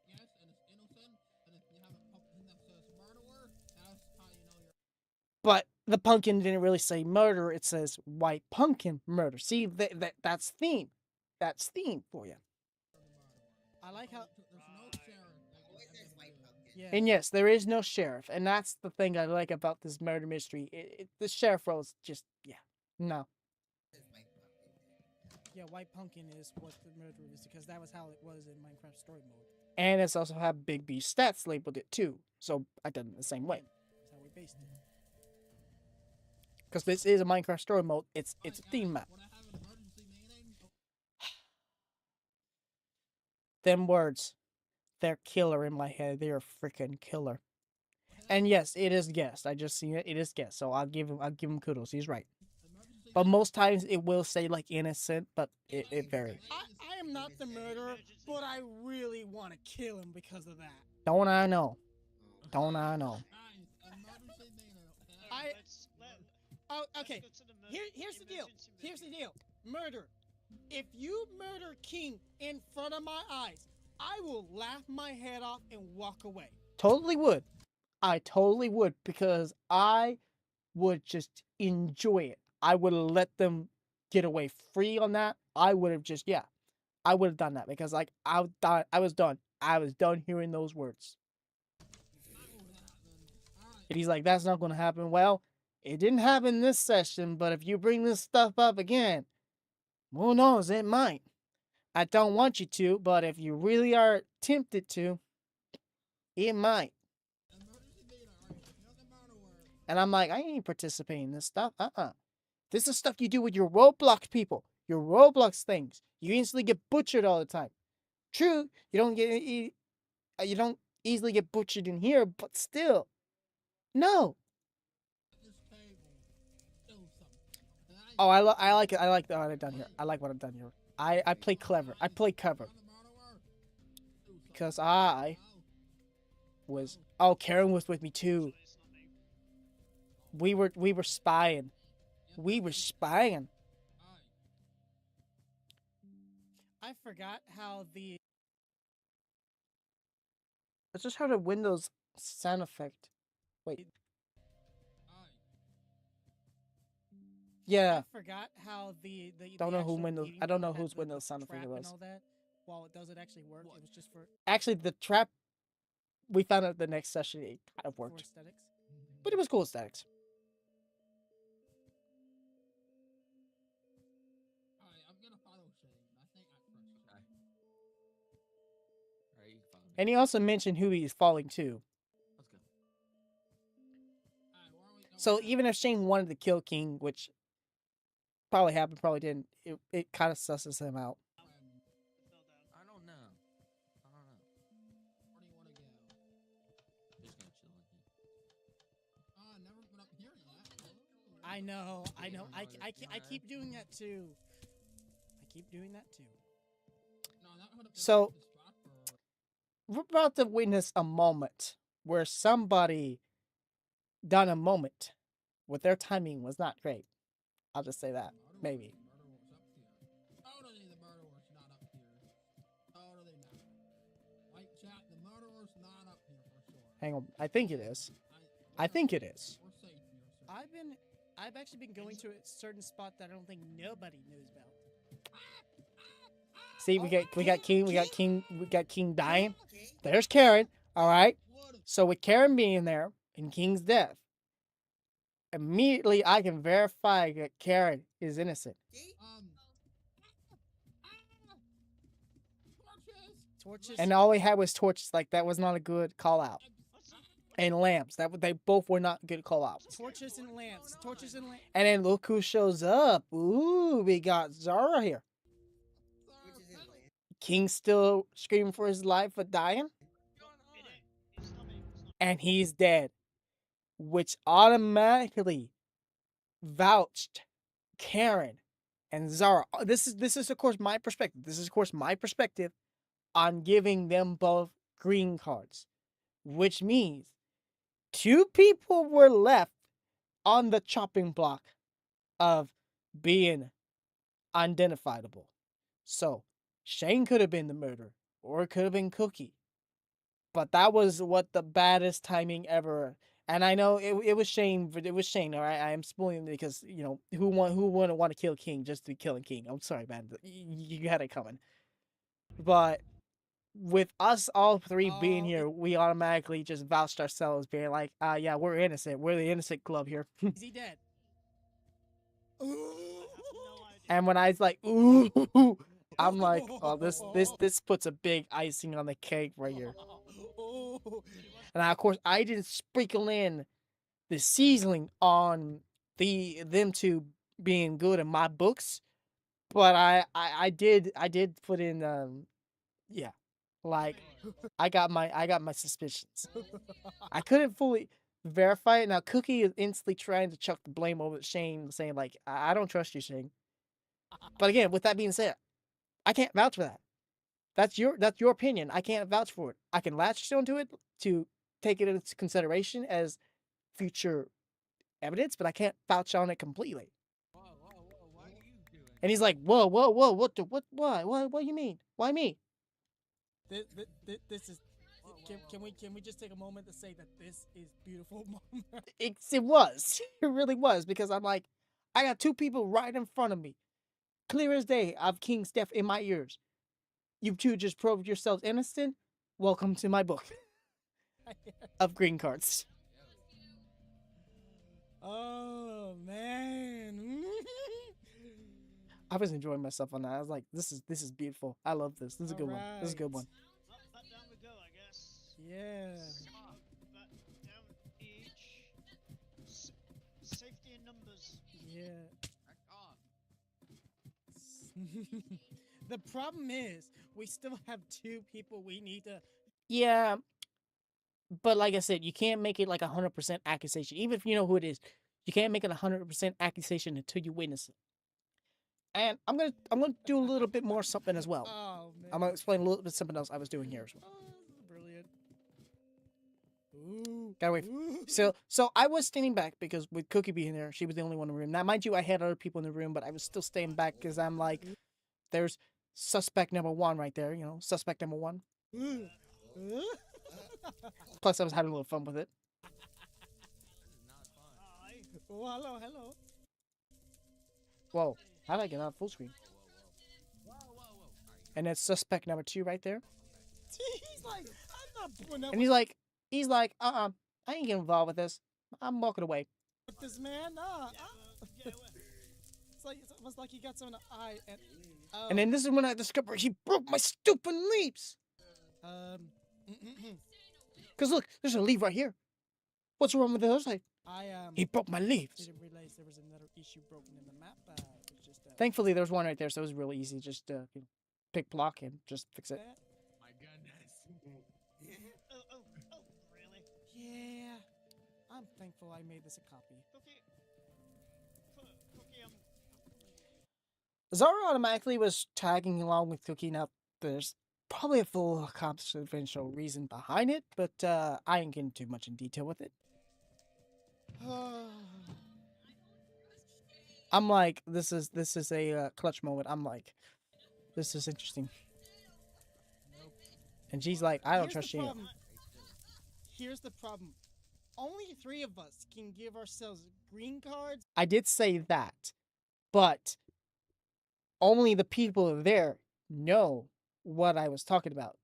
Yes, and it's innocent. And if you have a pumpkin that says murderer, that's how you know you're. But the pumpkin didn't really say murder. It says White Pumpkin Murder. See, that's theme. That's theme for you. I like how There's no sheriff. Always says white pumpkin. yeah. And yes, there is no sheriff, and that's the thing I like about this murder mystery. The sheriff role is just no. Says white pumpkin. Yeah, White Pumpkin is what the murderer is because that was how it was in Minecraft story mode. And it's also have Big B stats labeled it too. So I done it the same way. That's how we based it. Because this is a Minecraft story mode. It's a theme map. Would I have an emergency meeting? Them words, they're killer in my head. They're freaking killer. And yes, it is guessed. I just seen it. It is guessed. So I'll give him kudos. He's right. Emergency But most times it will say like innocent, but it varies. I am not the murderer, but I really want to kill him because of that. Don't I know? Don't I know? Guys, emergency meeting. I- Oh, let's okay. go to the mur- Here's the deal. emergency Here's the meeting. deal. Murder. If you murder King in front of my eyes, I will laugh my head off and walk away. Totally would. I totally would because I would just enjoy it. I would have let them get away free on that. I would have just I would have done that because like I was done. I was done hearing those words. And he's like, that's not going to happen. Well, it didn't happen this session, but if you bring this stuff up again, who knows, it might. I don't want you to, but if you really are tempted to, it might. Emergency meeting. Alright, you're the murderer. And I'm like, I ain't participating in this stuff. This is stuff you do with your Roblox people, your Roblox things. You instantly get butchered all the time. True, you don't easily get butchered in here, but still, no. This table. Do something. And Oh, I like it. I like what I've done here. I like what I've done here. I play clever. I play clever because I was. Oh, Karen was with me too. It's not me. We were spying. We were spying. I forgot how the I just heard a Windows sound effect. Wait. Yeah. I forgot how the Don't know who actual Windows. eating I don't know part had whose the Windows sound trap effect it and was. all that. While it doesn't actually work, it was just for Actually, the trap. We found out the next session it kind of worked, aesthetics. but it was cool aesthetics. Alright, I'm gonna follow Shane. I think I trust Shane. Alright, you can follow me. And he also mentioned who he's falling to. Let's go. Alright, where are we going So now? even if Shane wanted to kill King, which probably happened, probably didn't, it kind of susses him out. Fell down. I don't know. Where do you wanna go? Just gonna chill in here. I've never been up here yet. I know. I You know. don't know I that- keep doing that too. I keep doing that too. No, that would have been So- a good spot for We're about to witness a moment where somebody done a moment with their timing was not great. I'll just say that. murder Maybe. was- murder was up here. Totally the murder was not up here. Totally not. White chat, the murder was not up here for sure. Hang on. I think it is. I think it is. We're safe here, sir. I've actually been going to a certain spot that I don't think nobody knows about. See, we got King, we got King dying. Okay. There's Karen. All right. What a- So with Karen being there and King's death, immediately I can verify that Karen is innocent. Okay. Torches! Torches. And all we had was torches. Like that was not a good call out. And lamps. They both were not good call outs. Torches and lamps. Torches and lamps. And then look who shows up. Ooh, we got Zara here. Which is in land. King's still screaming for his life for dying, It's not me. It's not me. and he's dead, which automatically vouched Karen and Zara. This is of course my perspective. This is of course my perspective on giving them both green cards, which means 2 people were left on the chopping block of being unidentifiable. So Shane could have been the murderer, or it could have been Cookie. But that was what the baddest timing ever. And I know it was Shane, but it was Shane. All right, I am spoiling it because you know who wouldn't want to kill King just to be killing King. I'm sorry, man. You had it coming. But with us all 3 being Oh, here, we automatically just vouched ourselves, being like, yeah, we're innocent. We're the innocent club here. Is he dead? I have no idea. And when I was like, ooh, I'm like, oh, this puts a big icing on the cake right here. And of course, I didn't sprinkle in the seasoning on them 2 being good in my books, but I did put in yeah, like I got my suspicions. I couldn't fully verify it. Now Cookie is instantly trying to chuck the blame over at Shane, saying like, I don't trust you, Shane. But again, with that being said, I can't vouch for that. That's your opinion. I can't vouch for it. I can latch onto it to take it into consideration as future evidence, but I can't vouch on it completely. Whoa, what are you doing? And he's like, whoa, what do you mean? Why me? This is. Can we just take a moment to say that this is beautiful moment? It was. It really was, because I'm like, I got 2 people right in front of me. Clear as day, I have King's death in my ears. You 2 just proved yourselves innocent. Welcome to my book of green cards. Oh man. I was enjoying myself on that. I was like, this is beautiful. I love this. This is a good one. This is a good one. Well, back down we go, I guess. Yeah. Back down each Yeah. Back off. The problem is, we still have 2 people we need to. Yeah, but like I said, you can't make it like 100% accusation. Even if you know who it is, you can't make it 100% accusation until you witness it. And I'm gonna do a little bit more something as well. Oh man. I'm gonna explain a little bit something else I was doing here as well. Oh, this is brilliant. Ooh. Gotta wait. So I was standing back because with Cookie being there, she was the only one in the room. Now, mind you, I had other people in the room, but I was still staying back because I'm like, there's suspect number 1 right there. You know, suspect number 1. Plus, I was having a little fun with it. This is not fun. Hi. Oh, hello. Whoa, how did I get on full screen? Whoa. Alright, And that's suspect number 2 right there. He's like, I'm not putting up And he's like, I ain't getting involved with this. I'm walking away. with this man. Nah. Yeah, It's almost like he got some in the eye. And, oh, And then this is when I discovered he broke my stupid leaves. Cause look, there's a leaf right here. What's wrong with the other side? I He broke my leaves. didn't realize there was another issue broken in the map. It's just Thankfully, there's one right there, so it was really easy. Just you know, pick block and just fix it. my goodness. oh, really? Yeah. I'm thankful I made this a copy. Cookie. Cookie, Zara automatically was tagging along with Cookie. Now, there's probably a full confidential reason behind it, but I ain't getting too much in detail with it. I'm like, this is a clutch moment. I'm like, this is interesting. And she's like, I don't Here's trust the you. problem. Here's the problem. Only 3 of us can give ourselves green cards. I did say that, but only the people there know what I was talking about.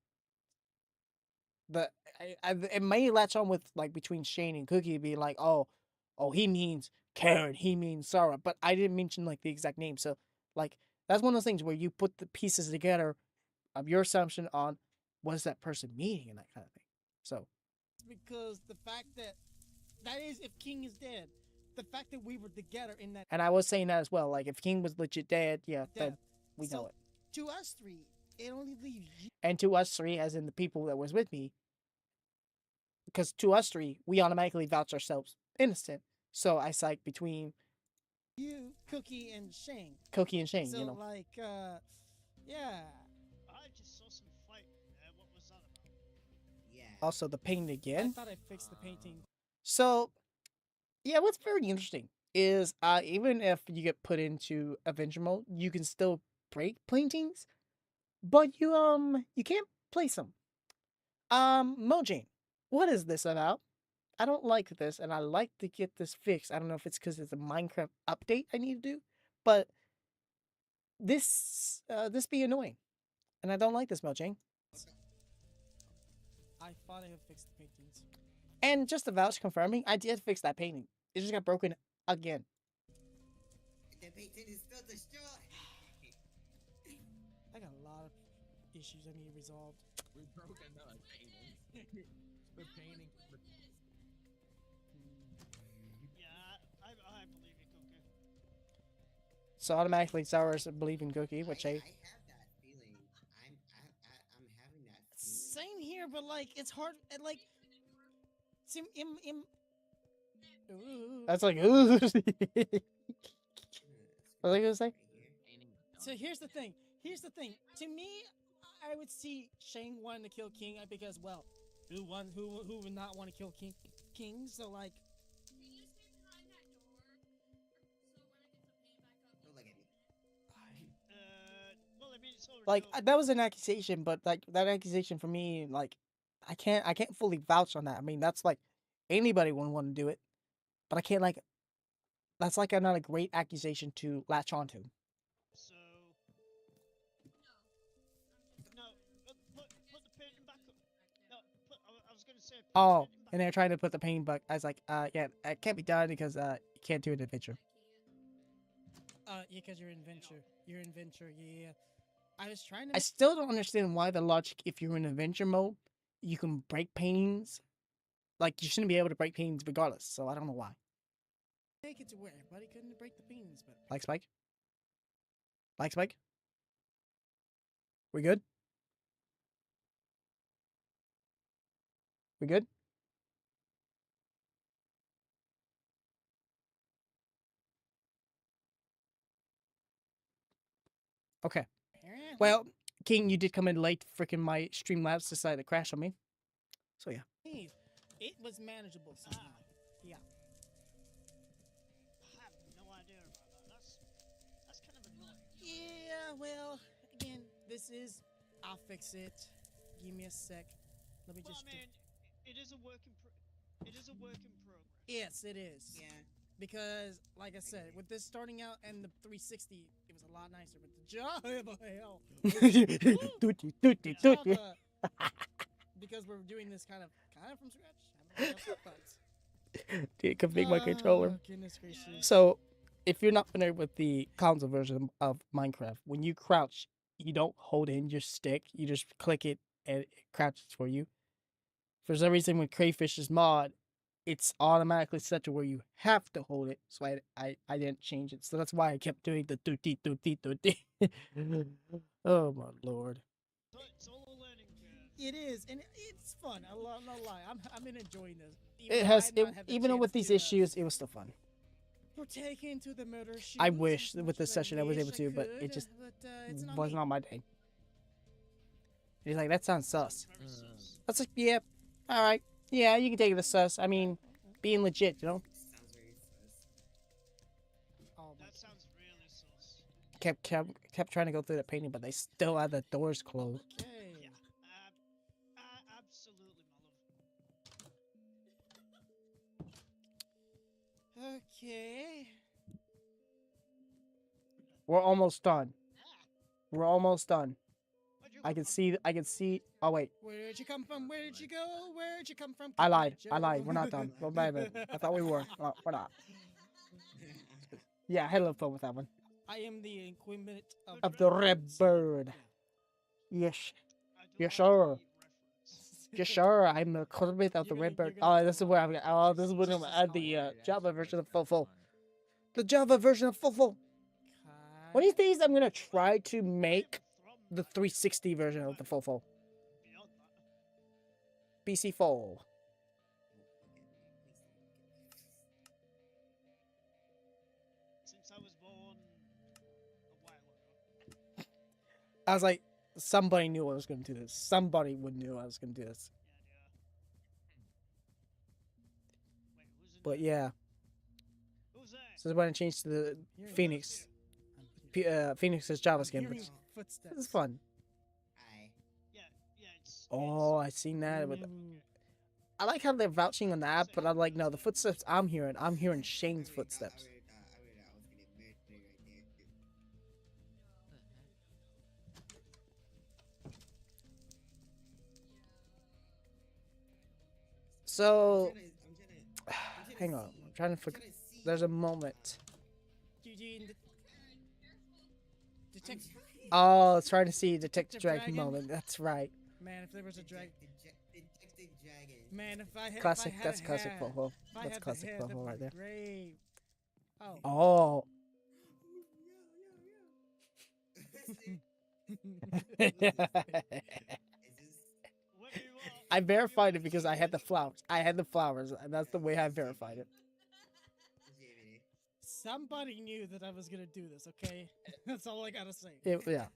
It may latch on with like between Shane and Cookie, be like, oh, he means Karen, he means Sarah, but I didn't mention like the exact name. So like that's one of those things where you put the pieces together of your assumption on what is that person meaning and that kind of thing. So Because the fact that is if King is dead. The fact that we were together in that and I was saying that as well. Like if King was legit dead, yeah, then death. we know So, it. To us 3, it only leaves you. And to us 3, as in the people that was with me, because to us 3, we automatically vouch ourselves innocent. So I psych between You, Cookie, and Shane. Cookie and Shane, So you know. like, yeah. I just saw some fight there. What was that about? Yeah. Also the painting I again. thought I fixed the painting. So yeah, what's very interesting is even if you get put into Avenger mode, you can still break paintings, but you can't place them. Mojang, what is this about? I don't like this, and I like to get this fixed. I don't know if it's because it's a Minecraft update I need to do, but this be annoying, and I don't like this, Mojang. I thought I had fixed the paintings. And just to vouch confirming, I did fix that painting. It just got broken again. The painting is still destroyed. I got a lot of issues I need resolved. We broke another painting. the painting. Yeah, I believe you, Cookie. So automatically, Zara's believing Cookie, which I I have that feeling. I'm having that feeling. Same here, but like it's hard. Like, see, Ooh. that's like ooh. What was I gonna say? Right here. Painting was So done. here's the thing. To me, I would see Shane wanting to kill King because, well, who would not want to kill King? So like, Can you stay behind that door? So when I get the paint back up. Well, I mean, it's already Like over. that was an accusation, but like that accusation for me, like I can't fully vouch on that. I mean, that's like anybody would want to do it, but I can't like. That's like not a great accusation to latch onto. So. No, put the painting back up. No, I was going to say. Put the Oh, painting back and they're trying to put the pain bug. I was like, yeah, it can't be done because you can't do an adventure. yeah, because you're in venture. Yeah. I was trying to. I still don't understand why the logic. If you're in adventure mode, you can break paintings. Like you shouldn't be able to break paintings regardless. So I don't know why. make it to where everybody couldn't break the beans, but Like Spike? Like Spike? We good? We good? Okay. apparently Well, King, you did come in late. Freaking my StreamLabs decided to crash on me. So yeah. it was manageable somehow. Yeah. I have no idea about that. That's kind of annoying. Yeah, well, again, this is. I'll fix it. Give me a sec. Let me Well, just. I mean, it is a work in progress. Yes, it is. Yeah. Because, like I said, with this starting out and the 360, it was a lot nicer. But the Java, hell. Dooty, dooty, dooty. Java, because we're doing this kind of from scratch. Dude, config my controller. Goodness gracious. So, if you're not familiar with the console version of Minecraft, when you crouch, you don't hold in your stick. You just click it and it crouches for you. For some reason, with Crayfish's mod, it's automatically set to where you have to hold it. So I didn't change it. So that's why I kept doing the dooty, dooty, dooty. Oh my lord. So it's all a learning curve. It is, and it's fun. I'll not lie. I'm enjoying this. It has, even with these issues, it was still fun. Partake into the murder shoot. I wish with this session I was able to, but it just wasn't on my day. He's like, that sounds sus. Very sus. That's like, yeah, all right, yeah, you can take it as sus. I mean, being legit, you know. Sounds very sus. Oh my That sounds really sus. Kept trying to go through the painting, but they still had the doors closed. Okay. Yeah. Absolutely, my love. Okay. We're almost done. We're almost done. Where'd you I come can from? see. Oh wait, Where'd you come from? Where'd you go? Where'd you come from? I Come on, lied. I Joe. lied. We're not done. Go back. I thought we were. No, we're not. Yeah, I had a little fun with that one. I am the equipment Of the red bird. Yes. I do Yeah, like sure. the reference. Yes, sure. I'm the equipment of the You're red gonna- bird. you're gonna Oh, this is come where on. this is when I'm gonna add the Java version of Fofo. The Java version of Fofo. One of these days, I'm gonna try to make the 360 version of the Fofo. Beyond that. PC4. Since I was born a while ago. I was like, somebody knew I was gonna do this. Somebody would knew I was gonna do this. Wait, who's in But there? yeah, Who's there? so this is when I changed to the Hearing Phoenix. footsteps. Phoenix's I'm Java skin. But hearing footsteps. it's fun. Aye. Yeah, it's. Oh, I seen that. With Ooh. I like how they're vouching on the app, but I'm like, no, the footsteps I'm hearing Shane's footsteps. I really thought I was gonna get murdered right there. So, I'm trying hang to on, see. I'm trying to I'm figure. trying to see. There's a moment. GG and detect. Oh, trying to see Detective Detective Dragon Dragon. moment. That's right. Man, if there was a drag. Detective Dragon. Man, if I had. Classic. If I had That's a classic hat, Fofo. if I That's had the classic hat, that Fofo would right be there. Great. Oh. Oh. Is this? What do you want? I verified it because I had the flowers. I had the flowers, and that's the way I verified it. Jimmy. Somebody knew that I was gonna do this. Okay, that's all I gotta say. Yeah. Deputy, the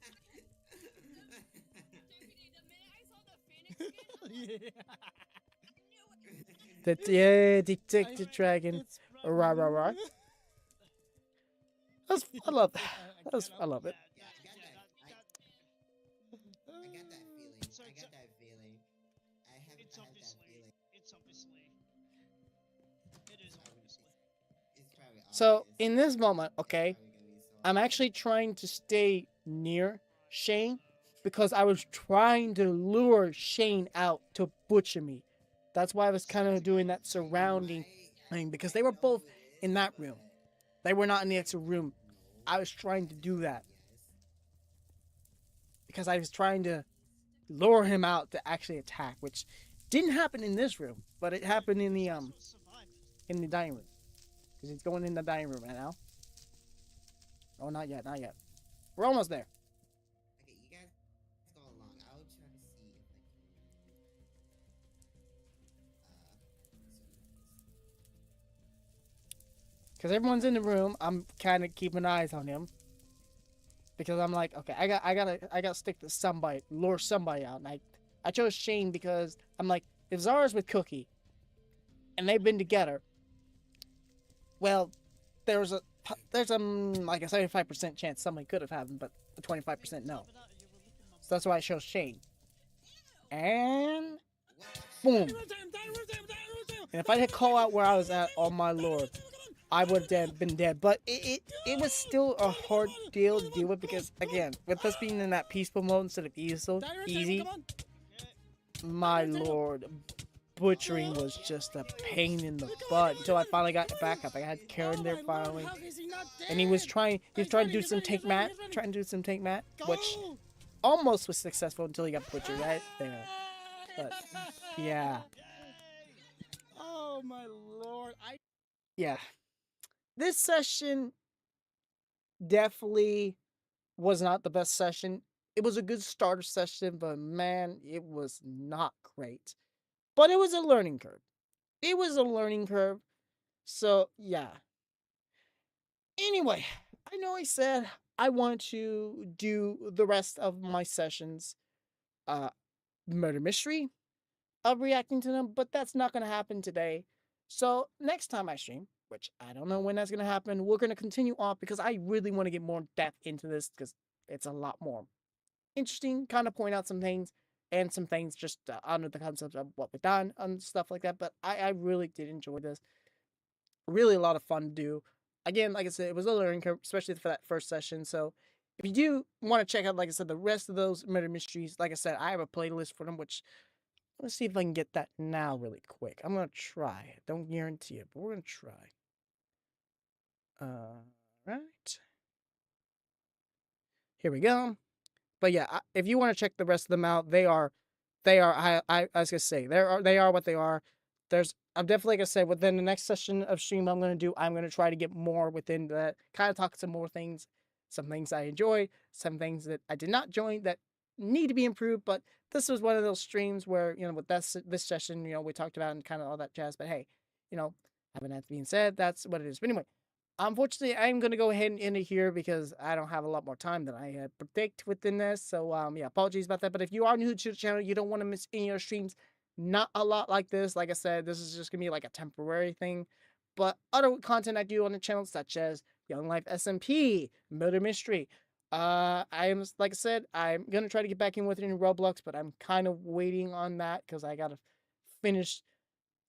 minute I saw the Phoenix skin, Yeah. Yeah, Detective Dragon. It's Rah, rah, rah. I love that. I love it. Yeah, I got that feeling. So I it's got that feeling. It's I have that obviously. feeling. It's obviously. It is obviously. It's probably So obvious. in this moment, It's okay, probably gonna be so I'm obvious. actually trying to stay near Shane because I was trying to lure Shane out to butcher me. That's why I was kind of doing that surrounding thing because they were both in that room. They were not in the extra room. I was trying to do that because I was trying to lure him out to actually attack, which didn't happen in this room, but it happened in the That's what survived. in the dining room. because he's going in the dining room right now. Oh, not yet, not yet. We're almost there. Okay, you guys go along. I'll try to see if I can. Because everyone's in the room, I'm kind of keeping eyes on him. Because I'm like, okay, I gotta stick to somebody, lure somebody out. And I chose Shane because I'm like, if Zara's with Cookie, and they've been together, well, there's like a 75% chance somebody could have happened, but a 25% no. So that's why I chose Shane. And boom. And if I had call out where I was at, oh my lord, I would have been dead. But it was still a hard deal to deal with because, again, with us being in that peaceful mode instead of easy, my lord, butchering was just a pain in the butt until I finally got back up. I had Karen there finally, and he was trying to do some take mat, which almost was successful until he got butchered right there. But yeah. Oh my lord! Yeah. This session definitely was not the best session. It was a good starter session, but man, it was not great. But it was a learning curve. So, yeah. Anyway, I know I said I want to do the rest of my sessions, murder mystery, of reacting to them, but that's not going to happen today. So, next time I stream, which I don't know when that's going to happen, we're going to continue on because I really want to get more depth into this because it's a lot more interesting, kind of point out some things and some things just under the concept of what we've done and stuff like that. But I really did enjoy this. Really a lot of fun to do. Again, like I said, it was a learning curve, especially for that first session. So if you do want to check out, like I said, the rest of those murder mysteries, like I said, I have a playlist for them, which let's see if I can get that now really quick. I'm going to try. Don't guarantee it, but we're going to try. Right. Here we go. But yeah, if you want to check the rest of them out, they are, I was going to say, they are what they are. I'm definitely going to say within the next session of stream I'm going to try to get more within that, kind of talk some more things, some things I enjoy, some things that I did not join that need to be improved, but this was one of those streams where, with this session, we talked about and kind of all that jazz, but hey, having that being said, that's what it is. But anyway, unfortunately, I'm going to go ahead and end it here because I don't have a lot more time than I had predict within this. So, yeah, apologies about that. But if you are new to the channel, you don't want to miss any of your streams. Not a lot like this. Like I said, this is just going to be like a temporary thing. But other content I do on the channel, such as Young Life SMP, Murder Mystery. Like I said, I'm going to try to get back in with it in Roblox, but I'm kind of waiting on that because I got to finish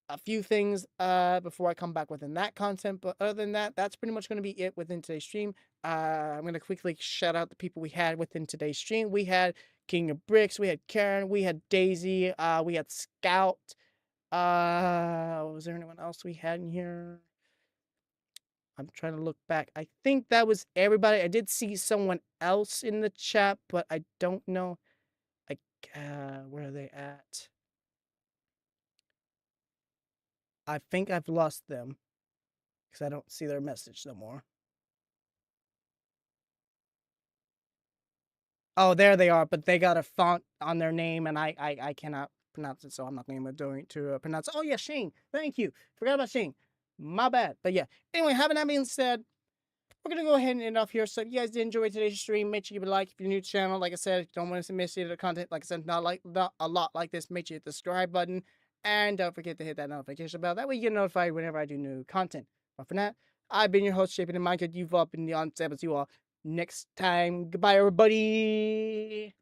a few things before I come back within that content. But other than that, that's pretty much going to be it within today's stream. I'm going to quickly shout out the people we had within today's stream. We had King of Bricks, we had Karen, we had Daisy, we had Scout. Was there anyone else we had in here? I'm trying to look back. I think that was everybody. I did see someone else in the chat, but I don't know. Where are they at? I think I've lost them because I don't see their message no more. Oh, there they are, but they got a font on their name, and I cannot pronounce it, so I'm not going to pronounce it. Oh, yeah, Shane. Thank you. Forgot about Shane. My bad. But yeah. Anyway, having that being said, we're going to go ahead and end off here. So if you guys did enjoy today's stream, make sure you give it a like. If you're new to the channel, like I said, if you don't want to miss any of the content, like I said, not a lot like this, make sure you hit the subscribe button. And don't forget to hit that notification bell. That way you get notified whenever I do new content. But for now, I've been your host, Shaping in Minecraft. You've all been the on. See you all next time. Goodbye, everybody.